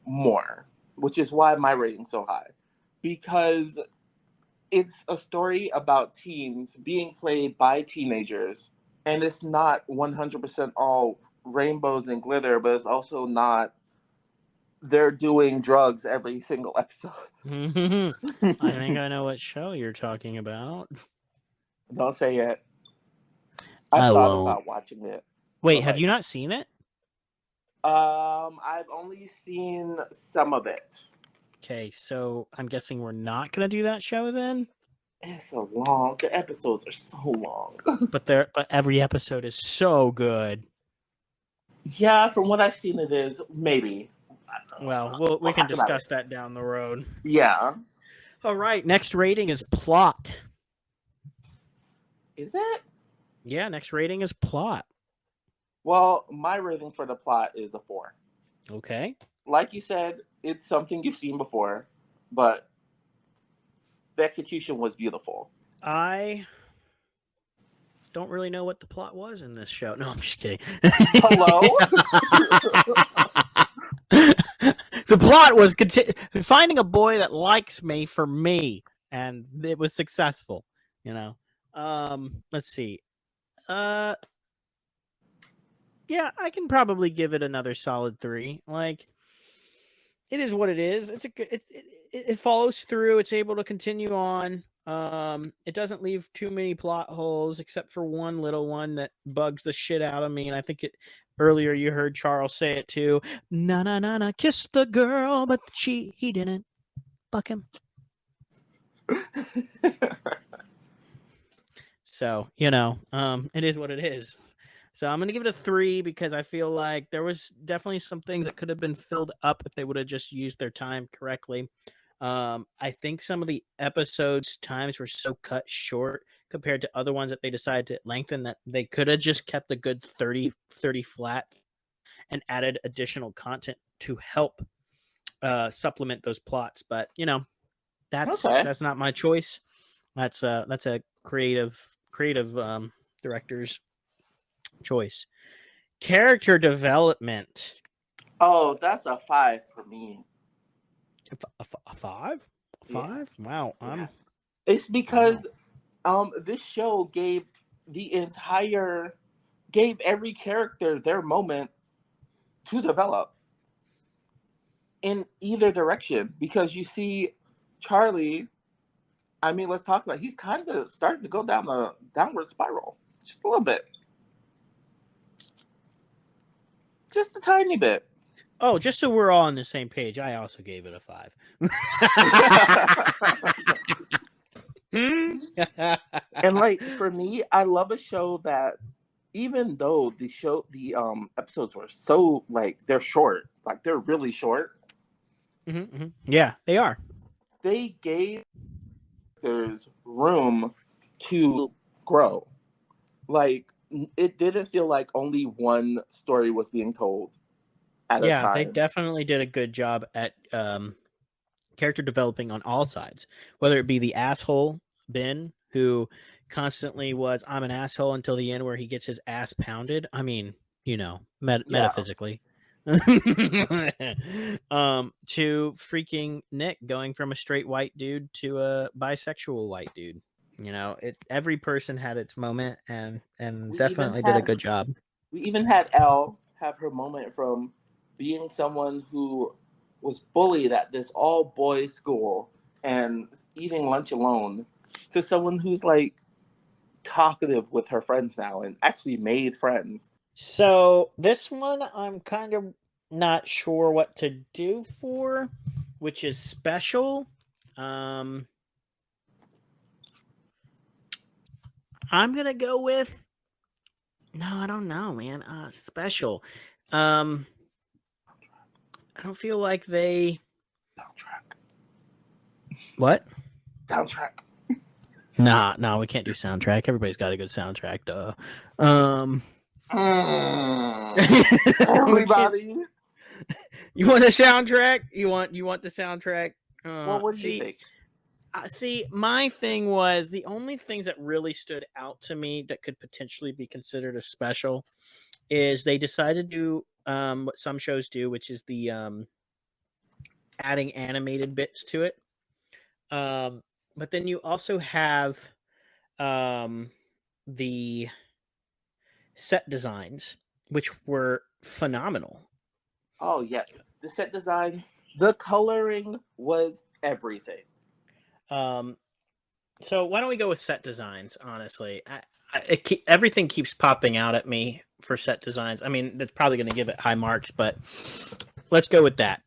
more, which is why my rating's so high. Because it's a story about teens being played by teenagers, and it's not 100% all rainbows and glitter, but it's also not they're doing drugs every single episode. I think I know what show you're talking about. Don't say it. I I thought won't. about watching it. Wait, but, have you not seen it? I've only seen some of it. Okay, so I'm guessing we're not gonna do that show then. It's so long. The episodes are so long. But every episode is so good. Yeah, from what I've seen, it is maybe. Well, we can discuss that down the road. Yeah. All right, next rating is plot. Is it? Yeah, next rating is plot. Well, my rating for the plot is a 4. Okay. Like you said, it's something you've seen before, but the execution was beautiful. I don't really know what the plot was in this show. No, I'm just kidding. Hello? The plot was finding a boy that likes me for me, and it was successful. You know. Let's see. Yeah, I can probably give it another solid 3. Like, it is what it is. It follows through. It's able to continue on. It doesn't leave too many plot holes, except for one little one that bugs the shit out of me. And I think earlier you heard Charles say it too. Na na na na, kiss the girl, but he didn't. Fuck him. So, it is what it is. So I'm going to give it a 3 because I feel like there was definitely some things that could have been filled up if they would have just used their time correctly. I think some of the episodes' times were so cut short compared to other ones that they decided to lengthen that they could have just kept a good 30 flat and added additional content to help supplement those plots. But, that's not my choice. That's a creative director's choice. Character development. Oh, that's a 5 for me. A 5? 5? Yeah. Wow. Yeah. It's because this show gave every character their moment to develop in either direction. Because you see Charlie, I mean, let's talk about he's kind of starting to go down a downward spiral. Just a little bit. Just a tiny bit. Oh, just so we're all on the same page, I also gave it a 5. And like for me, I love a show that even though the episodes were so like they're short, like they're really short. Mm-hmm. Yeah, they are. They gave characters room to grow. Like, it didn't feel like only one story was being told at a Yeah, they time. definitely did a good job at character developing on all sides, whether it be the asshole Ben, who constantly was I'm an asshole until the end where he gets his ass pounded. I mean, Yeah. metaphysically. To freaking Nick going from a straight white dude to a bisexual white dude. Every person had its moment and We even definitely did a had good job. we even had Elle have her moment from being someone who was bullied at this all boys school and eating lunch alone to someone who's like talkative with her friends now and actually made friends. So this one I'm kind of not sure what to do for, which is special. I'm gonna go with I don't know, man. Special. I don't feel like they Soundtrack. what? Soundtrack. Nah, we can't do soundtrack. Everybody's got a good soundtrack, duh. Um, we can't. Everybody. You want a soundtrack? You want the soundtrack? Well, what do you think? See, my thing was the only things that really stood out to me that could potentially be considered a special is they decided to do what some shows do, which is the adding animated bits to it. But then you also have the set designs, which were phenomenal. Oh, yes. The set designs, the coloring was everything. So why don't we go with set designs? Honestly, everything keeps popping out at me for set designs. I mean, that's probably going to give it high marks, but let's go with that.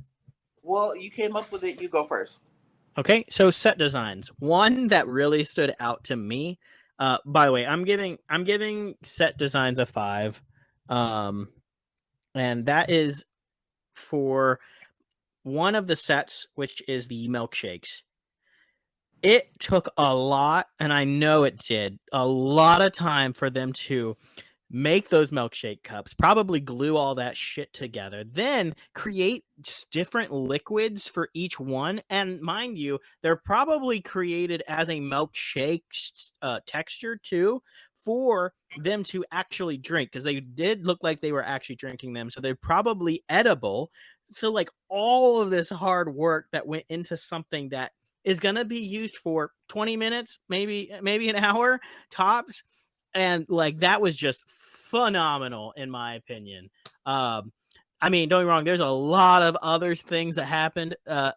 Well, you came up with it. You go first. Okay, so set designs. One that really stood out to me. By the way, I'm giving set designs a 5, and that is for one of the sets, which is the milkshakes. It took a lot, and I know it did, a lot of time for them to make those milkshake cups, probably glue all that shit together, then create different liquids for each one. And mind you, they're probably created as a milkshake texture too for them to actually drink, because they did look like they were actually drinking them. So they're probably edible. So like all of this hard work that went into something that is going to be used for 20 minutes, maybe an hour tops. And like that was just phenomenal in my opinion. I mean, don't get me wrong, there's a lot of other things that happened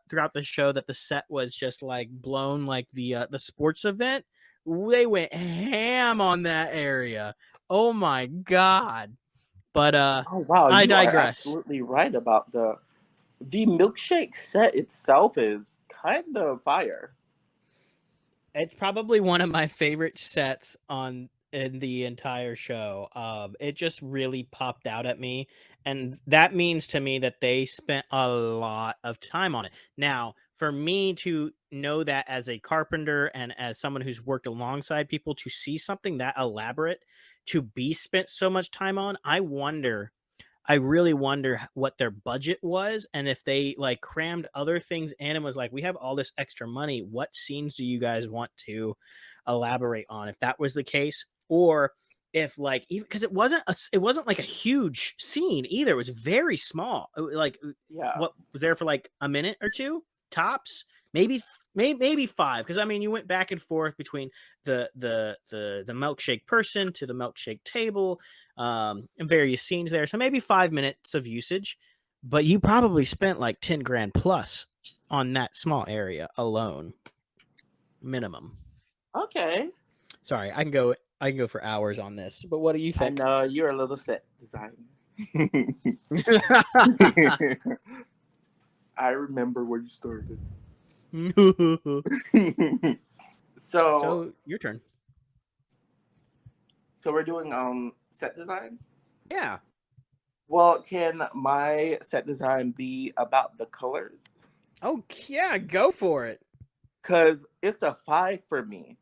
throughout the show that the set was just like blown, like the sports event. They went ham on that area. Oh my god. But Oh, wow. I You are digress. absolutely right about the milkshake set itself is kind of fire. It's probably one of my favorite sets in the entire show. It just really popped out at me, and that means to me that they spent a lot of time on it. Now, for me to know that as a carpenter and as someone who's worked alongside people, to see something that elaborate to be spent so much time on, I really wonder what their budget was, and if they like crammed other things in and was like, we have all this extra money, what scenes do you guys want to elaborate on? If that was the case, or if like, even because it wasn't like a huge scene either, it was very small. Like Yeah. what was there for like a minute or two tops, maybe 5, because I mean you went back and forth between the milkshake person to the milkshake table, and various scenes there, so maybe 5 minutes of usage, but you probably spent like 10 grand plus on that small area alone, minimum. Okay. Sorry, I can go for hours on this, but what do you I think? know you're a little set designer. I remember where you started. So your turn. So we're doing set design? Yeah. Well, can my set design be about the colors? Oh yeah, go for it. because it's a 5 for me.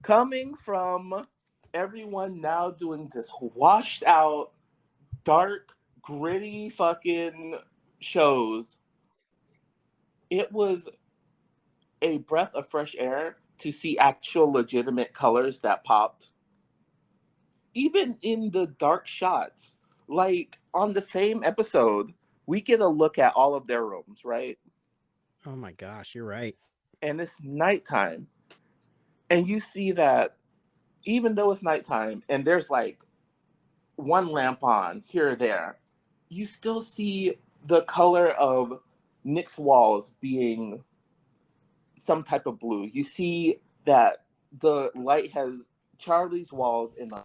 Coming from everyone now doing this washed out, dark, gritty fucking shows, it was a breath of fresh air to see actual legitimate colors that popped. Even in the dark shots, like on the same episode, we get a look at all of their rooms, right? Oh my gosh, you're right. And it's nighttime. And you see that even though it's nighttime and there's like one lamp on here or there, you still see the color of Nick's walls being some type of blue. You see that the light has Charlie's walls in the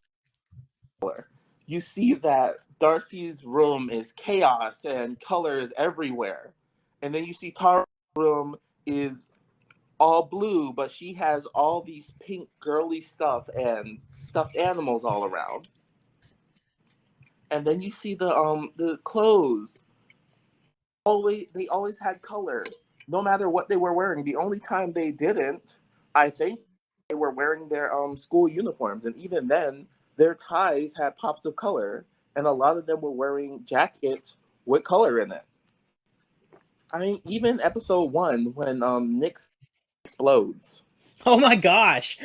color. You see that Darcy's room is chaos and colors everywhere. And then you see Tara's room is all blue, but she has all these pink girly stuff and stuffed animals all around. And then you see the clothes. They always had color, no matter what they were wearing. The only time they didn't, I think, they were wearing their school uniforms, and even then, their ties had pops of color, and a lot of them were wearing jackets with color in it. I mean, even episode 1 when Nick explodes. Oh my gosh.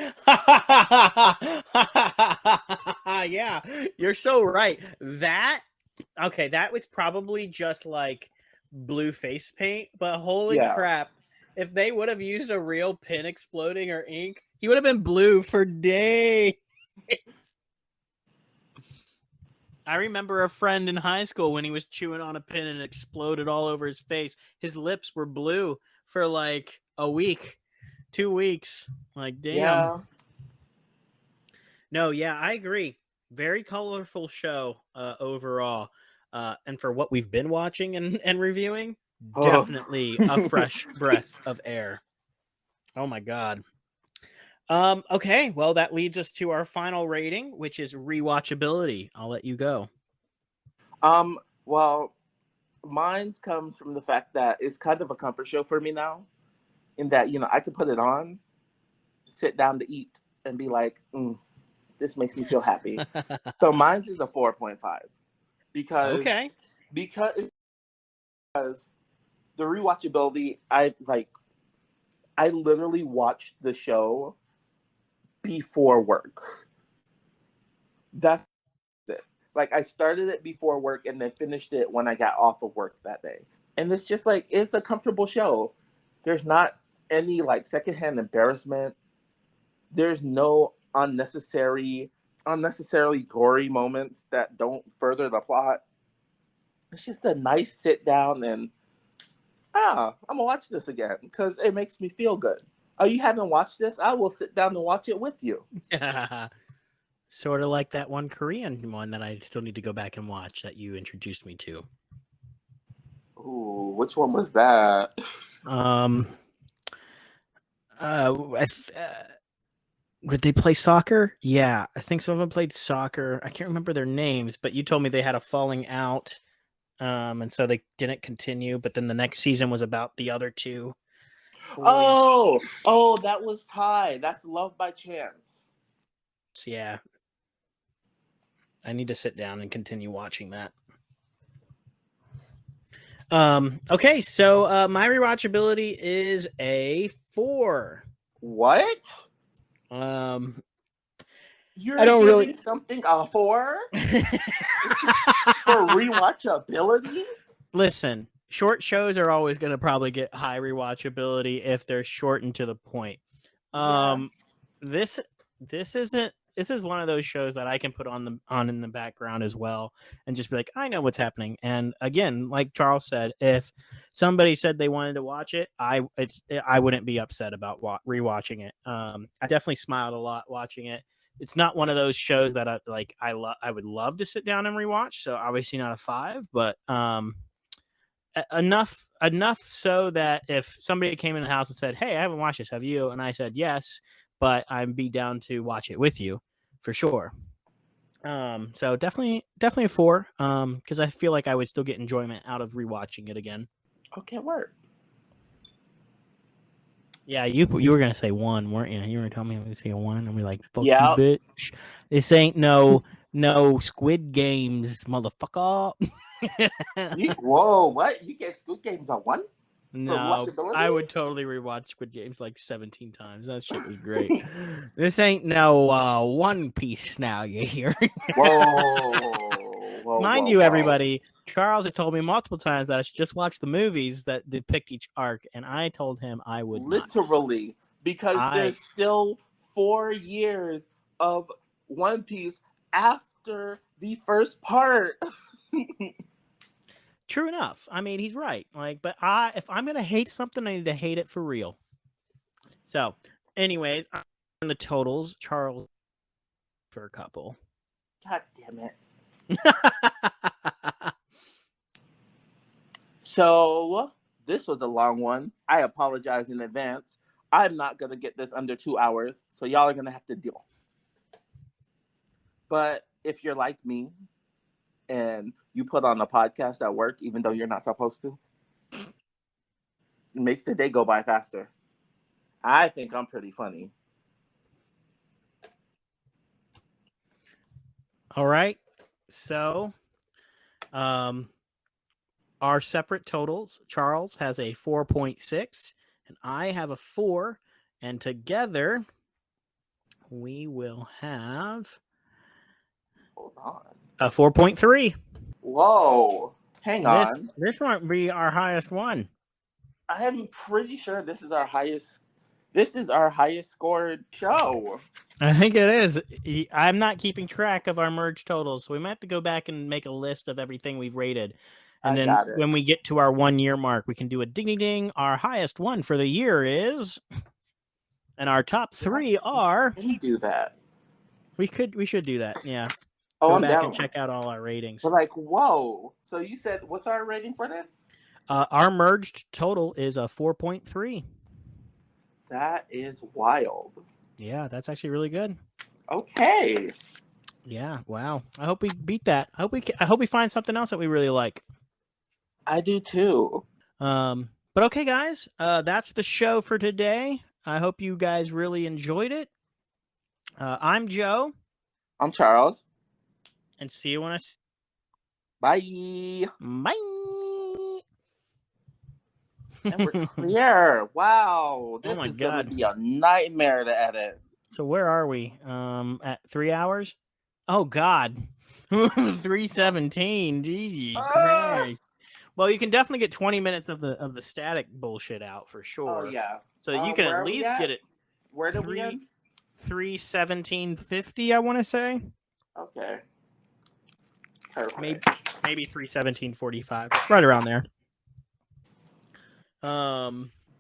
Yeah, you're so right. That was probably just like blue face paint, but holy Yeah. crap. If they would have used a real pin exploding or ink, he would have been blue for days. I remember a friend in high school when he was chewing on a pin and it exploded all over his face. His lips were blue for like a week, 2 weeks. Like, damn. Yeah. No, yeah, I agree. Very colorful show overall. And for what we've been watching and reviewing, definitely a fresh breath of air. Oh my God. Okay, well, that leads us to our final rating, which is rewatchability. I'll let you go. Well, mine's comes from the fact that it's kind of a comfort show for me now, in that, I could put it on, sit down to eat, and be like, this makes me feel happy. So mine's is a 4.5 because Okay. because the rewatchability, I literally watched the show before work. That's it. Like, I started it before work and then finished it when I got off of work that day. And it's just like, it's a comfortable show. There's not any like secondhand embarrassment. There's no unnecessarily gory moments that don't further the plot. It's just a nice sit down and I'm gonna watch this again because it makes me feel good. Oh, you haven't watched this? I will sit down and watch it with you. Sort of like that one Korean one that I still need to go back and watch that you introduced me to. Ooh, which one was that? Would they play soccer? Yeah, I think some of them played soccer. I can't remember their names, but you told me they had a falling out, and so they didn't continue. But then the next season was about the other two boys. Oh, that was Ty. That's Love by Chance. Yeah, I need to sit down and continue watching that. Okay, so my rewatchability is a 4. What? You're I don't giving really something a 4 for rewatchability? Listen, short shows are always going to probably get high rewatchability if they're short and to the point. This is one of those shows that I can put on in the background as well and just be like, I know what's happening. And again, like Charles said, if somebody said they wanted to watch it, I wouldn't be upset about rewatching it. I definitely smiled a lot watching it. It's not one of those shows that I would love to sit down and rewatch. So obviously not a 5, but enough so that if somebody came in the house and said, hey, I haven't watched this, have you? And I said yes, but I'd be down to watch it with you for sure. So definitely a 4, because I feel like I would still get enjoyment out of rewatching it again. Okay, work. Yeah, you were gonna say one, weren't you? You were telling me I was saying one, and we're like, "Fuck you, Yeah. bitch! This ain't no Squid Games, motherfucker." Whoa, what? You gave Squid Games a 1 for No, I watchability? would totally rewatch Squid Games like 17 times. That shit was great. This ain't no One Piece now, you hear? Whoa, whoa, Mind whoa, you, whoa. everybody, Charles has told me multiple times that I should just watch the movies that depict each arc, and I told him I would not. Literally, because I there's still 4 years of One Piece after the first part. True enough. I mean, he's right. Like, but if I'm gonna hate something, I need to hate it for real. So, anyways, on the totals, Charles for a couple. God damn it. So, this was a long one. I apologize in advance. I'm not going to get this under 2 hours, so y'all are going to have to deal. But if you're like me and you put on a podcast at work, even though you're not supposed to, it makes the day go by faster. I think I'm pretty funny. All right. So, our separate totals. Charles has a 4.6, and I have a 4, and together we will have Hold on. a 4.3. Whoa. Hang on. This might be our highest one. I'm pretty sure this is our highest. This is our highest scored show. I think it is. I'm not keeping track of our merge totals, so we might have to go back and make a list of everything we've rated. And then when we get to our 1 year mark, we can do a ding ding ding. Our highest one for the year is, and our top 3 are. Can we do that? We should do that. Yeah. Oh, go I'm back down. And check out all our ratings. But like, whoa! So you said what's our rating for this? Our merged total is a 4.3. That is wild. Yeah, that's actually really good. Okay. Yeah. Wow. I hope we beat that. I hope we find something else that we really like. I do too. But okay, guys, that's the show for today. I hope you guys really enjoyed it. I'm Joe. I'm Charles. And see you when I. Bye. Bye. And we're clear. Wow. This is going to be a nightmare to edit. So where are we? At 3 hours? Oh God. 3:17. Jesus Christ. Well, you can definitely get 20 minutes of the static bullshit out for sure. Oh yeah. So you can at least get it. Where do we end? 3:17:50, I want to say. Okay. Perfect. Maybe 3:17:45, right around there.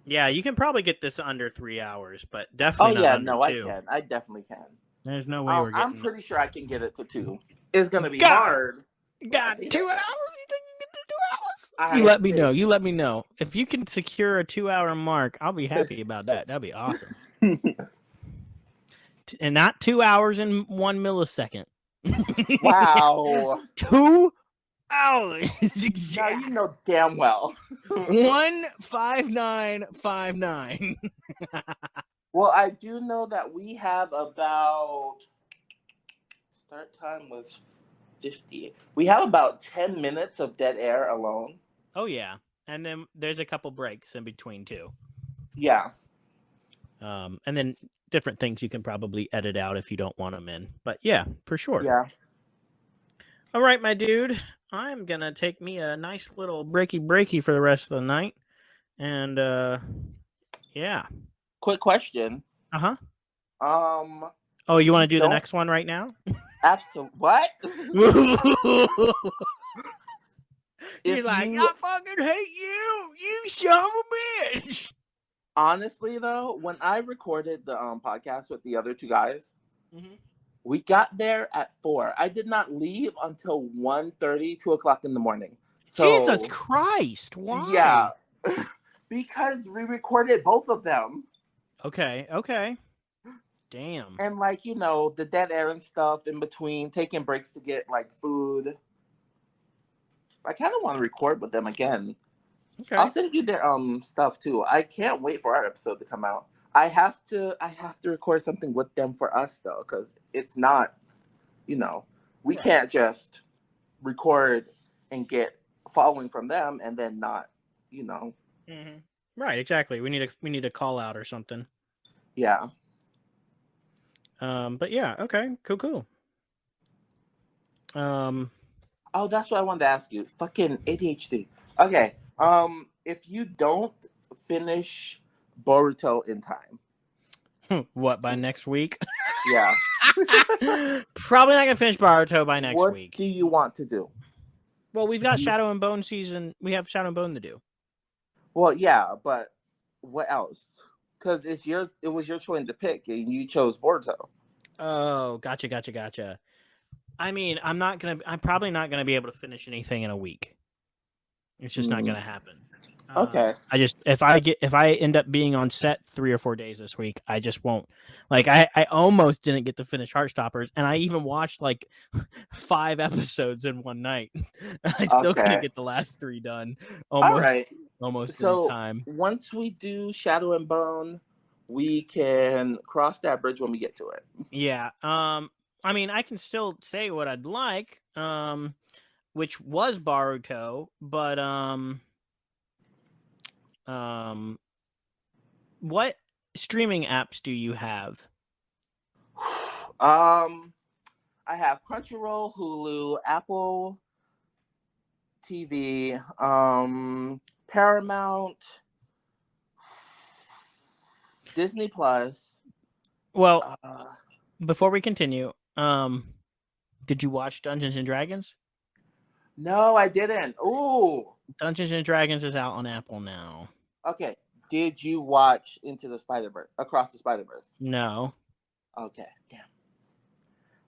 Yeah, you can probably get this under 3 hours, but definitely not under 2. I can. I definitely can. There's no way we're getting. I'm pretty sure I can get it to 2. It's gonna be hard. God, 2 hours? You think you can do 2 hours? You let me know. You let me know. If you can secure a 2-hour mark, I'll be happy about that. That'd be awesome. And not 2 hours and 1 millisecond. Wow. 2 hours. Now you know damn well. 1:59:59. Well, I do know that we have about start time was 50. We have about 10 minutes of dead air alone. Oh yeah, and then there's a couple breaks in between too. Yeah. And then different things you can probably edit out if you don't want them in. But yeah, for sure. Yeah. All right, my dude. I'm gonna take me a nice little breaky for the rest of the night. And yeah. Quick question. Uh-huh. Oh, you want to do the next one right now? Absolutely. What? He's like, I fucking hate you, you son of a bitch. Honestly, though, when I recorded the podcast with the other 2 guys, we got there at 4. I did not leave until 1:30, 2 o'clock in the morning. So, Jesus Christ! Why? Yeah, because we recorded both of them. Okay. Damn. And the dead air and stuff in between, taking breaks to get food. I kind of want to record with them again. Okay. I'll send you their stuff too. I can't wait for our episode to come out. I have to record something with them for us though, because it's not, we Right. can't just record and get following from them and then not, Mm-hmm. Right. Exactly. We need a call out or something. yeah. But yeah. Okay. Cool. Oh, that's what I wanted to ask you. Fucking ADHD. Okay. If you don't finish Boruto in time, What, by next week? yeah, Probably not gonna finish Baruto by next what week. do you want to do? Well, we've got Shadow and Bone season. We have Shadow and Bone to do. Well, yeah, but what else? Because it was your choice to pick, and you chose Boruto. Oh, gotcha. I mean, I'm probably not gonna be able to finish anything in a week. It's just not gonna happen. Okay. If I end up being on set 3 or 4 days this week, I just won't. Like I almost didn't get to finish Heartstoppers, and I even watched like 5 episodes in one night. I still couldn't get the last 3 done. All right. Almost in So time. once we do Shadow and Bone, we can cross that bridge when we get to it. Yeah. I mean, I can still say what I'd like. Which was Baruto, but what streaming apps do you have? I have Crunchyroll, Hulu, Apple TV, Paramount, Disney Plus. Well, before we continue, did you watch Dungeons and Dragons? No, I didn't. Ooh. Dungeons and Dragons is out on Apple now. Okay. Did you watch Across the Spider-Verse? No. Okay. Damn.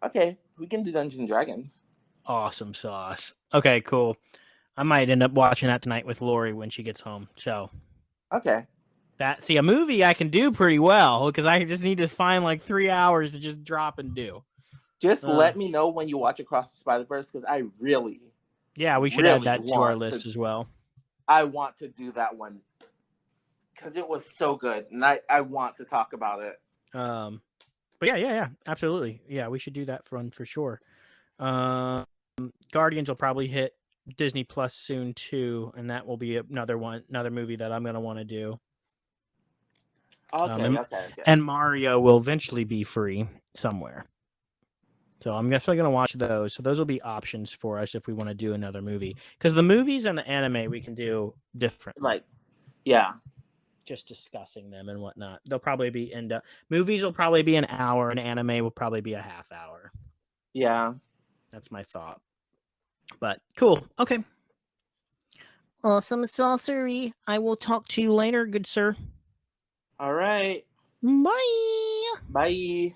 Okay, we can do Dungeons and Dragons. Awesome sauce. Okay, cool. I might end up watching that tonight with Lori when she gets home. So. Okay. A movie I can do pretty well because I just need to find like 3 hours to just drop and do. Just let me know when you watch Across the Spider-Verse because I really, we should add that to our list as well. I want to do that one because it was so good, and I want to talk about it. But yeah, absolutely. Yeah, we should do that for sure. Guardians will probably hit Disney Plus soon too, and that will be another movie that I'm gonna want to do. Okay. And Mario will eventually be free somewhere. So I'm definitely going to watch those. So those will be options for us if we want to do another movie. Because the movies and the anime we can do different. Yeah. Just discussing them and whatnot. They'll probably be movies will probably be an hour, and anime will probably be a half hour. Yeah. That's my thought. But cool. Okay. Awesome saucery. I will talk to you later, good sir. All right. Bye. Bye.